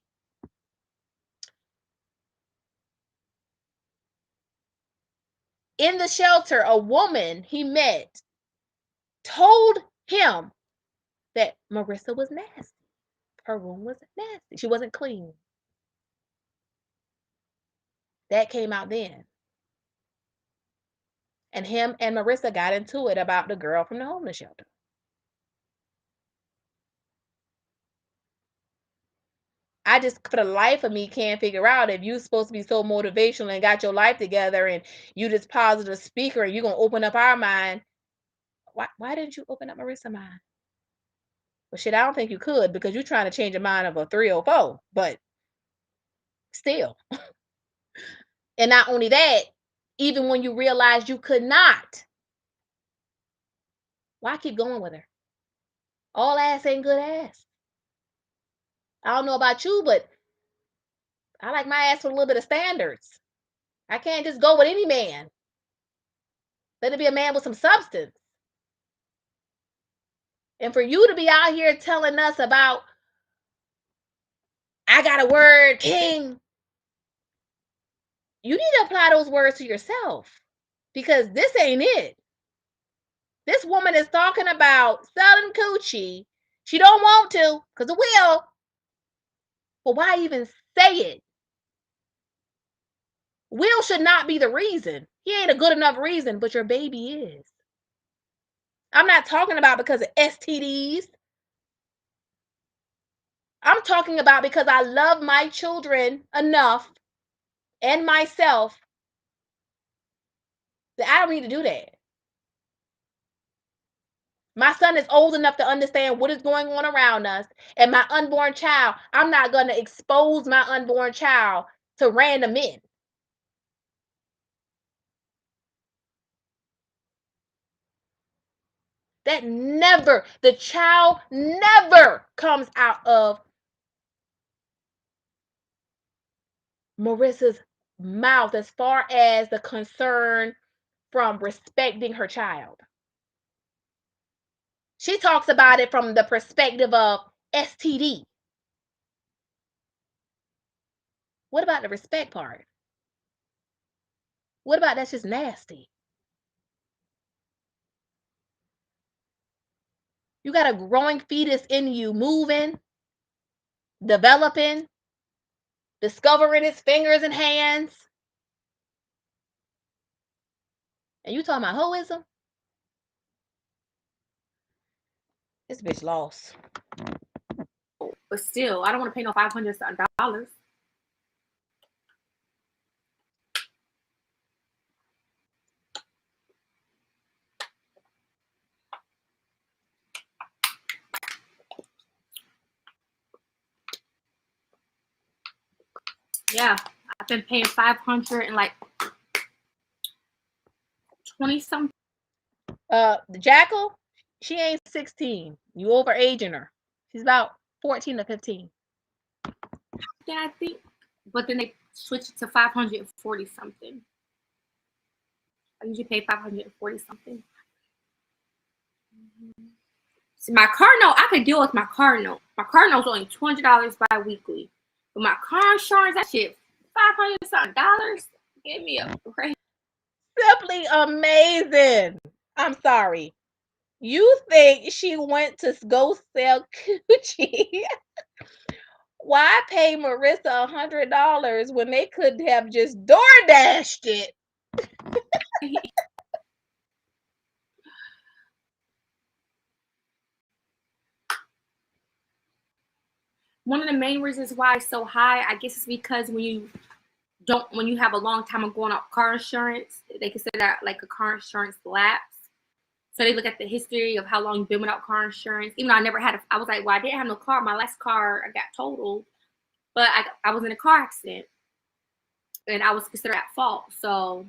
In the shelter, a woman he met told him that Marissa was nasty. Her room was nasty. She wasn't clean. That came out then. And him and Marissa got into it about the girl from the homeless shelter. I just, for the life of me, can't figure out if you're supposed to be so motivational and got your life together and you this positive speaker and you're going to open up our mind. Why didn't you open up Marissa's mind? Well, shit, I don't think you could because you're trying to change the mind of a 304, but still. And not only that, even when you realized you could not, why keep going with her? All ass ain't good ass. I don't know about you, but I like my ass with a little bit of standards. I can't just go with any man. Let it be a man with some substance. And for you to be out here telling us about, I got a word, king, you need to apply those words to yourself because this ain't it. This woman is talking about selling coochie. She don't want to because it will. But why even say it? Will should not be the reason. He ain't a good enough reason, but your baby is. I'm not talking about because of STDs. I'm talking about because I love my children enough and myself that I don't need to do that. My son is old enough to understand what is going on around us. And my unborn child, I'm not going to expose my unborn child to random men. The child never comes out of Marissa's mouth as far as the concern from respecting her child. She talks about it from the perspective of STD. What about the respect part? What about that's just nasty? You got a growing fetus in you, moving, developing, discovering its fingers and hands. And you talking about hoism? This bitch lost. But still, I don't want to pay no $500. Yeah, I've been paying $500 and like 20 something. The Jackal, she ain't 16. You overaging her. She's about 14 or 15. Yeah, I think. But then they switched it to 540 something. I usually pay 540 something. See, my car note, I could deal with my car note. My car note's only $200 bi-weekly. But my car insurance, that shit, $500 something. Give me a break. Simply amazing. I'm sorry. You think she went to go sell coochie? Why pay Marissa $100 when they could have just DoorDashed it? One of the main reasons why it's so high, I guess, is because when you when you have a long time of going out car insurance, they consider that like a car insurance lapse. So they look at the history of how long you've been without car insurance. Even though I never had I was like, well, I didn't have no car. My last car, I got totaled. But I was in a car accident. And I was considered at fault. So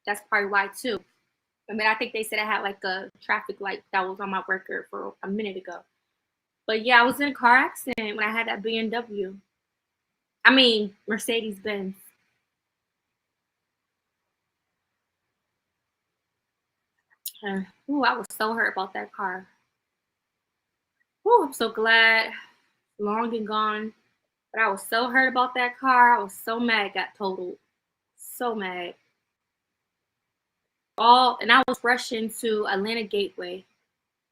that's probably why, too. I mean, I think they said I had like a traffic light that was on my record for a minute ago. But yeah, I was in a car accident when I had that BMW. I mean, Mercedes-Benz. Ooh, I was so hurt about that car. Ooh, I'm so glad. Long and gone. But I was so hurt about that car. I was so mad it got totaled. So mad. And I was rushing to Atlanta Gateway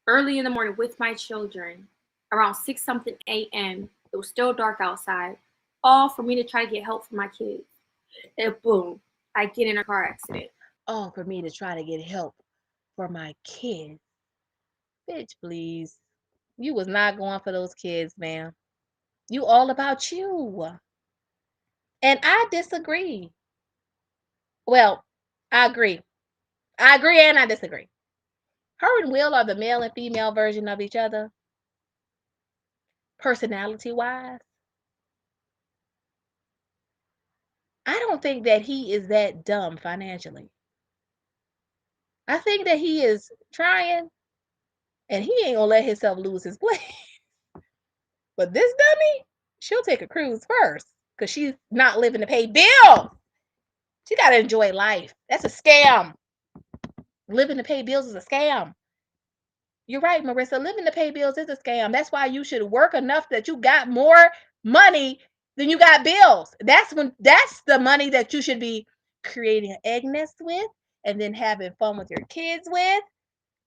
early in the morning with my children around 6-something a.m. It was still dark outside, all for me to try to get help for my kids. And boom, I get in a car accident. All for me to try to get help for my kids. Bitch, please. You was not going for those kids, ma'am. You all about you. And I disagree. Well, I agree. I agree and I disagree. Her and Will are the male and female version of each other. Personality-wise. I don't think that he is that dumb financially. I think that he is trying and he ain't gonna let himself lose his place. But this dummy, she'll take a cruise first because she's not living to pay bills. She got to enjoy life. That's a scam. Living to pay bills is a scam. You're right, Marissa. Living to pay bills is a scam. That's why you should work enough that you got more money than you got bills. That's the money that you should be creating an egg nest with and then having fun with your kids with.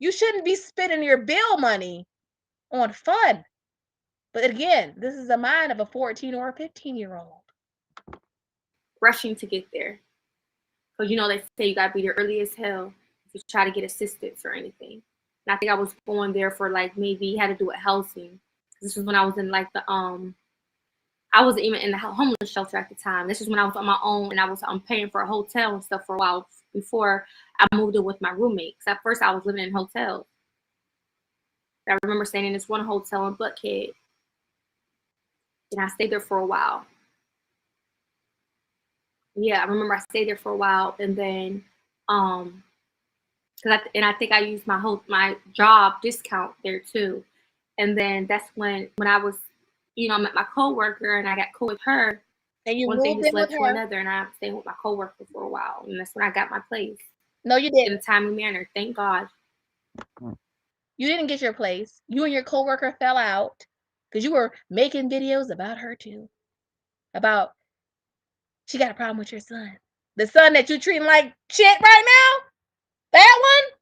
You shouldn't be spending your bill money on fun. But again, this is the mind of a 14 or a 15-year-old. Rushing to get there. Because, they say you got to be there early as hell if you try to get assistance or anything. And I think I was going there for like maybe had to do with housing. This was when I was in like I wasn't even in the homeless shelter at the time. This is when I was on my own and I was paying for a hotel and stuff for a while before I moved in with my roommates. At first I was living in hotels. I remember staying in this one hotel in Buckhead. And I stayed there for a while. Yeah, I remember I stayed there for a while, and then I think I used my job discount there too. And then that's when I was, I met my coworker and I got cool with her. And you one thing moved just in led with to her. another, and I stayed with my coworker for a while, and that's when I got my place. No, you didn't. In a timely manner, thank God. You didn't get your place. You and your coworker fell out because you were making videos about her too. About she got a problem with your son. The son that you treating like shit right now? That one?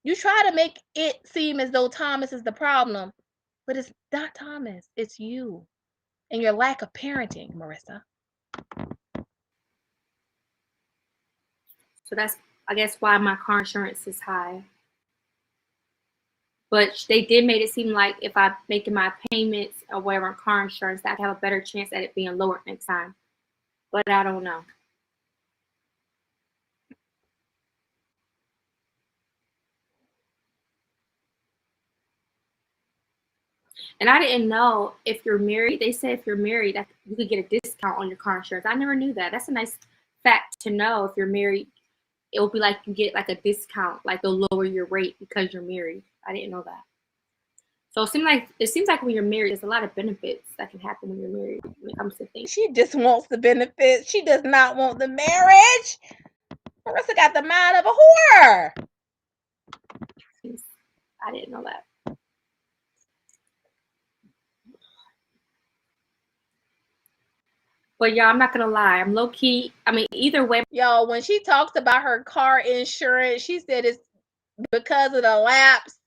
You try to make it seem as though Thomas is the problem, but it's not Thomas. It's you and your lack of parenting, Marissa. So that's, I guess, why my car insurance is high. But they did make it seem like if I'm making my payments or whatever on car insurance, I'd have a better chance at it being lower next time. But I don't know. And I didn't know if you're married. They say if you're married, that you could get a discount on your car insurance. I never knew that. That's a nice fact to know. If you're married, it will be like you get like a discount, like they'll lower your rate because you're married. I didn't know that. So it seems like when you're married, there's a lot of benefits that can happen when you're married when it comes to things. She just wants the benefits. She does not want the marriage. Marissa got the mind of a whore. I didn't know that. But y'all, I'm not gonna lie. I'm low key. I mean, either way. Y'all, when she talks about her car insurance, she said it's because of the lapse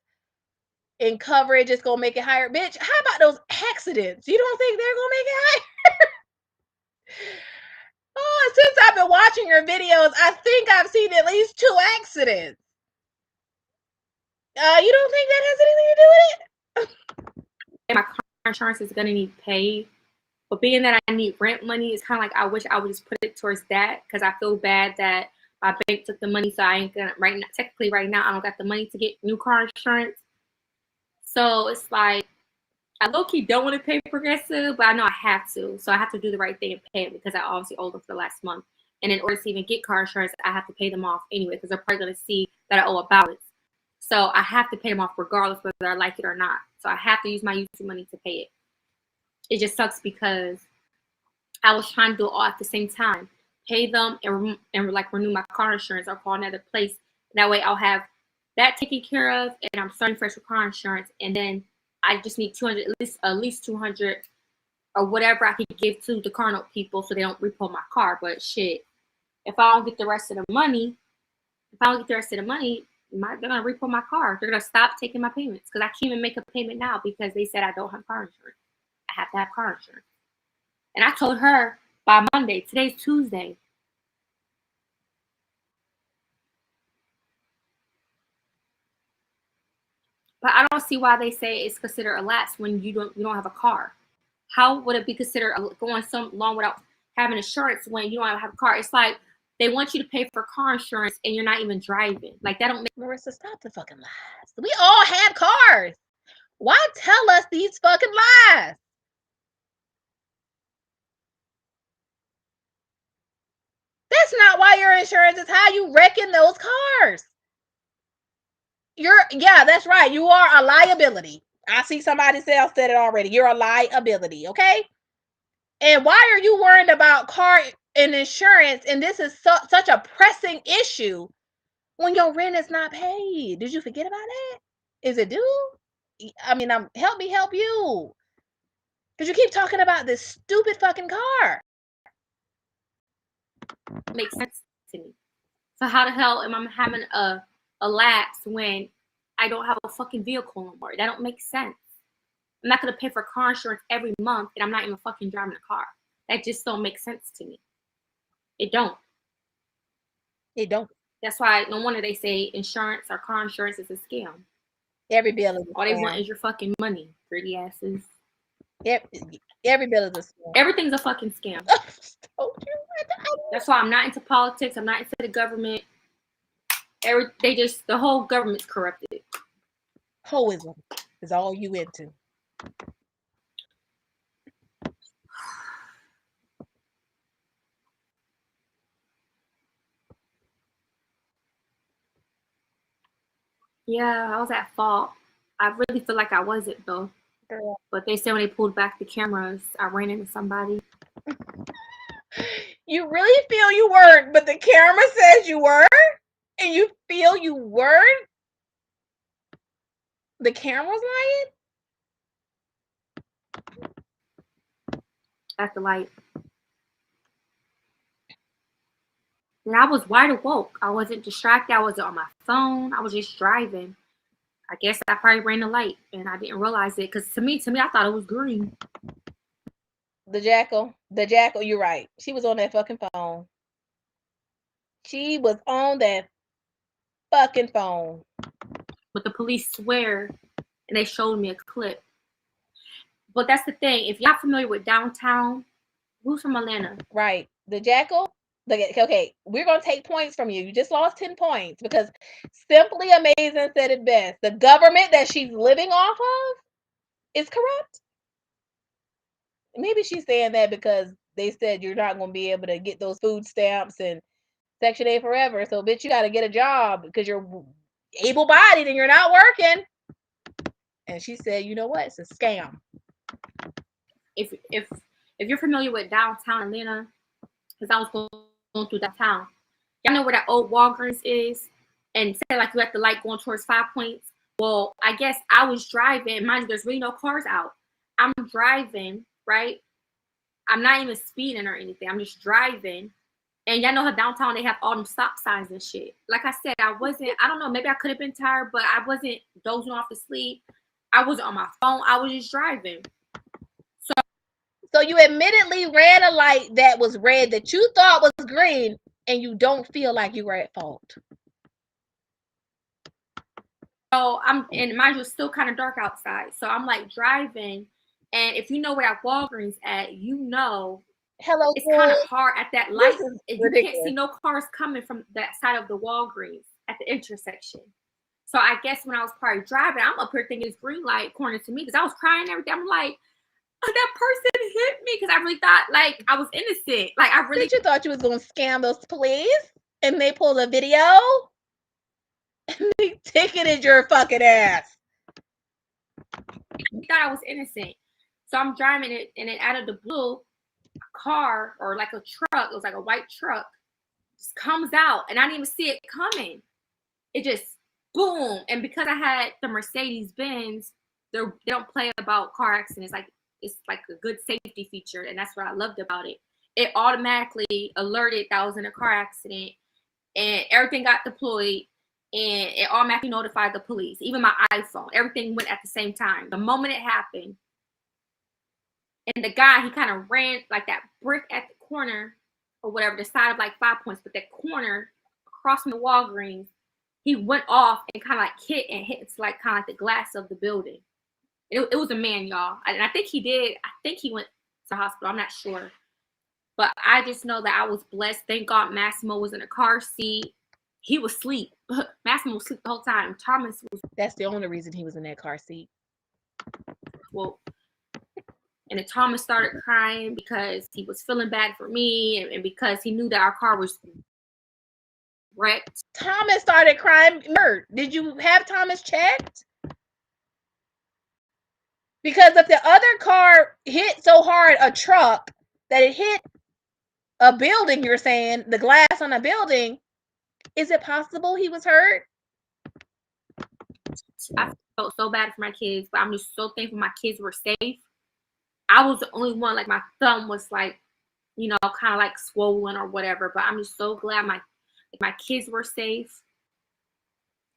in coverage, it's gonna make it higher. Bitch, how about those accidents? You don't think they're gonna make it higher? Oh, since I've been watching your videos, I think I've seen at least 2 accidents. You don't think that has anything to do with it? My car insurance is gonna need paid But being that I need rent money, it's kind of like I wish I would just put it towards that, because I feel bad that my bank took the money, so I ain't gonna right now. Technically, right now, I don't got the money to get new car insurance. So it's like I low-key don't want to pay Progressive, but I know I have to. So I have to do the right thing and pay it, because I obviously owe them for the last month. And in order to even get car insurance, I have to pay them off anyway, because they're probably going to see that I owe a balance. So I have to pay them off regardless whether I like it or not. So I have to use my YouTube money to pay it. It just sucks because I was trying to do it all at the same time. Pay them and like renew my car insurance or call another place. That way I'll have that taken care of, and I'm starting fresh with car insurance. And then I just need 200, at least 200 or whatever I can give to the car note people so they don't repo my car. But shit, if I don't get the rest of the money, they're gonna repo my car. They're gonna stop taking my payments, because I can't even make a payment now because they said I don't have car insurance. I have to have car insurance. And I told her by Monday. Today's Tuesday. But I don't see why they say it's considered a lapse when you don't have a car. How would it be considered going so long without having insurance when you don't have a car? It's like they want you to pay for car insurance and you're not even driving. Like, that don't make... Marissa, stop the fucking lies. We all have cars. Why tell us these fucking lies? That's not why your insurance is high. You wrecking those cars. Yeah, that's right. You are a liability. I see somebody else said it already. You're a liability, okay? And why are you worried about car and insurance? And this is such a pressing issue when your rent is not paid. Did you forget about that? Is it due? I mean, help me help you. Because you keep talking about this stupid fucking car. Makes sense to me. So how the hell am I having a lapse when I don't have a fucking vehicle no more? That don't make sense. I'm not gonna pay for car insurance every month and I'm not even fucking driving a car. That just don't make sense to me. It don't. It don't. That's why no wonder they say insurance or car insurance is a scam. Every bill is a scam. All they want is your fucking money, greedy asses. Every bill is a scam. Everything's a fucking scam. That's why I'm not into politics. I'm not into the government. The whole government's corrupted. Hoism is all you into. Yeah, I was at fault. I really feel like I wasn't, though. Girl. But they said when they pulled back the cameras, I ran into somebody. You really feel you weren't, but the camera says you were? And you feel you weren't? The camera's lying? At the light. And I was wide awoke. I wasn't distracted. I wasn't on my phone. I was just driving. I guess I probably ran the light and I didn't realize it. Because to me, I thought it was green. The jackal, you're right. She was on that fucking phone. She was on that fucking phone. But the police swear, and they showed me a clip. But that's the thing. If y'all familiar with downtown, who's from Atlanta? Right. The jackal. Okay, we're going to take points from you. You just lost 10 points because Simply Amazing said it best. The government that she's living off of is corrupt. Maybe she's saying that because they said you're not going to be able to get those food stamps and Section 8 forever. So, bitch, you got to get a job because you're able-bodied and you're not working. And she said, you know what? It's a scam. If you're familiar with downtown Atlanta, because I was going through downtown, y'all know where that old Walgreens is? And say like you at the light going towards 5 Points. Well, I guess I was driving. Mind you, there's really no cars out. I'm driving, right? I'm not even speeding or anything. I'm just driving. And y'all know how downtown they have all them stop signs and shit. Like I said, I don't know, maybe I could have been tired, but I wasn't dozing off to sleep. I wasn't on my phone. I was just driving. So you admittedly ran a light that was red that you thought was green, and you don't feel like you were at fault. So and mind you, it's still kind of dark outside. So I'm like driving, And if you know where that Walgreens at, you know Hello, it's kind of hard at that light. You can't see no cars coming from that side of the Walgreens at the intersection. So I guess when I was probably driving, I'm up here thinking it's green light corner to me because I was crying and everything. I'm like, oh, that person hit me because I really thought like I was innocent. Like I really. Did you thought you was gonna scam those police and they pulled a video and they ticketed your fucking ass. I thought I was innocent. So I'm driving it, and then out of the blue, a car or like a truck, it was like a white truck, just comes out, and I didn't even see it coming. It just boom. And because I had the Mercedes Benz, they don't play about car accidents. Like it's like a good safety feature, and that's what I loved about it. It automatically alerted that I was in a car accident, and everything got deployed. And it automatically notified the police, even my iPhone. Everything went at the same time. The moment it happened, and the guy, he kind of ran like that brick at the corner or whatever, the side of like 5 Points, but that corner across from the Walgreens, he went off and kind of like hit into like kind of like the glass of the building. It was a man, y'all. And I think he went to the hospital. I'm not sure. But I just know that I was blessed. Thank God Massimo was in a car seat. He was asleep. Massimo was asleep the whole time. Thomas was. That's the only reason he was in that car seat. Well, and then Thomas started crying because he was feeling bad for me and because he knew that our car was wrecked. Thomas started crying. Did you have Thomas checked? Because if the other car hit so hard a truck that it hit a building, you're saying, the glass on a building, is it possible he was hurt? I felt so bad for my kids, but I'm just so thankful my kids were safe. I was the only one, like my thumb was like, you know, kind of like swollen or whatever, but I'm just so glad my kids were safe.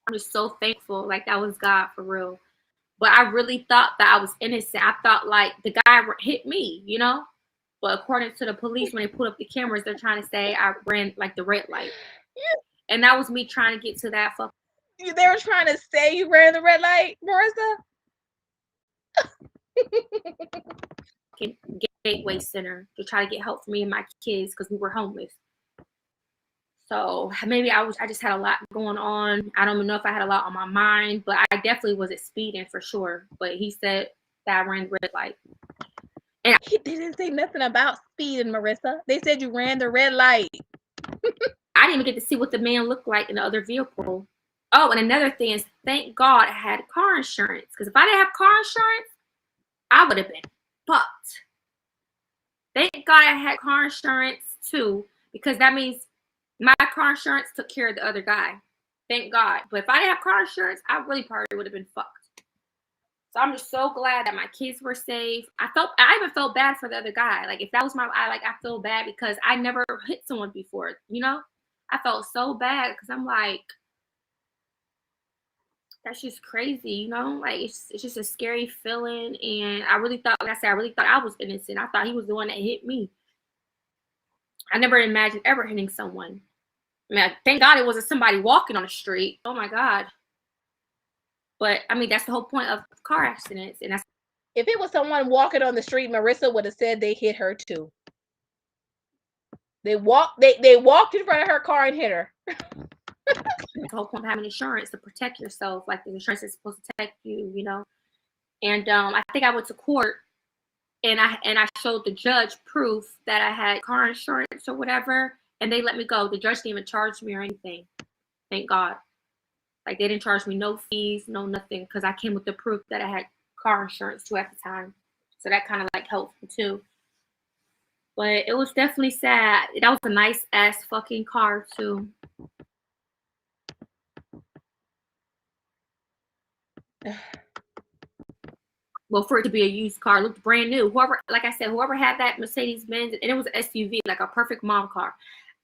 I'm just so thankful, like that was God for real. But I really thought that I was innocent. I thought like the guy hit me, you know? But according to the police, when they put up the cameras, they're trying to say I ran like the red light. And that was me trying to get to that fuck. They were trying to say you ran the red light, Marissa? Gateway Center to try to get help for me and my kids because we were homeless. So maybe I just had a lot going on. I don't even know if I had a lot on my mind, but I definitely wasn't speeding for sure. But he said that I ran the red light. And they didn't say nothing about speeding, Marissa. They said you ran the red light. I didn't even get to see what the man looked like in the other vehicle. Oh, and another thing is, thank God I had car insurance. Because if I didn't have car insurance, I would have been fucked. Thank God I had car insurance too, because that means my car insurance took care of the other guy. Thank God. But if I didn't have car insurance, I really probably would have been fucked. So I'm just so glad that my kids were safe. I even felt bad for the other guy. Like if that was I feel bad because I never hit someone before, you know? I felt so bad because I'm like, that's just crazy, you know? Like it's just a scary feeling. And I really thought, like I said, I really thought I was innocent. I thought he was the one that hit me. I never imagined ever hitting someone. I mean, thank God it wasn't somebody walking on the street. Oh my God. But I mean, that's the whole point of car accidents. And if it was someone walking on the street, Marissa would have said they hit her too. They walked in front of her car and hit her. The whole point of having insurance to protect yourself, like the insurance is supposed to protect you, you know. And I think I went to court and I showed the judge proof that I had car insurance or whatever, and they let me go. The judge didn't even charge me or anything. Thank God. Like they didn't charge me no fees, no nothing, because I came with the proof that I had car insurance too at the time. So that kind of like helped me too. But it was definitely sad. That was a nice ass fucking car too. Well, for it to be a used car, it looked brand new. Whoever had that Mercedes Benz, and it was an SUV, like a perfect mom car.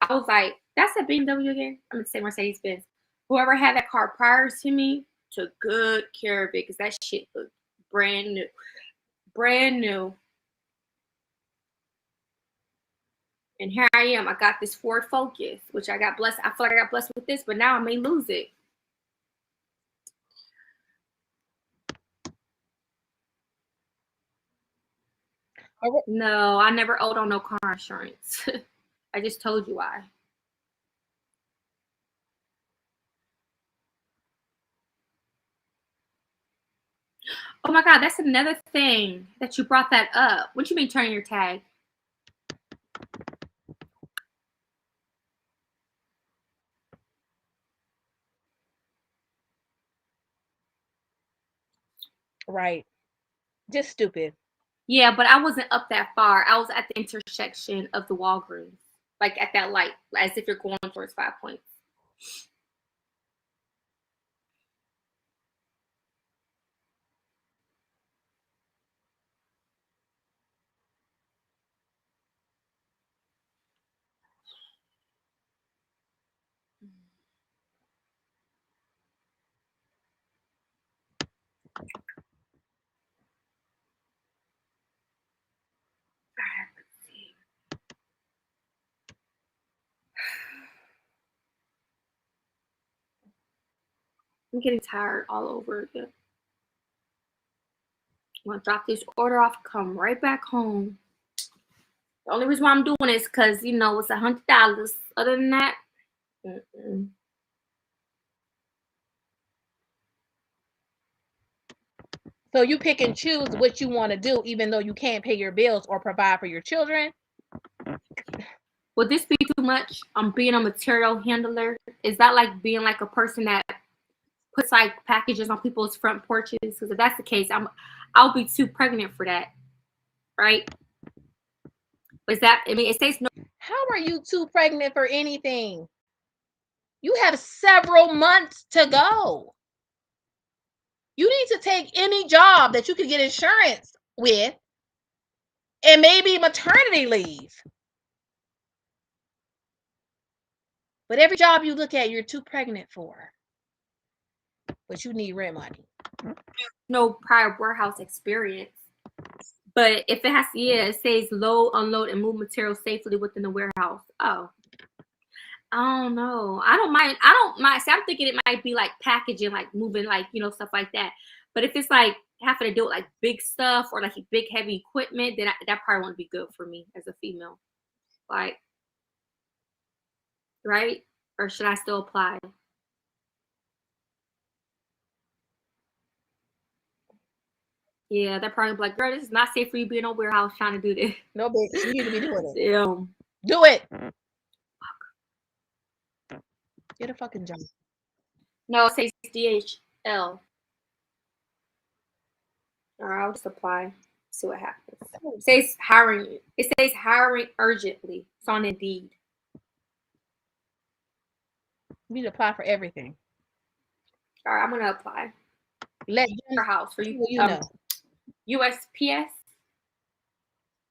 I was like, that's a BMW again? I'm going to say Mercedes Benz. Whoever had that car prior to me took good care of it because that shit looked brand new. Brand new. And here I am. I got this Ford Focus, which I got blessed. I feel like I got blessed with this, but now I may lose it. No, I never owed on no car insurance. I just told you why. Oh my God, that's another thing that you brought that up. What you mean turning your tag? Right. Just stupid. Yeah, but I wasn't up that far. I was at the intersection of the Walgreens, like at that light, as if you're going towards 5 Points. I'm getting tired all over again. I'm gonna drop this order off, come right back home. The only reason why I'm doing this because you know it's $100. Other than that, So you pick and choose what you want to do, even though you can't pay your bills or provide for your children. Would this be too much? I'm being a material handler. Is that like being like a person that puts like packages on people's front porches? Because if that's the case, I'll be too pregnant for that, right? Is that? I mean, it says no. How are you too pregnant for anything? You have several months to go. You need to take any job that you can get insurance with, and maybe maternity leave. But every job you look at, you're too pregnant for. But you need rent money. No prior warehouse experience. But if it has, yeah, it says load, unload, and move materials safely within the warehouse. Oh, I don't know. I don't mind. See, I'm thinking it might be like packaging, like moving, like, you know, stuff like that. But if it's like having to do with like big stuff or like big heavy equipment, then that probably won't be good for me as a female. Like, right? Or should I still apply? Yeah, they're probably like, girl, this is not safe for you being in a warehouse trying to do this. No, bitch, you need to be doing it. Damn. Do it. Get a fucking job. No, it says DHL. All right, I'll just apply. See what happens. It says hiring. It says hiring urgently. It's on Indeed. You need to apply for everything. All right, I'm gonna apply. Let your house for you. You know. USPS. It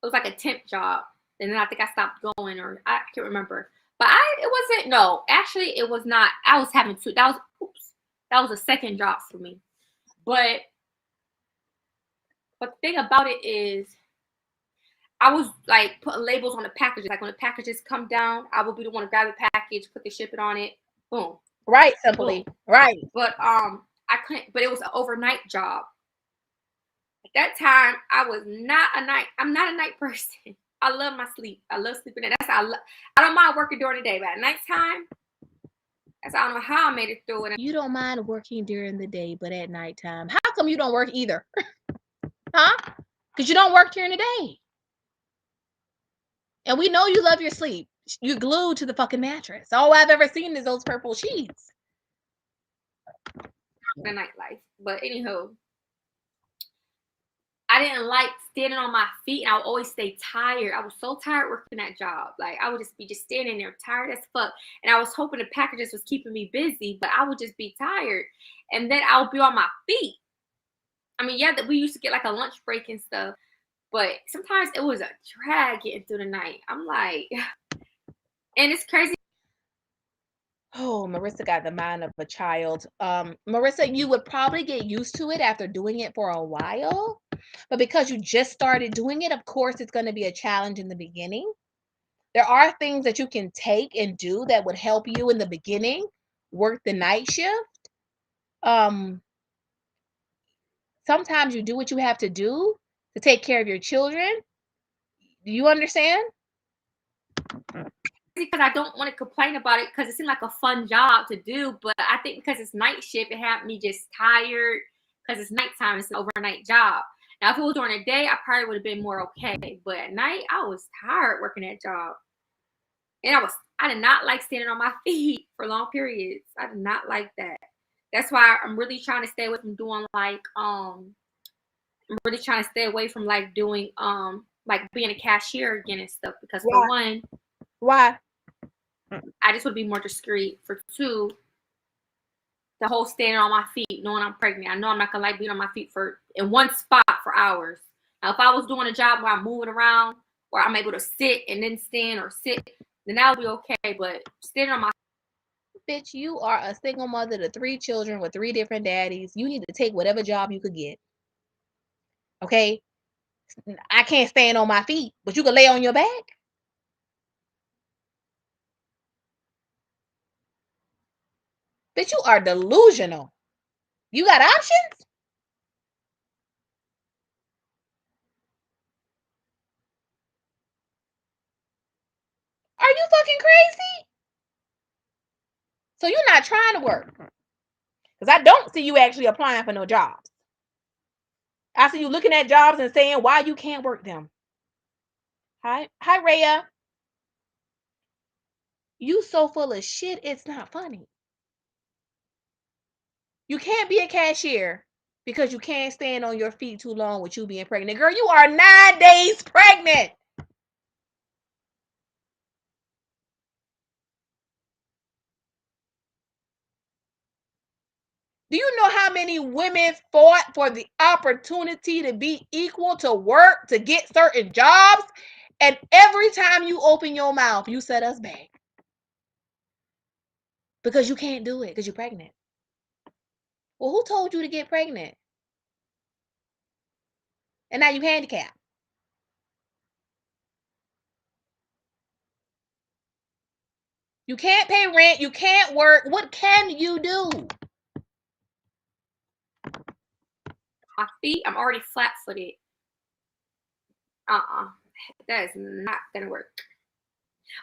was like a temp job, and then I think I stopped going, or I can't remember. But it wasn't. No, actually, it was not. I was having two. That was a second job for me. But the thing about it is, I was like putting labels on the packages. Like when the packages come down, I would be the one to grab the package, put the shipping on it, boom. Right, simply. Boom. Right. But I couldn't. But it was an overnight job. At that time, I'm not a night person. I love my sleep. I love sleeping. I don't mind working during the day, but at nighttime, I don't know how I made it through it. You don't mind working during the day, but at nighttime. How come you don't work either? Huh? Because you don't work during the day. And we know you love your sleep. You're glued to the fucking mattress. All I've ever seen is those purple sheets. The nightlife. But anyhow, I didn't like standing on my feet, and I would always stay tired. I was so tired working that job. Like, I would just be standing there tired as fuck. And I was hoping the packages was keeping me busy, but I would just be tired. And then I would be on my feet. I mean, yeah, we used to get like a lunch break and stuff, but sometimes it was a drag getting through the night. I'm like, and it's crazy. Oh, Marissa got the mind of a child. Marissa, you would probably get used to it after doing it for a while. But because you just started doing it, of course, it's going to be a challenge in the beginning. There are things that you can take and do that would help you in the beginning work the night shift. Sometimes you do what you have to do to take care of your children. you understand? Because I don't want to complain about it because it seemed like a fun job to do, but I think because it's night shift, it had me just tired because it's nighttime. It's an overnight job. Now, if it was during the day, I probably would have been more okay. But at night, I was tired working that job, and I did not like standing on my feet for long periods. I did not like that. That's why I'm really trying to stay away from doing like I'm really trying to stay away from like doing like being a cashier again and stuff because for one, why? I just would be more discreet. For two, the whole standing on my feet, knowing I'm pregnant. I know I'm not gonna like being on my feet in one spot for hours. Now, if I was doing a job where I'm moving around, where I'm able to sit and then stand or sit, then that would be okay. But standing on my bitch, you are a single mother to 3 children with 3 different daddies. You need to take whatever job you could get. Okay? I can't stand on my feet, but you can lay on your back. Bitch, you are delusional. You got options? Are you fucking crazy? So you're not trying to work. Because I don't see you actually applying for no jobs. I see you looking at jobs and saying why you can't work them. Hi, Rhea. You so full of shit, it's not funny. You can't be a cashier because you can't stand on your feet too long with you being pregnant. Girl, you are 9 days pregnant. Do you know how many women fought for the opportunity to be equal to work, to get certain jobs? And every time you open your mouth, you set us back. Because you can't do it because you're pregnant. Well, who told you to get pregnant? And now you handicapped. You can't pay rent. You can't work. What can you do? my feet, I'm already flat-footed. That is not gonna work.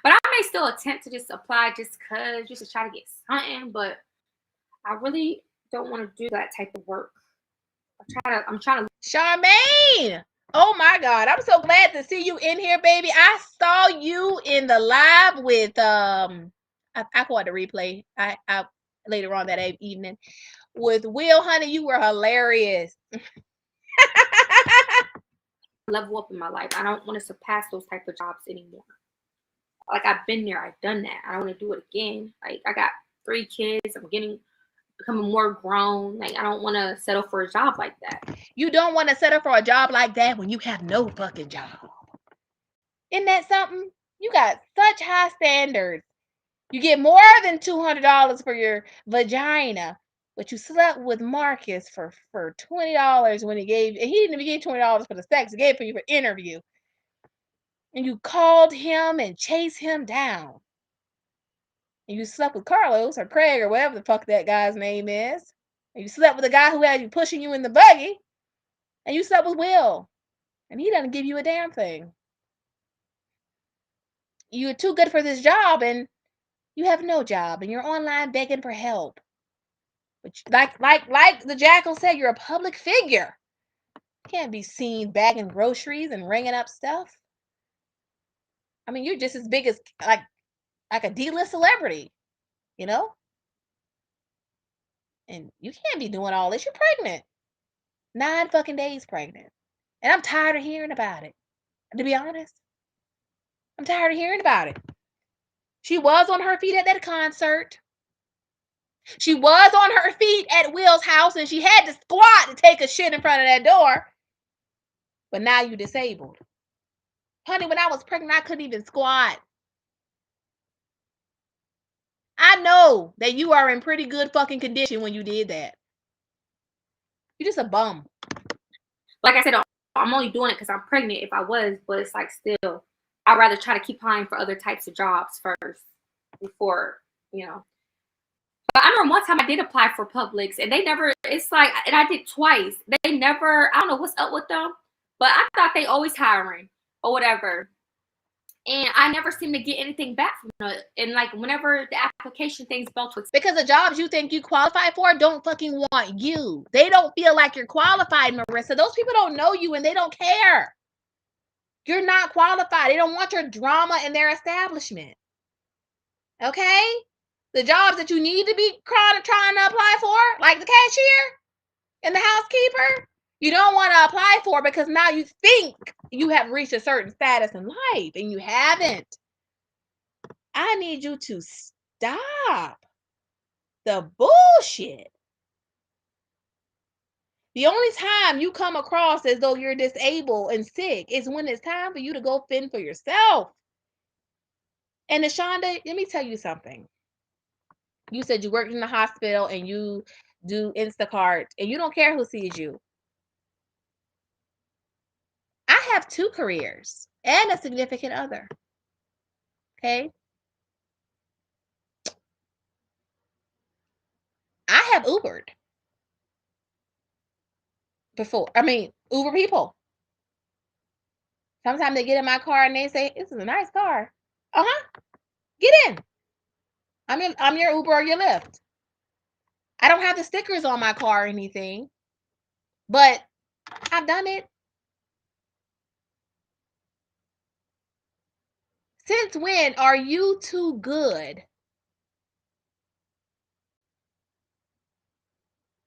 But I may still attempt to just apply just to try to get something, but I really don't want to do that type of work. I'm trying to. Charmaine! Oh my God. I'm so glad to see you in here, baby. I saw you in the live with I caught the replay. I later on that evening with Will, honey. You were hilarious. Level up in my life. I don't want to surpass those type of jobs anymore. Like I've been there, I've done that. I don't want to do it again. Like I got 3 kids. I'm becoming more grown. Like I don't want to settle for a job like that. You don't want to settle for a job like that when you have no fucking job. Isn't that something? You got such high standards. You get more than $200 for your vagina, but you slept with Marcus for $20 when he didn't even give $20 for the sex. He gave it for you for interview. And you called him and chased him down. And you slept with Carlos or Craig or whatever the fuck that guy's name is. And you slept with the guy who had you pushing you in the buggy. And you slept with Will. And he doesn't give you a damn thing. You're too good for this job and you have no job and you're online begging for help. But like the Jackal said, you're a public figure. You can't be seen bagging groceries and ringing up stuff. I mean, you're just as big as like a D-list celebrity, you know? And you can't be doing all this. You're pregnant. 9 fucking days pregnant. And I'm tired of hearing about it. To be honest, I'm tired of hearing about it. She was on her feet at that concert. She was on her feet at Will's house and she had to squat to take a shit in front of that door. But now you're disabled. Honey, when I was pregnant, I couldn't even squat. I know that you are in pretty good fucking condition when you did that. You're just a bum. Like I said, I'm only doing it because I'm pregnant if I was, but it's like still, I'd rather try to keep applying for other types of jobs first before, you know. But I remember one time I did apply for Publix and and I did twice. They never, I don't know what's up with them, but I thought they always hiring or whatever. And I never seem to get anything back from it. And like whenever the application thing's about to because the jobs you think you qualify for don't fucking want you. They don't feel like you're qualified, Marissa. Those people don't know you and they don't care. You're not qualified. They don't want your drama in their establishment. Okay? The jobs that you need to be trying to apply for, like the cashier and the housekeeper, you don't want to apply for because now you think you have reached a certain status in life and you haven't. I need you to stop the bullshit. The only time you come across as though you're disabled and sick is when it's time for you to go fend for yourself. And Ashonda, let me tell you something. You said you worked in the hospital and you do Instacart and you don't care who sees you. I have 2 careers and a significant other. Okay? I have Ubered before. I mean, Uber people. Sometimes they get in my car and they say, "This is a nice car." Get in. I'm your Uber or your Lyft. I don't have the stickers on my car or anything, but I've done it. Since when are you too good?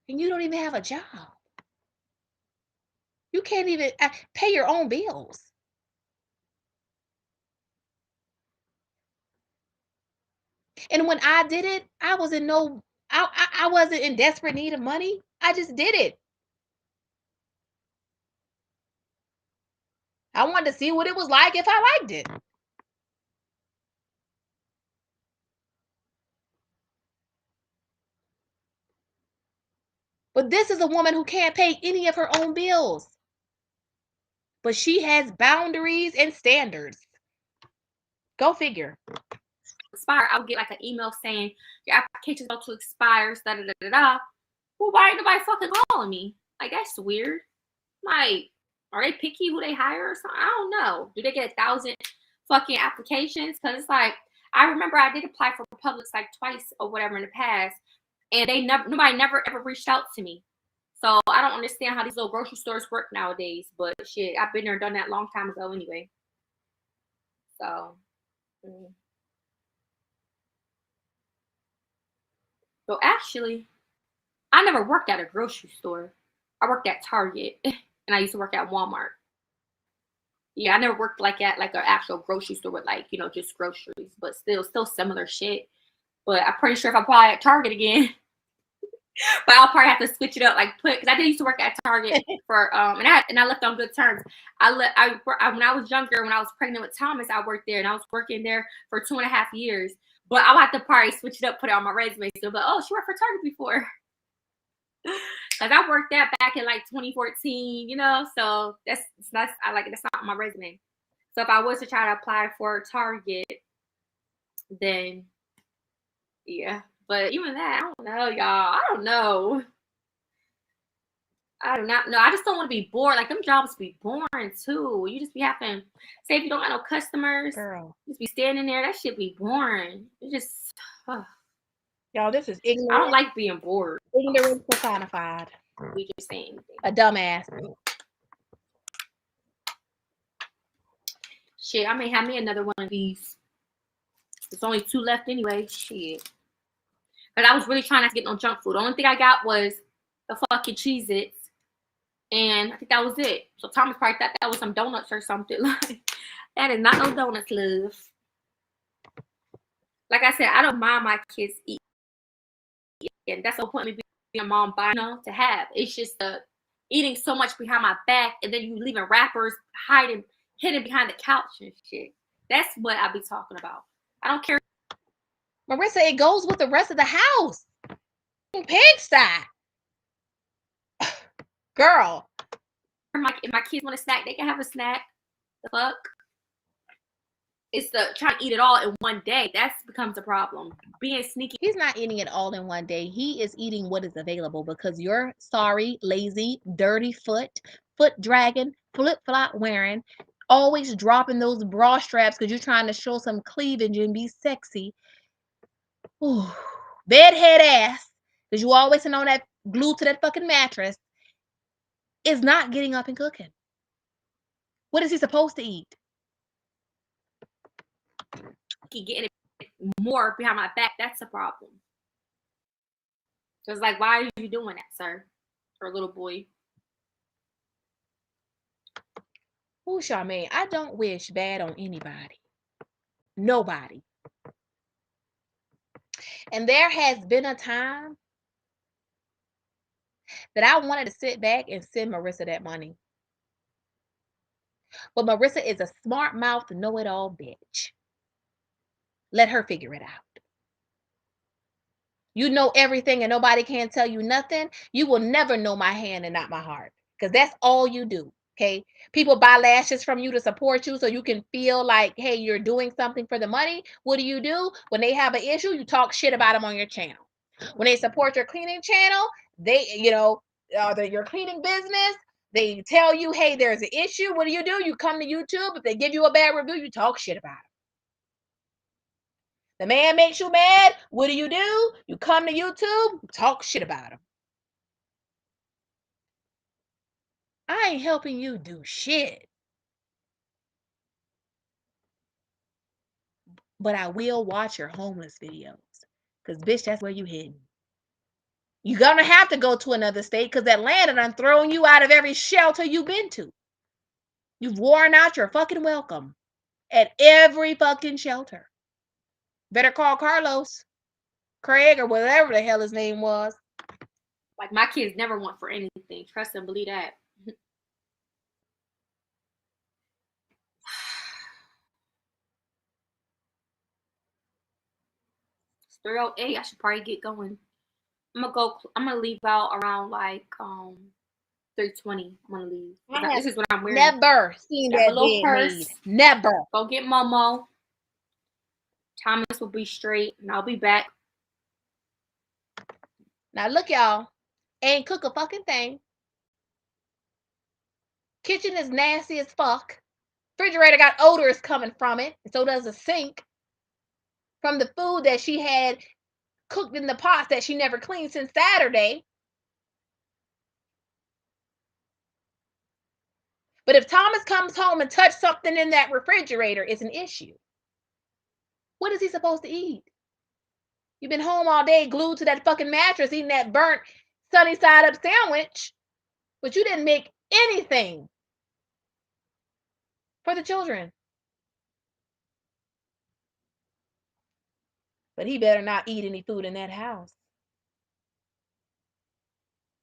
And you don't even have a job. You can't even pay your own bills. And when I did it, I was in I wasn't in desperate need of money. I just did it. I wanted to see what it was like if I liked it. But this is a woman who can't pay any of her own bills. But she has boundaries and standards. Go figure. expire, I'll get like an email saying your application's about to expire. Da da da da da. Well, why ain't nobody fucking calling me? Like, that's weird. Like, are they picky who they hire or something? I don't know. Do they get 1,000 fucking applications? Because it's like, I remember I did apply for Publix like twice or whatever in the past, and nobody never ever reached out to me. So I don't understand how these little grocery stores work nowadays. But shit, I've been there and done that a long time ago anyway. So. So actually, I never worked at a grocery store. I worked at Target, and I used to work at Walmart. Yeah, I never worked like at like an actual grocery store with like, just groceries, but still similar shit. But I'm pretty sure if I apply at Target again, but I'll probably have to switch it up, because I did used to work at Target for and I left on good terms. When I was younger, when I was pregnant with Thomas, I worked there, and I was working there for 2.5 years. But I'll have to probably switch it up, put it on my resume. So, but she worked for Target before. Because I worked that back in like 2014, so that's I like it. That's not on my resume. So if I was to try to apply for Target, then yeah. But even that, I don't know, y'all. I don't know. I do not know. I just don't want to be bored. Like, them jobs be boring too. You just be having, say if you don't have no customers, Girl, just be standing there. That shit be boring. It just, y'all, this is ignorant. I don't like being bored. Ignorance personified. We just saying anything. A dumbass. Shit, I may have me another one of these. There's only 2 left anyway. Shit. But I was really trying not to get no junk food. The only thing I got was the fucking Cheez-Its. And I think that was it. So Thomas probably thought that was some donuts or something. Like, that is not no donuts, love. Like I said, I don't mind my kids eating. And that's the point of me being a mom buying to have. It's just the eating so much behind my back, and then you leaving wrappers hidden behind the couch and shit. That's what I be talking about. I don't care. Marissa, it goes with the rest of the house. Pigsty. Girl. If my kids want a snack, they can have a snack. The fuck? It's the trying to eat it all in one day. That becomes a problem. Being sneaky. He's not eating it all in one day. He is eating what is available because you're sorry, lazy, dirty foot dragging, flip-flop wearing, always dropping those bra straps because you're trying to show some cleavage and be sexy. Ooh, bedhead ass, because you always sitting on that glued to that fucking mattress, is not getting up and cooking. What is he supposed to eat? Keep getting it more behind my back. That's a problem. So it's like, why are you doing that, sir? Or little boy? Ooh, Charmaine, I don't wish bad on anybody. Nobody. And there has been a time that I wanted to sit back and send Marissa that money. But Marissa is a smart mouth, know-it-all bitch. Let her figure it out. You know everything and nobody can tell you nothing. You will never know my hand and not my heart, because that's all you do. Okay. People buy lashes from you to support you so you can feel like, hey, you're doing something for the money. What do? When they have an issue, you talk shit about them on your channel. When they support your cleaning channel, they, your cleaning business, they tell you, hey, there's an issue. What do? You come to YouTube. If they give you a bad review, you talk shit about them. The man makes you mad. What do? You come to YouTube, talk shit about him. I ain't helping you do shit. But I will watch your homeless videos. Because, bitch, that's where you hidden. You're going to have to go to another state because Atlanta done thrown you out of every shelter you've been to. You've worn out your fucking welcome at every fucking shelter. Better call Carlos, Craig, or whatever the hell his name was. Like, my kids never want for anything. Trust and believe that. It's 3:08. I should probably get going. I'm gonna leave out around like 3:20. I'm gonna leave. This is what I'm wearing. Never seen that little purse. Never. Go get Momo. Thomas will be straight, and I'll be back. Now look, y'all. Ain't cook a fucking thing. Kitchen is nasty as fuck. Refrigerator got odors coming from it. And so does the sink. From the food that she had cooked in the pots that she never cleaned since Saturday. But if Thomas comes home and touches something in that refrigerator, it's an issue. What is he supposed to eat? You've been home all day glued to that fucking mattress eating that burnt sunny side up sandwich, but you didn't make anything for the children. But he better not eat any food in that house.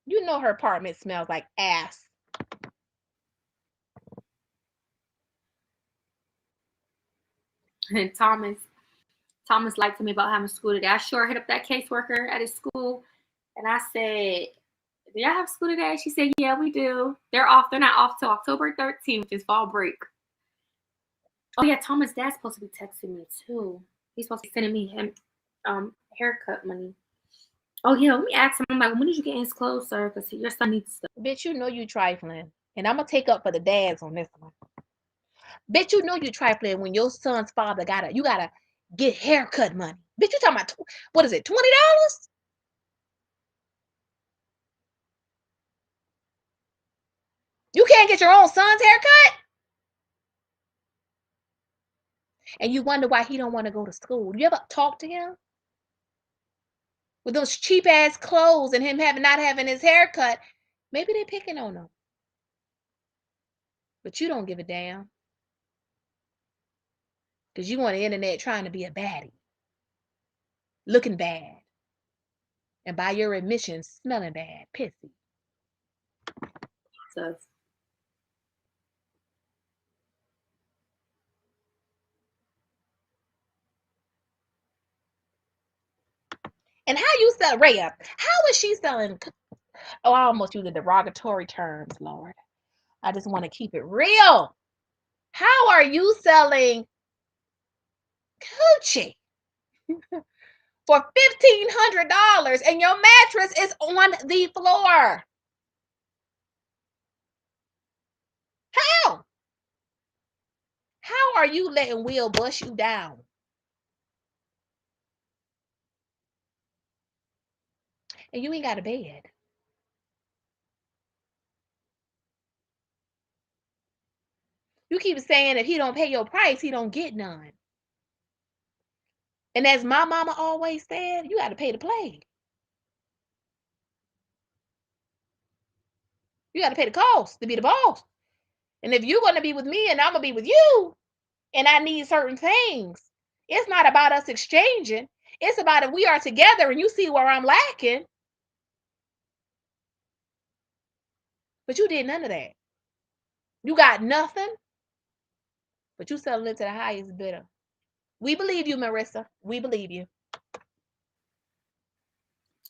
You know her apartment smells like ass. And Thomas lied to me about having school today. I sure hit up that caseworker at his school, and I said, do y'all have school today? She said, yeah, we do. They're off. They're not off till October 13th, which is fall break. Oh, yeah, Thomas' dad's supposed to be texting me, too. He's supposed to be sending me haircut money. Oh, yeah, let me ask him. I'm like, when did you get his clothes, sir? Because your son needs stuff. Bitch, you know you trifling. And I'm going to take up for the dads on this one. Bitch, you know you trifling when your son's father you got to get haircut money. Bitch, you talking about, what is it, $20? You can't get your own son's haircut? And you wonder why he don't want to go to school. You ever talk to him? With those cheap ass clothes and him not having his haircut, maybe they're picking on him. But you don't give a damn. Because you on the internet trying to be a baddie. Looking bad. And by your admission, smelling bad. Pissy. So, and how you sell Rhea? How is she selling? Oh, I almost used the derogatory terms, Lord. I just want to keep it real. How are you selling coochie for $1,500 and your mattress is on the floor? How? are you letting Will bust you down? And you ain't got a bed. You keep saying if he don't pay your price, he don't get none. And as my mama always said, you got to pay to play. You got to pay the cost to be the boss. And if you're going to be with me and I'm going to be with you, and I need certain things, it's not about us exchanging. It's about if we are together and you see where I'm lacking. But you did none of that. You got nothing, but you selling it to the highest bidder. We believe you, Marissa. We believe you.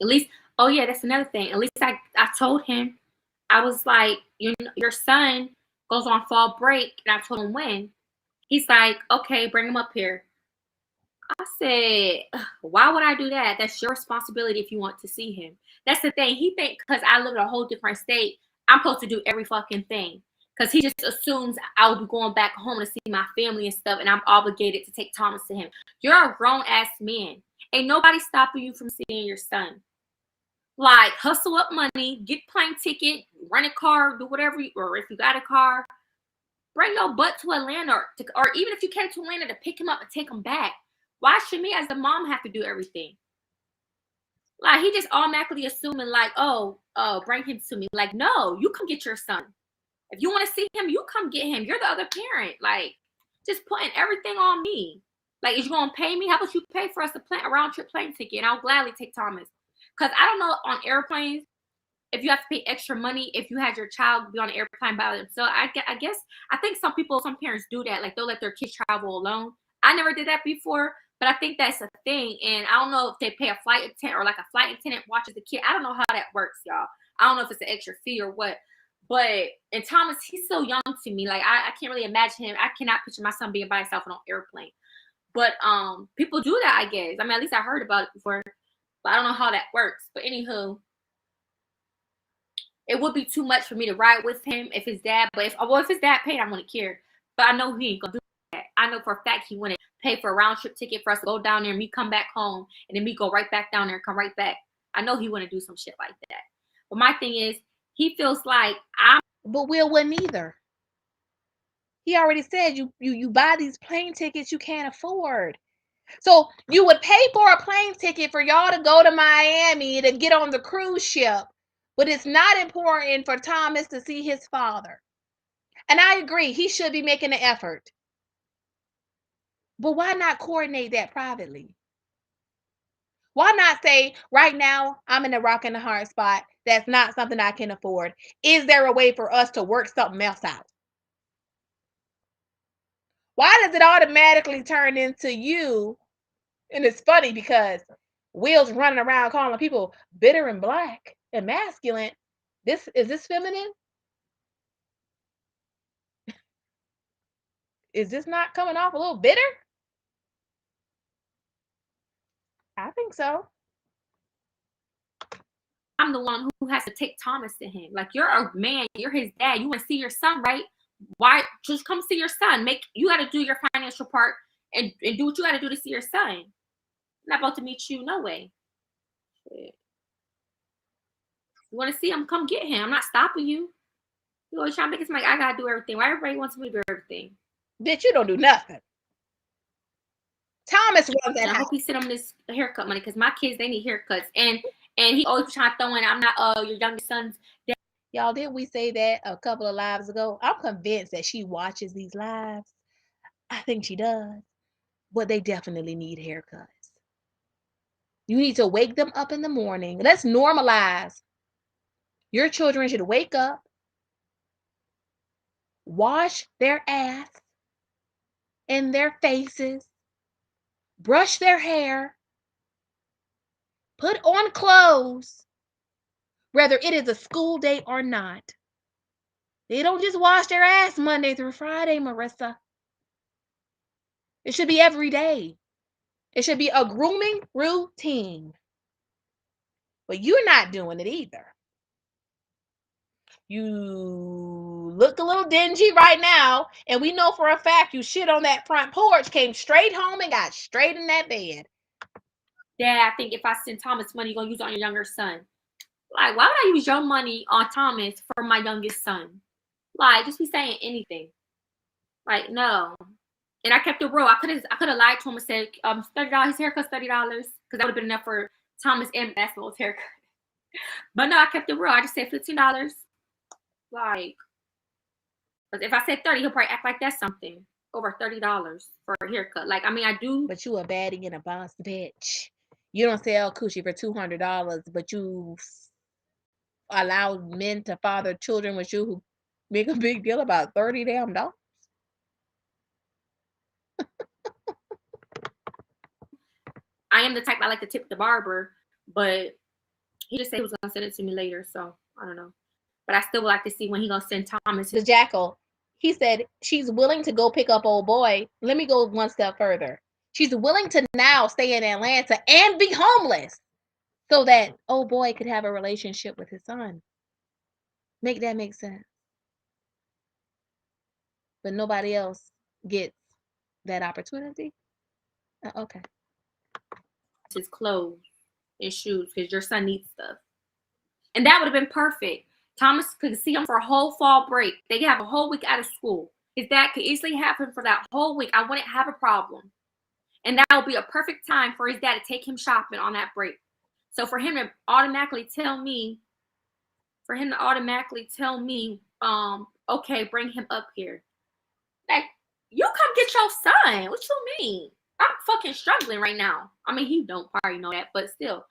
At least, oh yeah, that's another thing. At least I told him, I was like, your son goes on fall break, and I told him when. He's like, okay, bring him up here. I said, why would I do that? That's your responsibility if you want to see him. That's the thing. He thinks because I live in a whole different state, I'm supposed to do every fucking thing. Because he just assumes I'll be going back home to see my family and stuff, and I'm obligated to take Thomas to him. You're a grown-ass man. Ain't nobody stopping you from seeing your son. Like, hustle up money, get plane ticket, rent a car, do whatever, or if you got a car, bring your butt to Atlanta, or even if you came to Atlanta to pick him up and take him back. Why should me as the mom have to do everything? Like, he just automatically assuming like, oh, bring him to me. Like, no, you come get your son. If you want to see him, you come get him. You're the other parent. Like, just putting everything on me. Like, is you going to pay me? How about you pay for us a round trip plane ticket? And I'll gladly take Thomas. Because I don't know on airplanes if you have to pay extra money if you had your child be on an airplane by themselves. I think some parents do that. Like, they'll let their kids travel alone. I never did that before, but I think that's a thing. And I don't know if they pay a flight attendant or like a flight attendant watches the kid. I don't know how that works, y'all. I don't know if it's an extra fee or what. But, and Thomas, he's so young to me. Like, I can't really imagine him. I cannot picture my son being by himself on an airplane. But people do that, I guess. I mean, at least I heard about it before. But I don't know how that works. But anywho, it would be too much for me to ride with him if his dad, but if his dad paid, I wouldn't care. But I know he ain't gonna do that. I know for a fact he wouldn't pay for a round trip ticket for us to go down there and me come back home and then me go right back down there and come right back. I know he wouldn't do some shit like that. But my thing is, he feels like But Will wouldn't either. He already said you buy these plane tickets you can't afford. So you would pay for a plane ticket for y'all to go to Miami to get on the cruise ship, but it's not important for Thomas to see his father. And I agree, he should be making an effort. But why not coordinate that privately? Why not say, right now, I'm in a rock and a hard spot. That's not something I can afford. Is there a way for us to work something else out? Why does it automatically turn into you? And it's funny because Will's running around calling people bitter and black and masculine. Is this feminine? Is this not coming off a little bitter? I think so. I'm the one who has to take Thomas to him. Like, you're a man, you're his dad. You want to see your son, right? Why just come see your son? You got to do your financial part and do what you got to do to see your son. I'm not about to meet you, no way. You want to see him? Come get him. I'm not stopping you. You always trying to make it seem like I gotta do everything. Why everybody wants me to do everything? Bitch, you don't do nothing. Thomas runs that house. I hope he sent him this haircut money because my kids, they need haircuts. And he always trying to throw in, I'm not your youngest son's dad. Y'all, didn't we say that a couple of lives ago? I'm convinced that she watches these lives. I think she does. But they definitely need haircuts. You need to wake them up in the morning. Let's normalize. Your children should wake up, wash their ass and their faces, brush their hair, put on clothes, whether it is a school day or not. They don't just wash their ass Monday through Friday, Marissa. It should be every day. It should be a grooming routine. But you're not doing it either. You look a little dingy right now, and we know for a fact you shit on that front porch, came straight home and got straight in that bed. Dad, I think if I send Thomas money, you're going to use it on your younger son. Like, why would I use your money on Thomas for my youngest son? Like, just be saying anything. Like, no. And I kept it real. I could have lied to him and said, $30, his haircut's $30, because that would have been enough for Thomas and Basketball's haircut. But no, I kept it real. I just said $15. Like, because if I said 30, he'll probably act like that's something. Over $30 for a haircut. Like, I mean, I do. But you a baddie and a boss bitch. You don't sell coochie for $200, but you allow men to father children with you who make a big deal about $30 damn dollars. I am the type I like to tip the barber, but he just said he was gonna send it to me later, so I don't know. But I still would like to see when he gonna send Thomas. The jackal, he said she's willing to go pick up old boy. Let me go one step further. She's willing to now stay in Atlanta and be homeless so that old boy could have a relationship with his son. Make that make sense? But nobody else gets that opportunity? Okay. His clothes and shoes because your son needs stuff. And that would have been perfect. Thomas could see him for a whole fall break. They could have a whole week out of school. His dad could easily have him for that whole week. I wouldn't have a problem. And that would be a perfect time for his dad to take him shopping on that break. So for him to automatically tell me, okay, bring him up here. Like, you come get your son. What you mean? I'm fucking struggling right now. I mean, he don't probably know that, but still.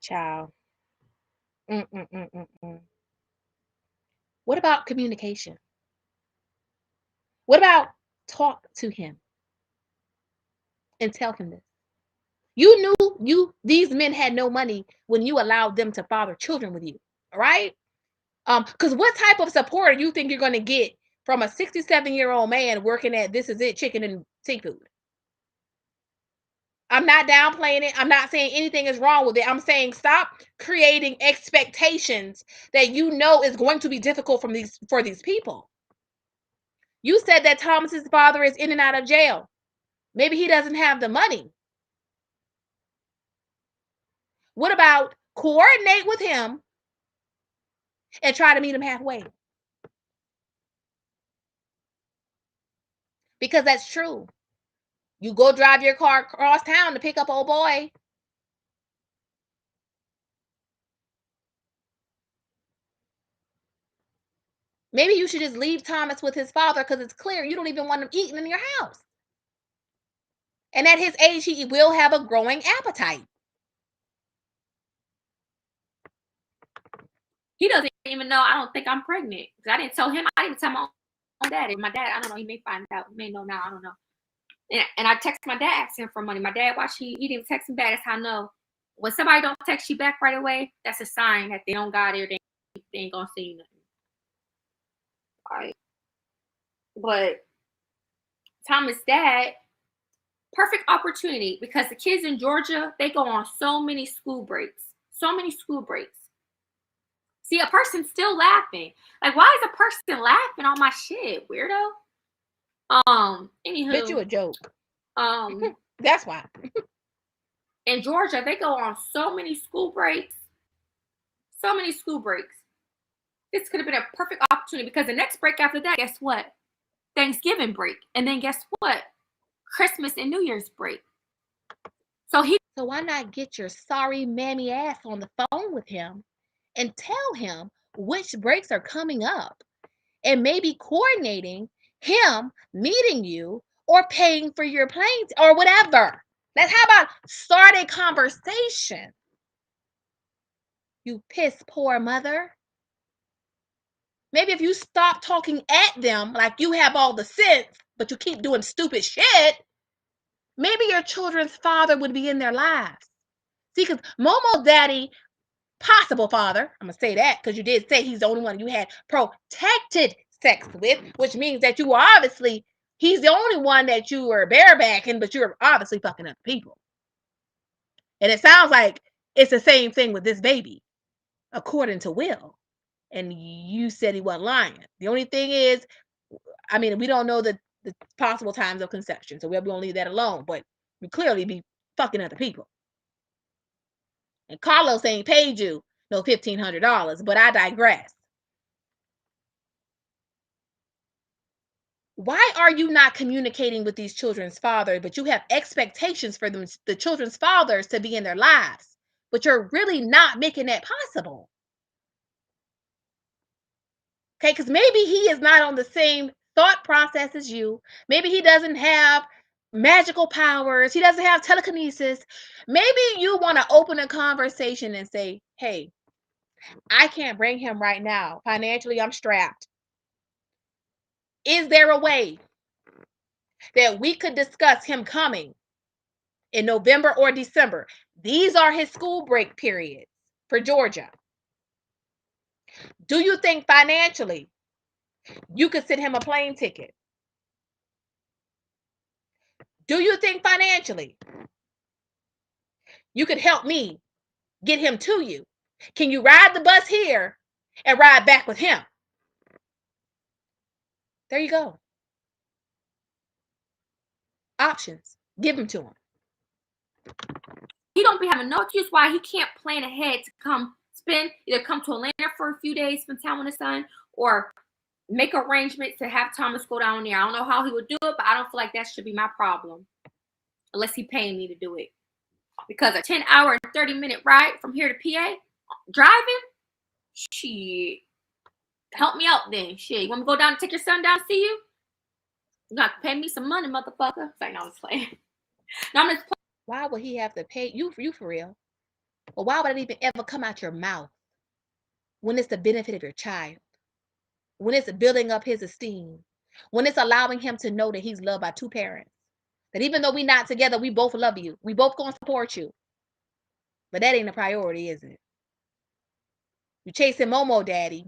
Child. What about communication? What about talk to him and tell him this? You knew these men had no money when you allowed them to father children with you, right? Because what type of support do you think you're going to get from a 67-year-old man working at This Is It Chicken and Seafood? I'm not downplaying it. I'm not saying anything is wrong with it. I'm saying stop creating expectations that you know is going to be difficult for these people. You said that Thomas's father is in and out of jail. Maybe he doesn't have the money. What about coordinate with him and try to meet him halfway? Because that's true. You go drive your car across town to pick up old boy. Maybe you should just leave Thomas with his father because it's clear you don't even want him eating in your house. And at his age, he will have a growing appetite. He doesn't even know I don't think I'm pregnant. Because I didn't tell him. I didn't tell my own daddy. My dad, I don't know. He may find out. He may know now. I don't know. And I text my dad asking him for money. My dad, watch, he didn't text him back. That's how I know. When somebody don't text you back right away, that's a sign that they don't got it. They ain't going to see nothing. All right. But Thomas' dad, perfect opportunity because the kids in Georgia, they go on so many school breaks. So many school breaks. See, a person's still laughing. Like, why is a person laughing on my shit, weirdo? Anywho. Bet you a joke. That's why. In Georgia, they go on so many school breaks. So many school breaks. This could have been a perfect opportunity because the next break after that, guess what? Thanksgiving break. And then guess what? Christmas and New Year's break. So why not get your sorry mammy ass on the phone with him and tell him which breaks are coming up and maybe coordinating him meeting you or paying for your planes or whatever. How about start a conversation? You piss poor mother. Maybe if you stop talking at them like you have all the sense, but you keep doing stupid shit, maybe your children's father would be in their lives. See, because Momo's daddy, possible father, I'm going to say that because you did say he's the only one you had protected sex with, which means that you were obviously, he's the only one that you were barebacking, but you're obviously fucking other people. And it sounds like it's the same thing with this baby. according to Will. And you said he wasn't lying. The only thing is, I mean, we don't know the possible times of conception, so we're going to leave that alone. But you clearly be fucking other people. And Carlos ain't paid you no $1,500, but I digress. Why are you not communicating with these children's fathers, but you have expectations for them, the children's fathers, to be in their lives, but you're really not making that possible? Okay, because maybe he is not on the same thought process as you. Maybe he doesn't have magical powers. He doesn't have telekinesis. Maybe you want to open a conversation and say, hey, I can't bring him right now. Financially, I'm strapped. Is there a way that we could discuss him coming in November or December? These are his school break periods for Georgia. Do you think financially you could send him a plane ticket? Do you think financially you could help me get him to you? Can you ride the bus here and ride back with him? There you go. Options. Give them to him. He don't be having no excuse why he can't plan ahead to come either come to Atlanta for a few days, spend time with his son, or make arrangements to have Thomas go down there. I don't know how he would do it, but I don't feel like that should be my problem. Unless he paying me to do it. Because a 10-hour and 30-minute ride from here to PA, driving, shit. Help me out then. Shit. You want me to go down and take your son down to see you? You got to pay me some money, motherfucker. It's like, no, I'm just playing. No, I'm just playing. Why would he have to pay you for real? Or why would it even ever come out your mouth when it's the benefit of your child? When it's building up his esteem? When it's allowing him to know that he's loved by two parents? That even though we're not together, we both love you. We both gonna support you. But that ain't a priority, is it? You chasing Momo daddy,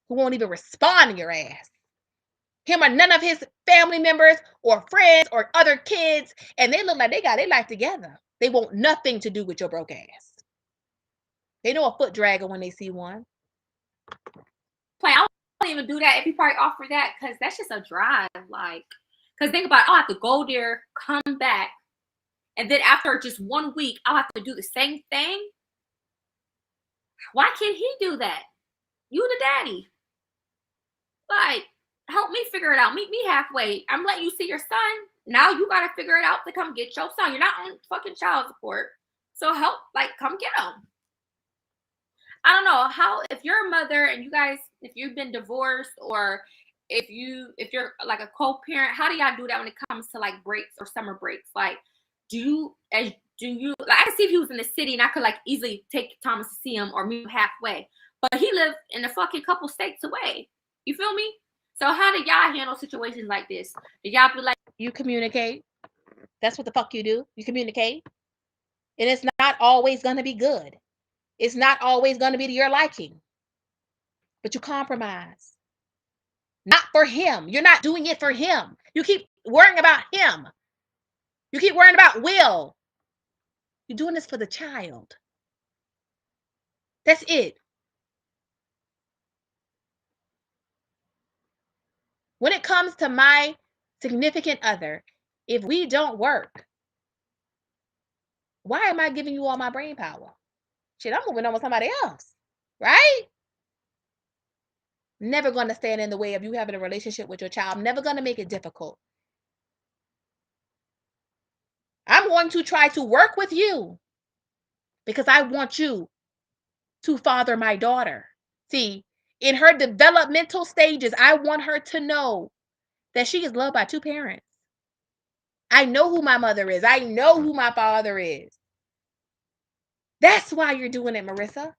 who won't even respond to your ass. Him or none of his family members or friends or other kids, and they look like they got their life together. They want nothing to do with your broke ass. They know a foot dragger when they see one. I don't even do that if you probably offer that, because that's just a drive. Like, because think about it, I'll have to go there, come back, and then after just 1 week, I'll have to do the same thing. Why can't he do that? You the daddy. Like, help me figure it out. Meet me halfway. I'm letting you see your son. Now you got to figure it out to come get your son. You're not on fucking child support. So help, like, come get him. I don't know how, if you're a mother and you guys, if you've been divorced, or if you're like a co-parent, how do y'all do that when it comes to like breaks or summer breaks? Like, do you like, I can see if he was in the city and I could like easily take Thomas to see him or meet him halfway, but he lived in a fucking couple states away. You feel me? So how do y'all handle situations like this? Do y'all be like, you communicate? That's what the fuck you do. You communicate. And it's not always going to be good. It's not always going to be to your liking. But you compromise. Not for him. You're not doing it for him. You keep worrying about him. You keep worrying about Will. You're doing this for the child. That's it. When it comes to my significant other, if we don't work, why am I giving you all my brain power? Shit, I'm moving on with somebody else, right? Never going to stand in the way of you having a relationship with your child. I'm never going to make it difficult. I'm going to try to work with you because I want you to father my daughter. See, in her developmental stages, I want her to know that she is loved by two parents. I know who my mother is. I know who my father is. That's why you're doing it, Marissa.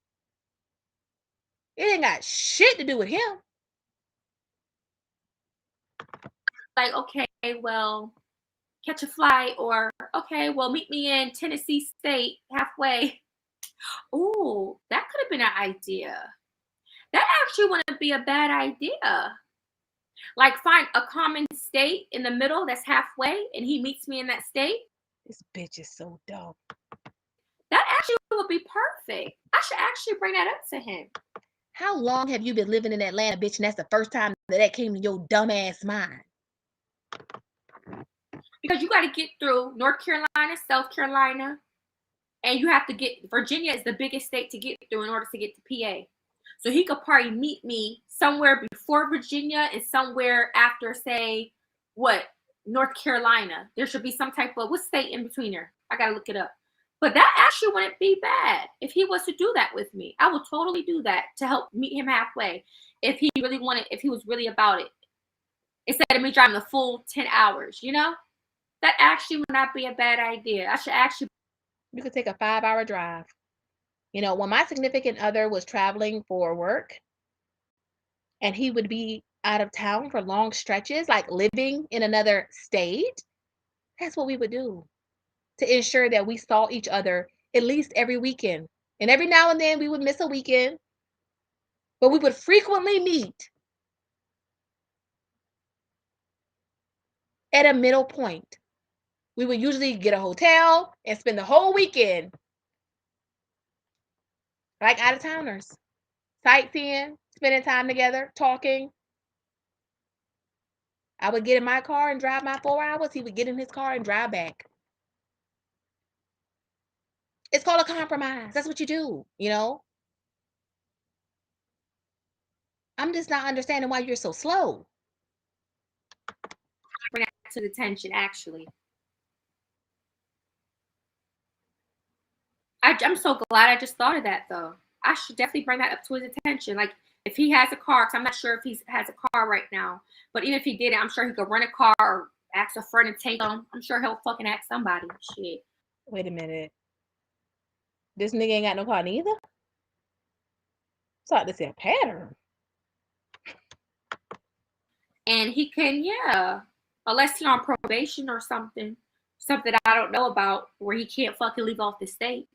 It ain't got shit to do with him. like, okay, well, catch a flight, or okay, well, meet me in Tennessee State halfway. Ooh, that could have been an idea. That actually wouldn't be a bad idea. Like, find a common state in the middle that's halfway, and he meets me in that state. This bitch is so dumb. That actually would be perfect. I should actually bring that up to him. How long have you been living in Atlanta, bitch, and that's the first time that came to your dumb ass mind? Because you got to get through North Carolina, South Carolina, and you have to get, Virginia is the biggest state to get through in order to get to PA. So he could probably meet me somewhere before Virginia and somewhere after, say, North Carolina. There should be some type of, what state in between there? I got to look it up. But that actually wouldn't be bad if he was to do that with me. I would totally do that to help meet him halfway if he really wanted, if he was really about it. Instead of me driving the full 10 hours, you know? That actually would not be a bad idea. I should actually. You could take a 5-hour drive. You know, when my significant other was traveling for work and he would be out of town for long stretches, like living in another state, that's what we would do to ensure that we saw each other at least every weekend. And every now and then we would miss a weekend, but we would frequently meet at a middle point. We would usually get a hotel and spend the whole weekend like out of towners, sightseeing, spending time together, talking. I would get in my car and drive my 4 hours. He would get in his car and drive back. It's called a compromise. That's what you do, you know? I'm just not understanding why you're so slow. Bring that to the attention, actually. I'm so glad I just thought of that, though. I should definitely bring that up to his attention. Like, if he has a car, because I'm not sure if he has a car right now, but even if he did it, I'm sure he could rent a car or ask a friend to take him. I'm sure he'll fucking ask somebody. Shit. Wait a minute. This nigga ain't got no car neither? Start to see a pattern. And he can, yeah, unless he's on probation or something I don't know about, where he can't fucking leave off the state.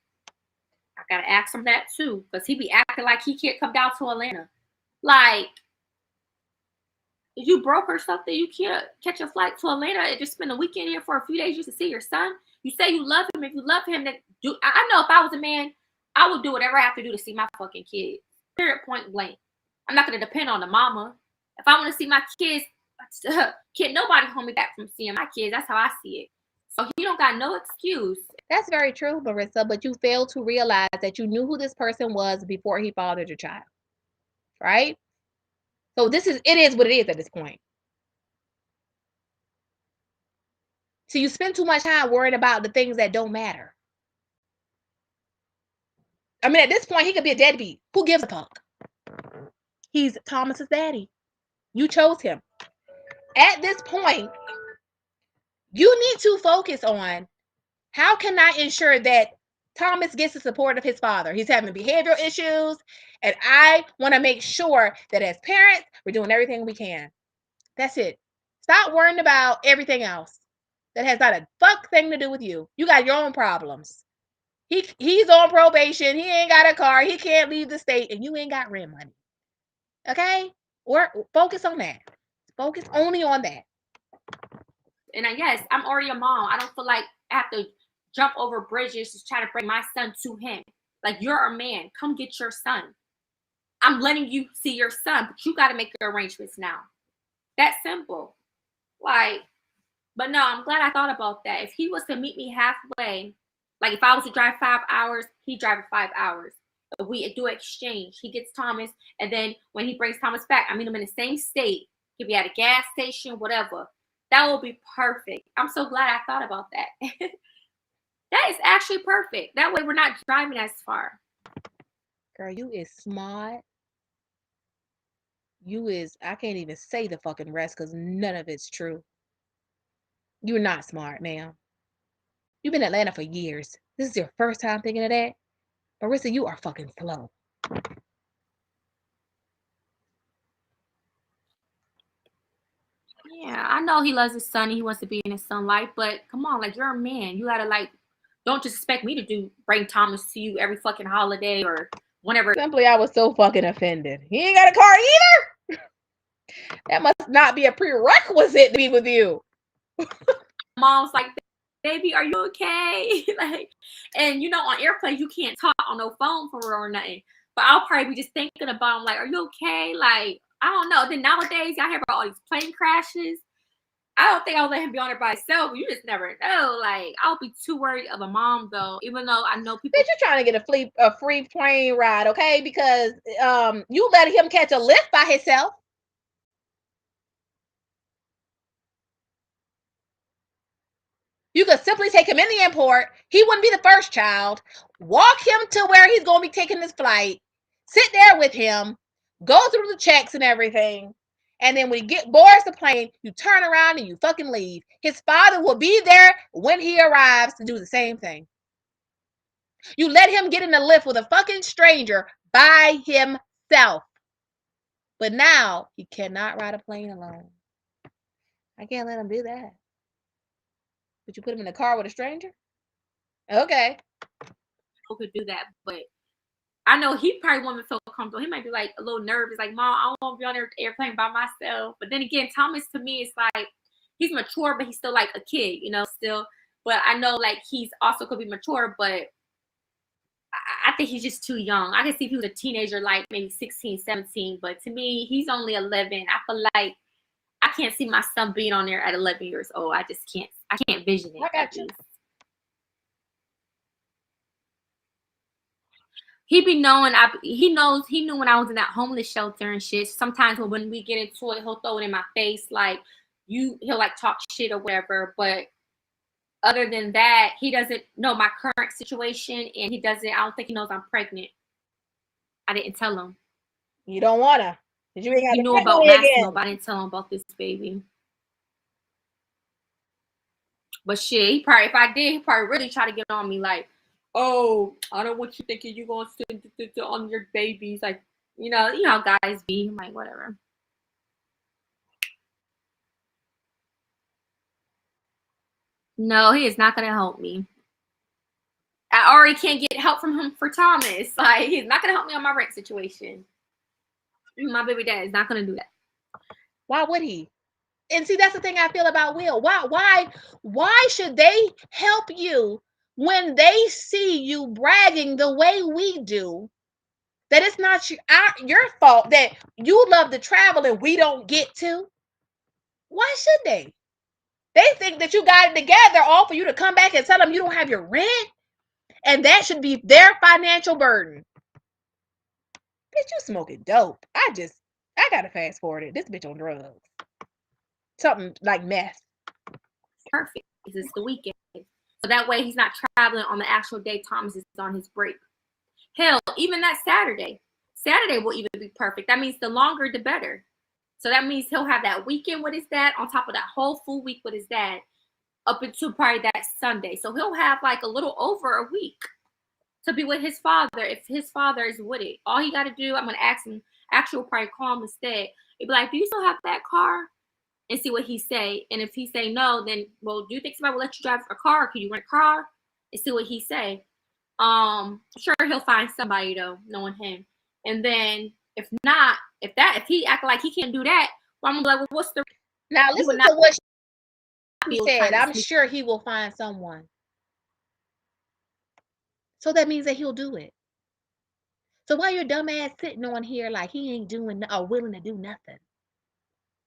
I gotta ask him that too, because he be acting like he can't come down to Atlanta. Like, if you broke or something, you can't catch a flight to Atlanta and just spend a weekend here for a few days just to see your son. You say you love him. If you love him, then do. I know if I was a man, I would do whatever I have to do to see my fucking kids. Period, point blank. I'm not gonna depend on the mama. If I want to see my kids, can't nobody hold me back from seeing my kids. That's how I see it. So he don't got no excuse. That's very true, Marissa, but you failed to realize that you knew who this person was before he fathered your child, right? So it is what it is at this point. So you spend too much time worrying about the things that don't matter. I mean, at this point, he could be a deadbeat. Who gives a fuck? He's Thomas's daddy. You chose him. At this point, you need to focus on how can I ensure that Thomas gets the support of his father. He's having behavioral issues, and I want to make sure that as parents, we're doing everything we can. That's it. Stop worrying about everything else. That has not a fuck thing to do with you. You got your own problems. He's on probation. He ain't got a car. He can't leave the state, and you ain't got rent money. Okay? Focus on that. Focus only on that. And yes, I'm already a mom. I don't feel like I have to jump over bridges to try to bring my son to him. Like, you're a man. Come get your son. I'm letting you see your son, but you got to make your arrangements now. That's simple. Like, but no, I'm glad I thought about that. If he was to meet me halfway, like if I was to drive 5 hours, he'd drive 5 hours. If we do exchange, he gets Thomas, and then when he brings Thomas back, I meet him in the same state. He'd be at a gas station, whatever. That will be perfect. I'm so glad I thought about that. That is actually perfect. That way we're not driving as far. Girl, you is smart. I can't even say the fucking rest because none of it's true. You're not smart, ma'am. You've been in Atlanta for years. This is your first time thinking of that? Marissa, you are fucking slow. Yeah, I know he loves his son and he wants to be in his son's life, but come on, like, you're a man. You gotta, like, don't just expect me to bring Thomas to you every fucking holiday or whenever. Simply, I was so fucking offended. He ain't got a car either? That must not be a prerequisite to be with you. Mom's like, baby, are you okay? Like, and you know, on airplanes, you can't talk on no phone for real or nothing. But I'll probably be just thinking about him, like, are you okay? Like, I don't know. Then nowadays, y'all hear about all these plane crashes. I don't think I'll let him be on it by himself. You just never know. Like, I'll be too worried of a mom, though, even though I know people. Bitch, you're trying to get a free plane ride, okay? Because you let him catch a lift by himself. You could simply take him in the airport. He wouldn't be the first child. Walk him to where he's going to be taking his flight. Sit there with him. Go through the checks and everything. And then when he boards the plane, you turn around and you fucking leave. His father will be there when he arrives to do the same thing. You let him get in the lift with a fucking stranger by himself. But now he cannot ride a plane alone. I can't let him do that. But you put him in a car with a stranger? Okay. People could do that, but I know he probably won't feel comfortable. He might be like a little nervous, like, Mom, I don't want to be on the airplane by myself. But then again, Thomas to me is like, he's mature, but he's still like a kid, you know, still. But I know like he's also could be mature, but I think he's just too young. I can see if he was a teenager, like maybe 16, 17. But to me, he's only 11. I feel like I can't see my son being on there at 11 years old. I just can't. I can't vision it. I got you. He be knowing. He knew when I was in that homeless shelter and shit. Sometimes when we get into it, he'll throw it in my face, like he'll like talk shit or whatever. But other than that, he doesn't know my current situation, and I don't think he knows I'm pregnant. I didn't tell him. You don't wanna. You ain't got He to knew about Massimo, but I didn't tell him about this baby. But shit, he probably really try to get on me like, oh, I don't want you thinking you're going to sit on your babies. Like, you know how guys be. I'm like, whatever. No, he is not going to help me. I already can't get help from him for Thomas. Like, he's not going to help me on my rent situation. My baby dad is not going to do that. Why would he? And see, that's the thing I feel about Will. Why should they help you when they see you bragging the way we do? That it's not your fault that you love to travel and we don't get to. Why should they? They think that you got it together all for you to come back and tell them you don't have your rent, and that should be their financial burden. Bitch, you smoking dope. I gotta fast forward it. This bitch on drugs. Something like meth. Perfect. It's the weekend. So that way he's not traveling on the actual day Thomas is on his break. Hell, even that Saturday will even be perfect. That means the longer, the better. So that means he'll have that weekend with his dad on top of that whole full week with his dad up until probably that Sunday. So he'll have like a little over a week to be with his father if his father is with it. All he got to do, I'm going to ask him, actually probably call him instead. He'd be like, do you still have that car? And see what he say. And if he say no, then, well, do you think somebody will let you drive a car? Can you rent a car? And see what he say. Sure, he'll find somebody though, knowing him. And then if not, if he act like he can't do that, well, I'm gonna be like, well, what's the now listen to what she said. I'm sure he will find someone. So that means that he'll do it. So why your dumb ass sitting on here like he ain't doing or willing to do nothing?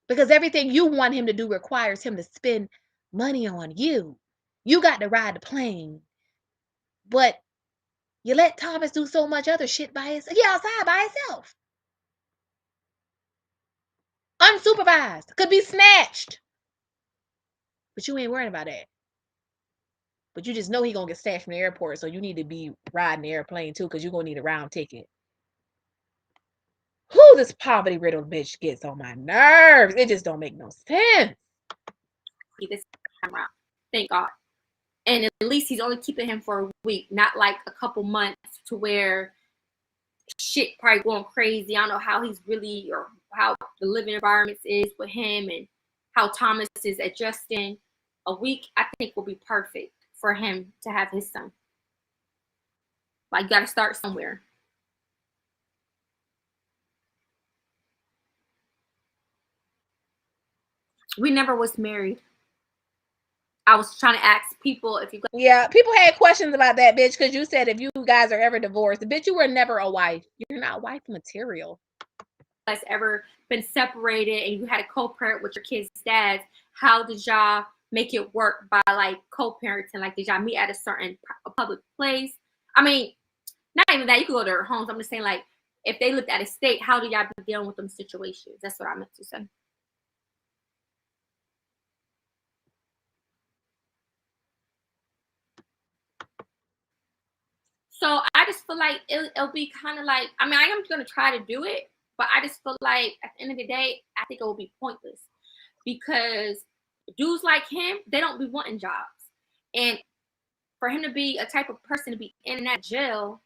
Because everything you want him to do requires him to spend money on you. You got to ride the plane. But you let Thomas do so much other shit by himself. He outside by himself. Unsupervised. Could be snatched. But you ain't worrying about that. But you just know he gonna get snatched from the airport, so you need to be riding the airplane too, because you're gonna need a round ticket. Who this poverty-riddled bitch gets on my nerves. It just don't make no sense. This time around. Thank God. And at least he's only keeping him for a week, not like a couple months to where shit probably going crazy. I don't know how he's really, or how the living environment is with him and how Thomas is adjusting. A week, I think, will be perfect for him to have his son. Like, you got to start somewhere. We never was married. I was trying to ask people if you guys. Yeah, people had questions about that, bitch, because you said if you guys are ever divorced, bitch, you were never a wife. You're not wife material. Has ever been separated and you had a co-parent with your kids' dads, how did y'all make it work by like co-parenting? Like, did y'all meet at a certain public place? I mean, not even that, you could go to their homes. I'm just saying, like, if they lived at a state, how do y'all be dealing with them situations? That's what I meant to say. So I just feel like it'll be kind of like, I mean, I am going to try to do it, but I just feel like at the end of the day, I think it will be pointless because dudes like him, they don't be wanting jobs. And for him to be a type of person to be in and out of jail,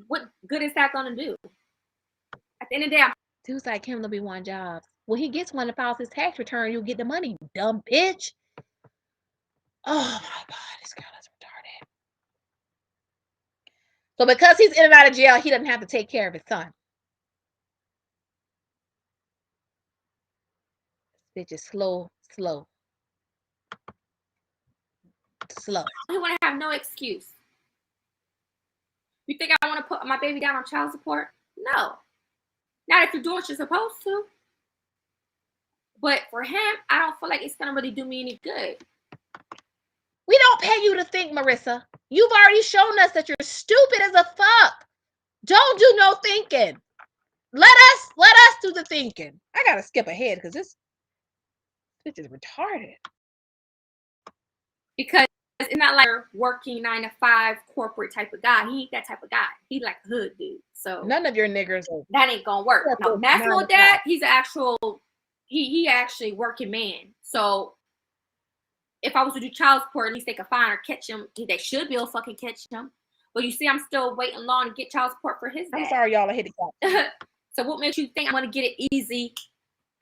what good is that going to do? At the end of the day, dudes like him to be wanting jobs. When he gets one and files his tax return, you'll get the money, you dumb bitch. Oh my God, this girl is retarded. So because he's in and out of jail, he doesn't have to take care of his son. This bitch is slow. he want to have no excuse. You think I want to put my baby down on child support? No. Not if you're doing what you're supposed to. But for him, I don't feel like it's going to really do me any good. We don't pay you to think, Marissa. You've already shown us that you're stupid as a fuck. Don't do no thinking. Let us do the thinking. I gotta skip ahead because this bitch is retarded. Because it's not like a working 9 to 5 corporate type of guy. He ain't that type of guy. He's like a hood dude. So none of your niggers are. That ain't gonna work. Now, Maxwell dad, he's an actual, he actually working man. So if I was to do child support, at least they could find or catch him. They should be able to fucking catch him. But you see, I'm still waiting long to get child support for his dad. I'm sorry, y'all. I hit it. So what makes you think I'm gonna get it easy,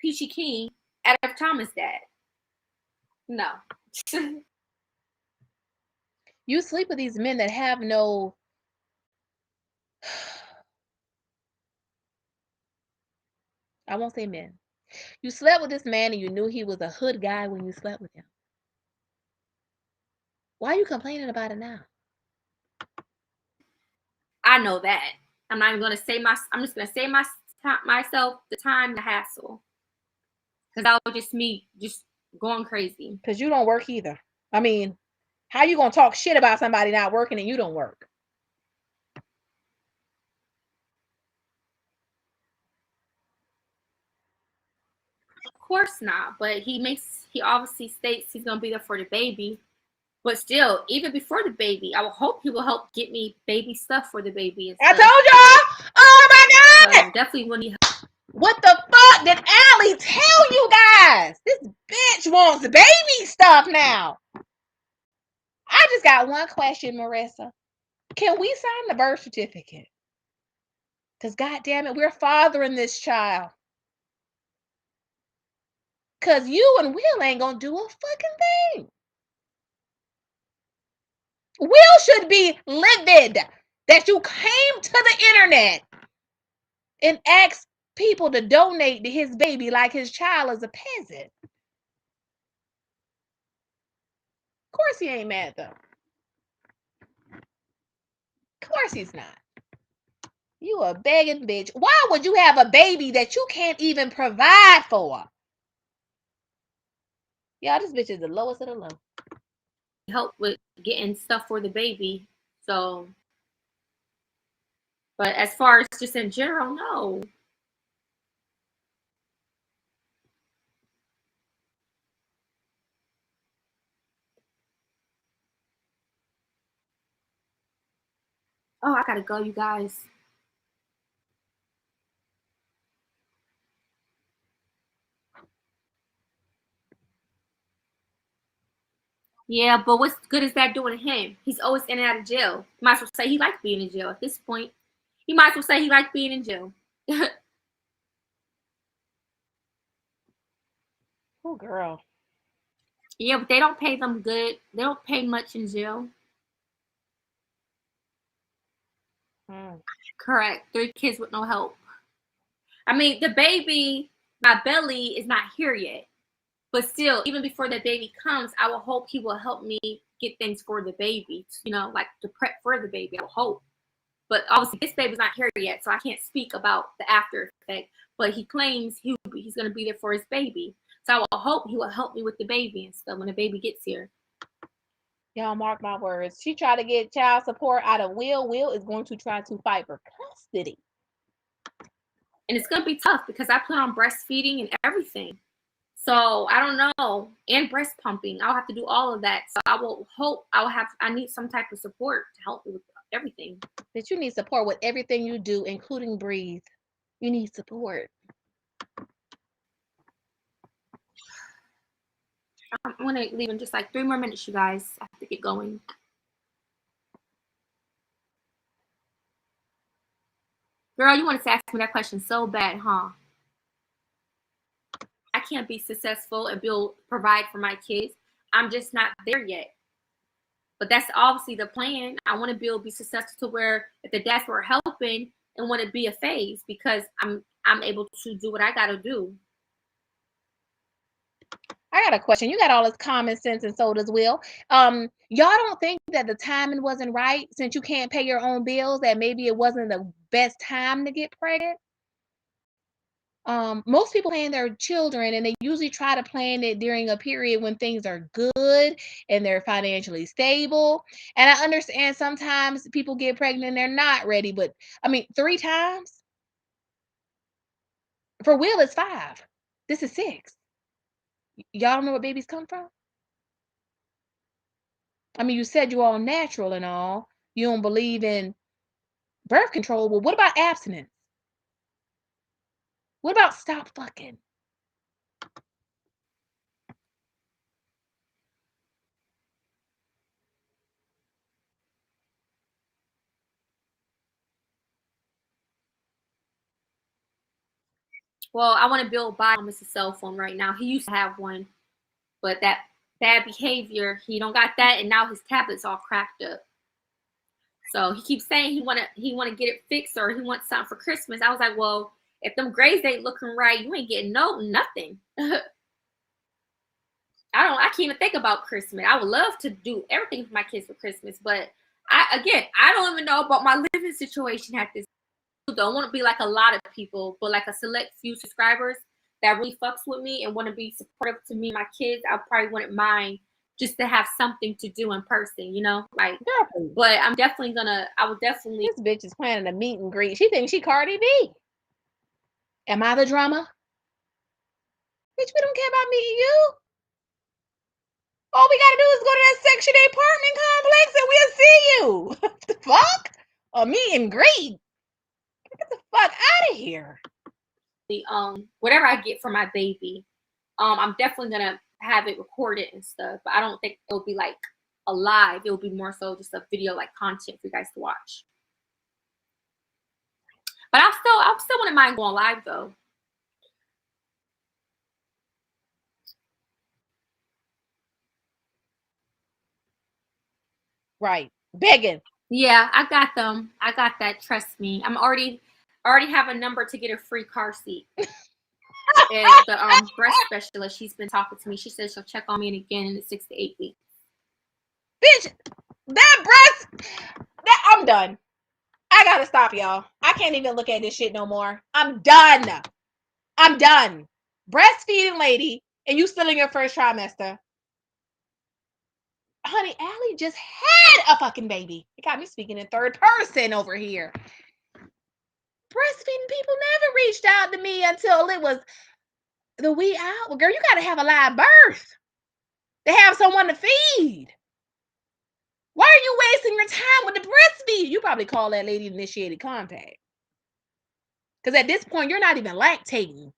peachy keen out of Thomas' dad? No. You sleep with these men that have no. I won't say men. You slept with this man and you knew he was a hood guy when you slept with him. Why are you complaining about it now? I know that. I'm not even gonna say I'm just gonna say myself the time, the hassle, because that was just me just going crazy. Because you don't work either. I mean, how you gonna talk shit about somebody not working and you don't work? Of course not. But he obviously states he's gonna be there for the baby. But still, even before the baby, I will hope he will help get me baby stuff for the baby. I told y'all. Oh my God. Definitely when he. What the fuck did Allie tell you guys? This bitch wants baby stuff now. I just got one question, Marissa. Can we sign the birth certificate? Because goddamn it, we're fathering this child. Because you and Will ain't gonna do a fucking thing. Will should be livid that you came to the internet and asked people to donate to his baby like his child is a peasant. Of course he ain't mad though. Of course he's not. You a begging bitch. Why would you have a baby that you can't even provide for? Y'all, this bitch is the lowest of the low. Help with getting stuff for the baby. So, but as far as just in general, no. Oh, I gotta go, you guys. Yeah, but what's good is that doing to him? He's always in and out of jail. You might as well say he liked being in jail at this point. You might as well say he liked being in jail. Oh, girl. Yeah, but they don't pay them good. They don't pay much in jail. Correct. 3 kids with no help. I mean, the baby, my belly, is not here yet. But still, even before the baby comes, I will hope he will help me get things for the baby, you know, like to prep for the baby. I will hope. But obviously, this baby's not here yet, so I can't speak about the after effect. But he claims he's going to be there for his baby. So I will hope he will help me with the baby and stuff when the baby gets here. Y'all mark my words. She tried to get child support out of Will. Will is going to try to fight for custody. And it's going to be tough because I plan on breastfeeding and everything. So I don't know. And breast pumping. I'll have to do all of that. So I will hope I need some type of support to help me with everything. But you need support with everything you do, including breathe. You need support. I'm going to leave in just like 3 more minutes, you guys. I have to get going. Girl, you wanted to ask me that question so bad, huh? I can't be successful and provide for my kids. I'm just not there yet. But that's obviously the plan. I want to be successful to where if the dads were helping and want to be a phase because I'm able to do what I got to do. I got a question. You got all this common sense and so does Will. Y'all don't think that the timing wasn't right since you can't pay your own bills, that maybe it wasn't the best time to get pregnant? Most people plan their children and they usually try to plan it during a period when things are good and they're financially stable. And I understand sometimes people get pregnant and they're not ready, but I mean, 3 times? For Will, it's 5. This is 6. Y'all don't know where babies come from? I mean, you said you're all natural and all. You don't believe in birth control. Well, what about abstinence? What about stop fucking? Well, I want to build Mr. Cell phone right now. He used to have one, but that bad behavior, he don't got that, and now his tablet's all cracked up. So he keeps saying he wanna get it fixed or he wants something for Christmas. I was like, well, if them grades ain't looking right, you ain't getting nothing. I can't even think about Christmas. I would love to do everything for my kids for Christmas, but I don't even know about my living situation at this. I don't want to be like a lot of people, but like a select few subscribers that really fucks with me and want to be supportive to me and my kids. I probably wouldn't mind just to have something to do in person, you know, like. Definitely. But I would definitely. This bitch is planning a meet and greet. She thinks she Cardi B. Am I the drama? Bitch, we don't care about meeting you. All we gotta do is go to that Section 8 apartment complex and we'll see you. What the fuck? A meet and greet. Get the fuck out of here. Whatever I get for my baby, I'm definitely gonna have it recorded and stuff, but I don't think it'll be like a live. It'll be more so just a video like content for you guys to watch. But I still wouldn't mind going live though. Right. Begging. Yeah, I got them. I got that. Trust me. I already have a number to get a free car seat. And the breast specialist, she's been talking to me. She said she'll check on me again in the 6 to 8 weeks. Bitch, I'm done. I gotta stop, y'all. I can't even look at this shit no more. I'm done. Breastfeeding lady, and you still in your first trimester. Honey, Allie just had a fucking baby. It got me speaking in third person over here. Breastfeeding people never reached out to me until it was the wee hour. Well, girl, you gotta have a live birth to have someone to feed. Why are you wasting your time with the breastfeed? You probably call that lady initiated contact. Because at this point, you're not even lactating.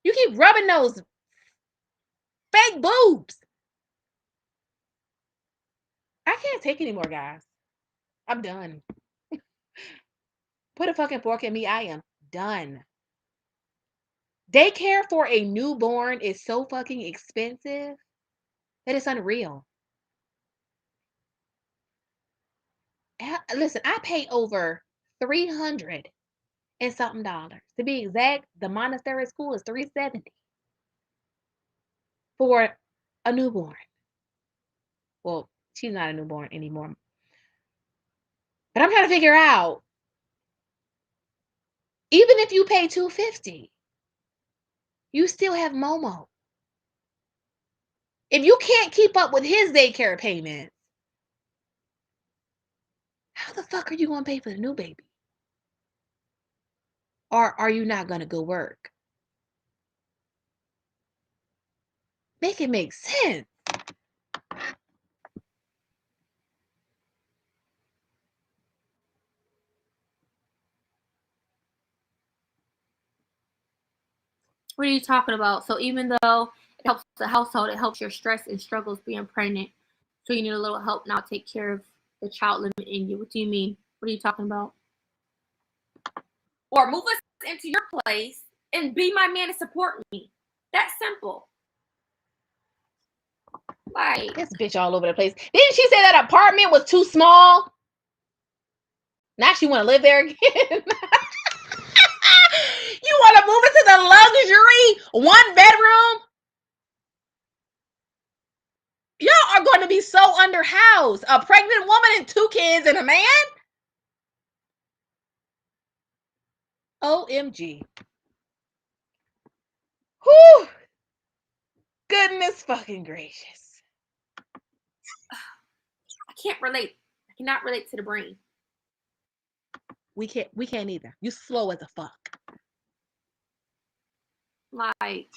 You keep rubbing those fake boobs. I can't take anymore, guys. I'm done. Put a fucking fork in me. I am done. Daycare for a newborn is so fucking expensive that it's unreal. Listen, I pay over $300 and something dollars. To be exact, the Montessori school is $370. for a newborn. Well, she's not a newborn anymore. But I'm trying to figure out, even if you pay $250, you still have Momo. If you can't keep up with his daycare payments, how the fuck are you going to pay for the new baby? Or are you not going to go work? Make it make sense. What are you talking about? So even though it helps the household, it helps your stress and struggles being pregnant. So you need a little help now to take care of the child living in you. What do you mean? What are you talking about? Or move us into your place and be my man and support me. That's simple. Like, this bitch all over the place. Didn't she say that apartment was too small? Now she want to live there again. You want to move into the luxury 1-bedroom? Y'all are going to be so underhoused. A pregnant woman and 2 kids and a man? OMG. Whew. Goodness fucking gracious. I can't relate. I cannot relate to the brain. We can't either. You slow as a fuck. Like,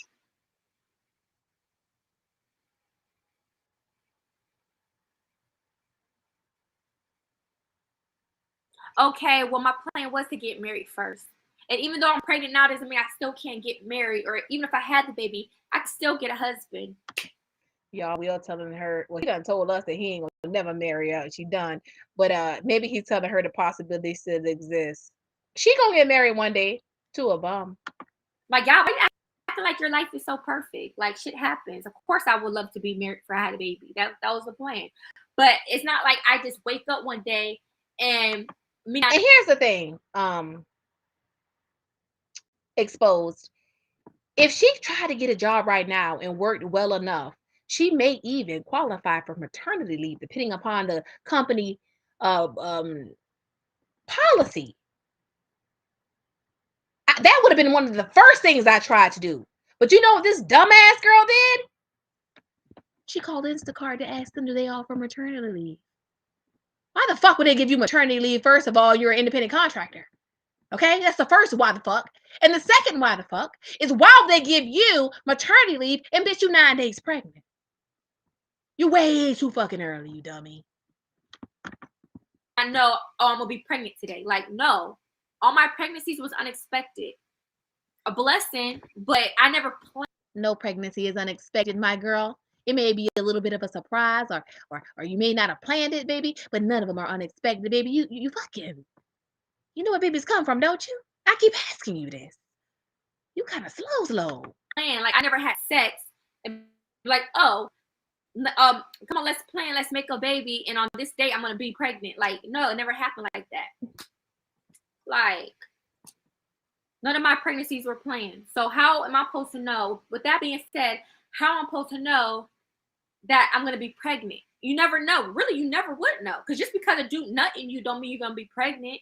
okay, well, my plan was to get married first. And even though I'm pregnant now, doesn't mean I still can't get married. Or even if I had the baby, I could still get a husband. Y'all, we all telling her, well, he done told us that he ain't gonna never marry her. She done. But maybe he's telling her the possibility still exists. She gonna get married one day to a bum. Like, y'all, I feel like your life is so perfect. Like, shit happens. Of course, I would love to be married before I had a baby. That was the plan. But it's not like I just wake up one day and And here's the thing, exposed. If she tried to get a job right now and worked well enough, she may even qualify for maternity leave, depending upon the company policy. That would have been one of the first things I tried to do. But you know what this dumbass girl did? She called Instacart to ask them, do they offer maternity leave? Why the fuck would they give you maternity leave? First of all, you're an independent contractor. Okay, that's the first why the fuck. And the second why the fuck is why would they give you maternity leave and bitch you 9 days pregnant? You way too fucking early, you dummy. I know, I'm gonna be pregnant today. Like, no. All my pregnancies was unexpected. A blessing, but I never planned. No pregnancy is unexpected, my girl. It may be a little bit of a surprise, or you may not have planned it, baby, but none of them are unexpected, baby. You fucking, you know where babies come from, don't you? I keep asking you this. You kind of slow. Like, I never had sex and like, oh, come on, let's plan, let's make a baby, and on this day I'm gonna be pregnant. Like, no, it never happened like that. Like, none of my pregnancies were planned. So how am I supposed to know? With that being said, how am I supposed to know that I'm gonna be pregnant? You never know. Really, you never would know. Because just because a dude nut in you don't mean you're gonna be pregnant.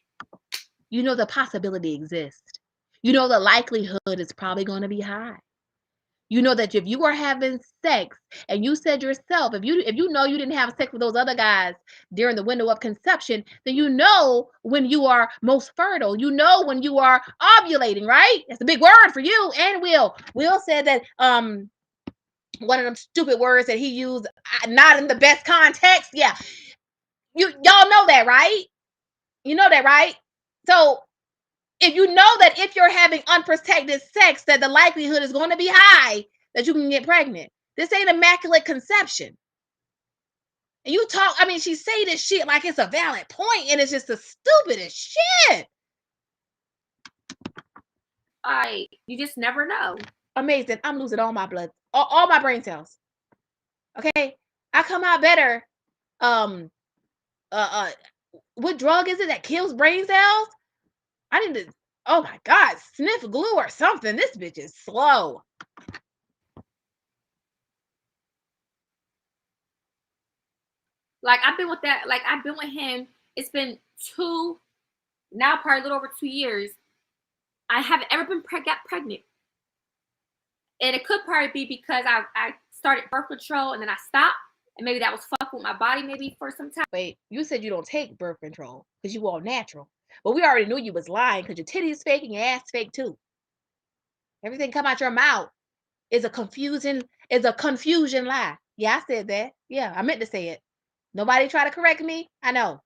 You know the possibility exists. You know the likelihood is probably going to be high. You know that if you are having sex, and you said yourself, if you know you didn't have sex with those other guys during the window of conception, then you know when you are most fertile. You know when you are ovulating, right? That's a big word for you. And Will said that one of them stupid words that he used, not in the best context. Yeah, y'all know that, right? You know that, right? So if you know that if you're having unprotected sex, that the likelihood is going to be high that you can get pregnant. This ain't immaculate conception. And you talk, I mean, she say this shit like it's a valid point, and it's just the stupidest shit. You just never know. Amazing. I'm losing all my blood, all my brain cells. Okay, I come out better. What drug is it that kills brain cells? I need to, oh my God, sniff glue or something. This bitch is slow. Like, I've been with that. Like, I've been with him. It's been now probably a little over 2 years. I haven't ever got pregnant. And it could probably be because I started birth control and then I stopped. And maybe that was fucking with my body maybe for some time. Wait, you said you don't take birth control because you all natural. But we already knew you was lying because your titties fake and your ass fake too. Everything come out your mouth is a confusion lie. Yeah, I said that. Yeah, I meant to say it. Nobody try to correct me. I know.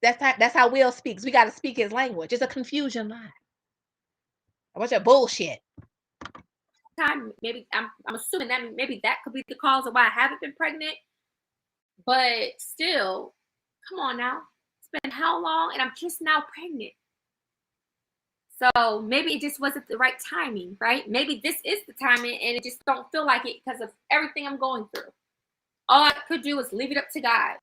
That's how Will speaks. We got to speak his language. It's a confusion lie. A bunch of bullshit. Time, maybe I'm assuming that maybe that could be the cause of why I haven't been pregnant. But still, come on now. It's been how long? And I'm just now pregnant. So maybe it just wasn't the right timing, right? Maybe this is the timing and it just don't feel like it because of everything I'm going through. All I could do is leave it up to God.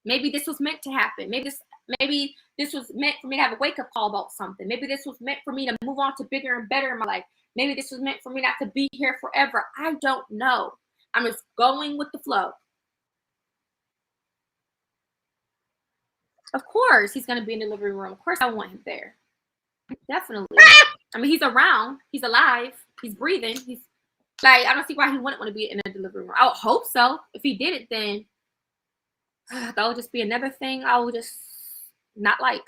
Maybe this was meant to happen. Maybe this was meant for me to have a wake-up call about something. Maybe this was meant for me to move on to bigger and better in my life. Maybe this was meant for me not to be here forever. I don't know. I'm just going with the flow. Of course, he's going to be in the living room. Of course, I want him there. Definitely. I mean, he's around. He's alive. He's breathing. He's like, I don't see why he wouldn't want to be in a delivery room. I would hope so. If he did it, then that would just be another thing I would just not like.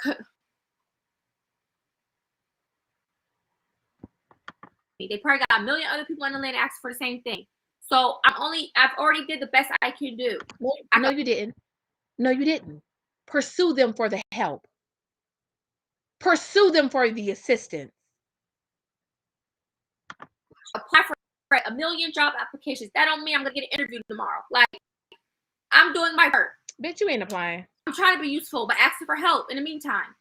They probably got a million other people on the land asking for the same thing. So I've already did the best I can do. No, you didn't. No, you didn't. Pursue them for the help. Pursue them for the assistance. Apply for a million job applications. That don't mean I'm gonna get an interview tomorrow. Like, I'm doing my work. Bitch, you ain't applying. I'm trying to be useful, but asking for help in the meantime.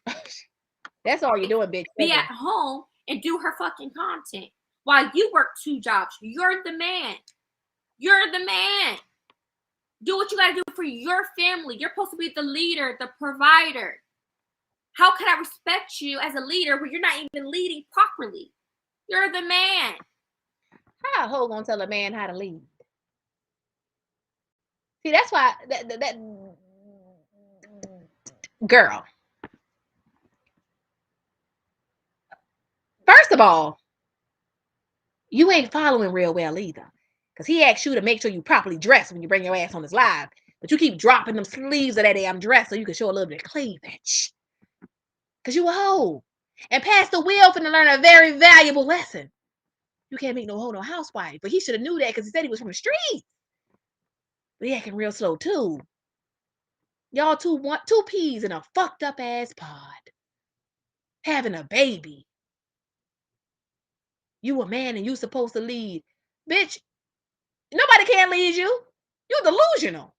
That's all you're doing, bitch. Be at home and do her fucking content while you work 2 jobs. You're the man. You're the man. Do what you gotta do for your family. You're supposed to be the leader, the provider. How can I respect you as a leader when you're not even leading properly? You're the man. How a hoe gonna tell a man how to lead? See, that's why that girl. First of all, you ain't following real well either. Because he asked you to make sure you properly dress when you bring your ass on his live. But you keep dropping them sleeves of that damn dress so you can show a little bit of cleavage. Because you a hoe. And Pastor Will finna learn a very valuable lesson. You can't make no hoe no housewife. But he should have knew that because he said he was from the streets. But he acting real slow too. Y'all two peas in a fucked up ass pod. Having a baby. You a man and you supposed to lead. Bitch, nobody can lead you. You delusional.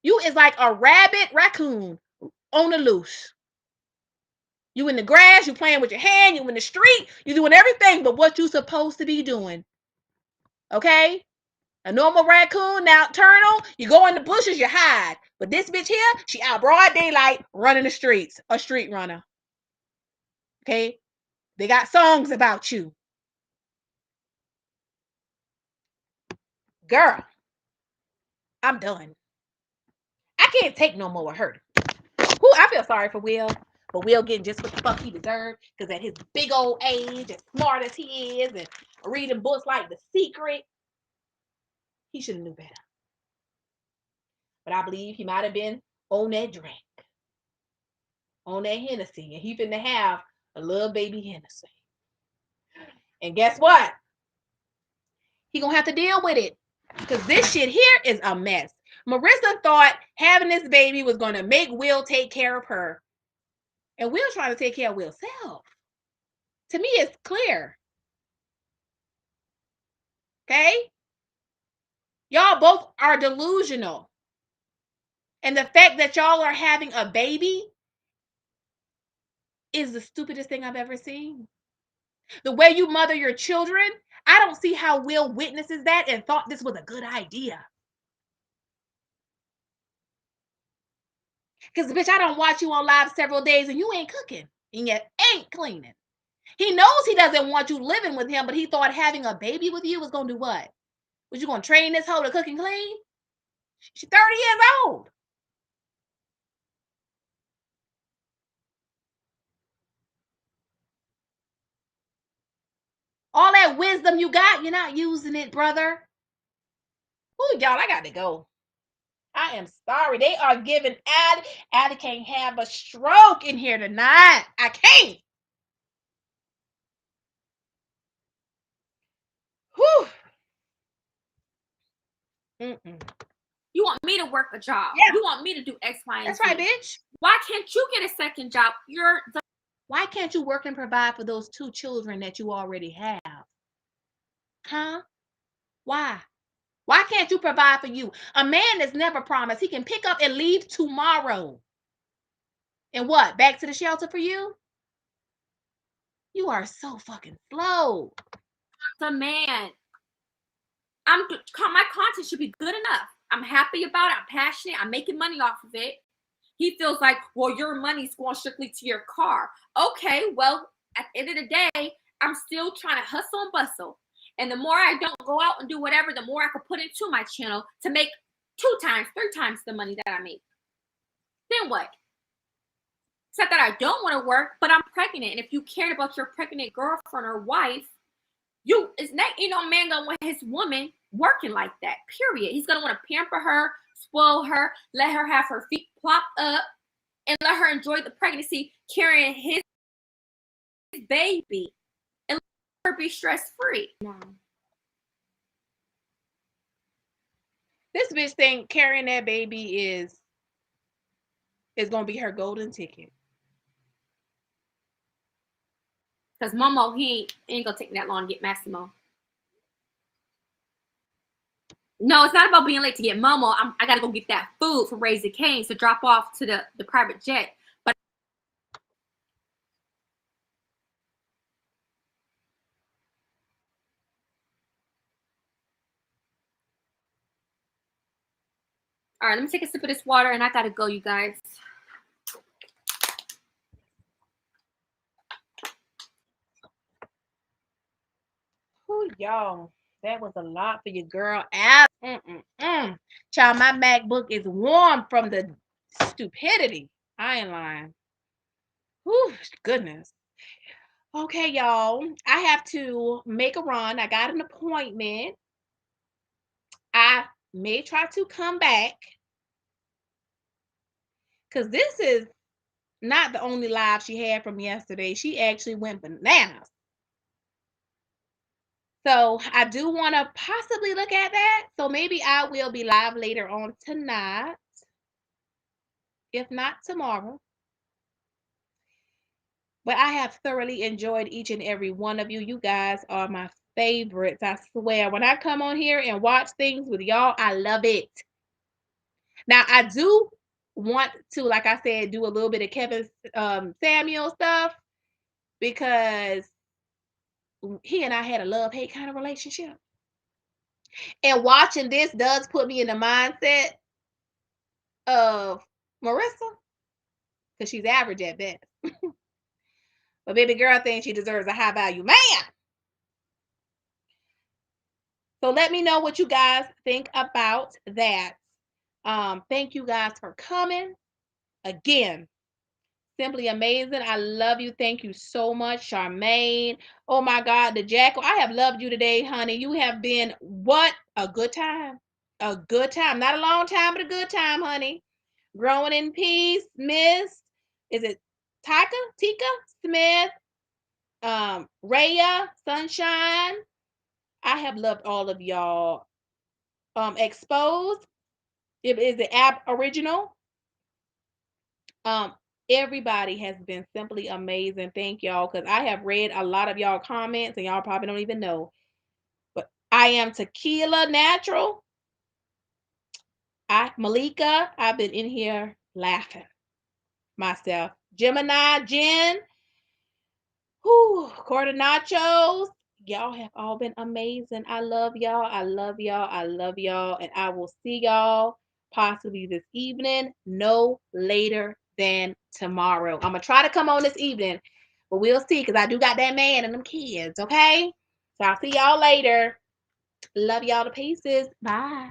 You is like a rabid raccoon on the loose. You in the grass, you playing with your hand, you in the street, you doing everything but what you supposed to be doing. Okay? A normal raccoon, nocturnal, you go in the bushes, you hide. But this bitch here, she out broad daylight running the streets. A street runner. Okay? They got songs about you. Girl, I'm done. I can't take no more of her. Who I feel sorry for Will. But Will getting just what the fuck he deserved. Because at his big old age, as smart as he is, and reading books like The Secret, he should have knew better. But I believe he might have been on that drink. On that Hennessy. And he finna have a little baby Hennessy. And guess what? He gonna have to deal with it. Because this shit here is a mess. Marissa thought having this baby was gonna make Will take care of her. And Will's trying to take care of Will's self. To me, it's clear. Okay? Y'all both are delusional. And the fact that y'all are having a baby is the stupidest thing I've ever seen. The way you mother your children, I don't see how Will witnesses that and thought this was a good idea. Because, bitch, I don't watch you on live several days and you ain't cooking and you ain't cleaning. He knows he doesn't want you living with him, but he thought having a baby with you was going to do what? Was you going to train this hoe to cook and clean? She's 30 years old. All that wisdom you got, you're not using it, brother. Ooh, y'all, I got to go. I am sorry. They are giving Addie can't have a stroke in here tonight. I can't. Whew. You want me to work a job. Yeah. You want me to do X, Y, and That's Z. right, bitch. Why can't you get a second job? Why can't you work and provide for those 2 children that you already have? Huh? Why? Why can't you provide for you? A man is never promised he can pick up and leave tomorrow. And what? Back to the shelter for you? You are so fucking slow. The man. My content should be good enough. I'm happy about it. I'm passionate. I'm making money off of it. He feels like, well, your money's going strictly to your car. Okay, well, at the end of the day, I'm still trying to hustle and bustle. And the more I don't go out and do whatever, the more I can put into my channel to make 2 times, 3 times the money that I make. Then what? It's not that I don't want to work, but I'm pregnant. And if you cared about your pregnant girlfriend or wife, a man gonna want his woman working like that, period. He's gonna want to pamper her, spoil her, let her have her feet plopped up, and let her enjoy the pregnancy carrying his baby, and let her be stress-free. No. This bitch think carrying that baby is gonna be her golden ticket. Because Momo, he ain't gonna take that long to get Massimo. No, it's not about being late to get Momo. I gotta go get that food for Raising Cane's to drop off to the private jet. But all right, let me take a sip of this water, and I gotta go, you guys. Ooh, y'all, that was a lot for your girl. Child, my MacBook is warm from the stupidity. I ain't lying. Whew, goodness. Okay, y'all, I have to make a run. I got an appointment. I may try to come back because this is not the only live she had from yesterday. She actually went bananas. So I do want to possibly look at that. So maybe I will be live later on tonight, if not tomorrow. But I have thoroughly enjoyed each and every one of you. You guys are my favorites. I swear. When I come on here and watch things with y'all, I love it. Now, I do want to, like I said, do a little bit of Kevin Samuel stuff because he and I had a love-hate kind of relationship. And watching this does put me in the mindset of Marissa because she's average at best. But baby girl thinks she deserves a high-value man. So let me know what you guys think about that. Thank you guys for coming. Again, simply amazing. I love you. Thank you so much, Charmaine. Oh my God, the Jackal. I have loved you today, honey. You have been what? A good time. A good time. Not a long time, but a good time, honey. Growing in peace, Miss. Is it Tika Smith? Raya, Sunshine. I have loved all of y'all. Exposed. It is the app original. Everybody has been simply amazing. Thank y'all, because I have read a lot of y'all comments and y'all probably don't even know. But I am Tequila Natural. Malika, I've been in here laughing myself. Gemini, Jen, Nachos. Y'all have all been amazing. I love y'all. I love y'all. I love y'all. And I will see y'all possibly this evening, no later than tomorrow. I'm going to try to come on this evening, but we'll see because I do got that man and them kids, okay? So I'll see y'all later. Love y'all to pieces. Bye.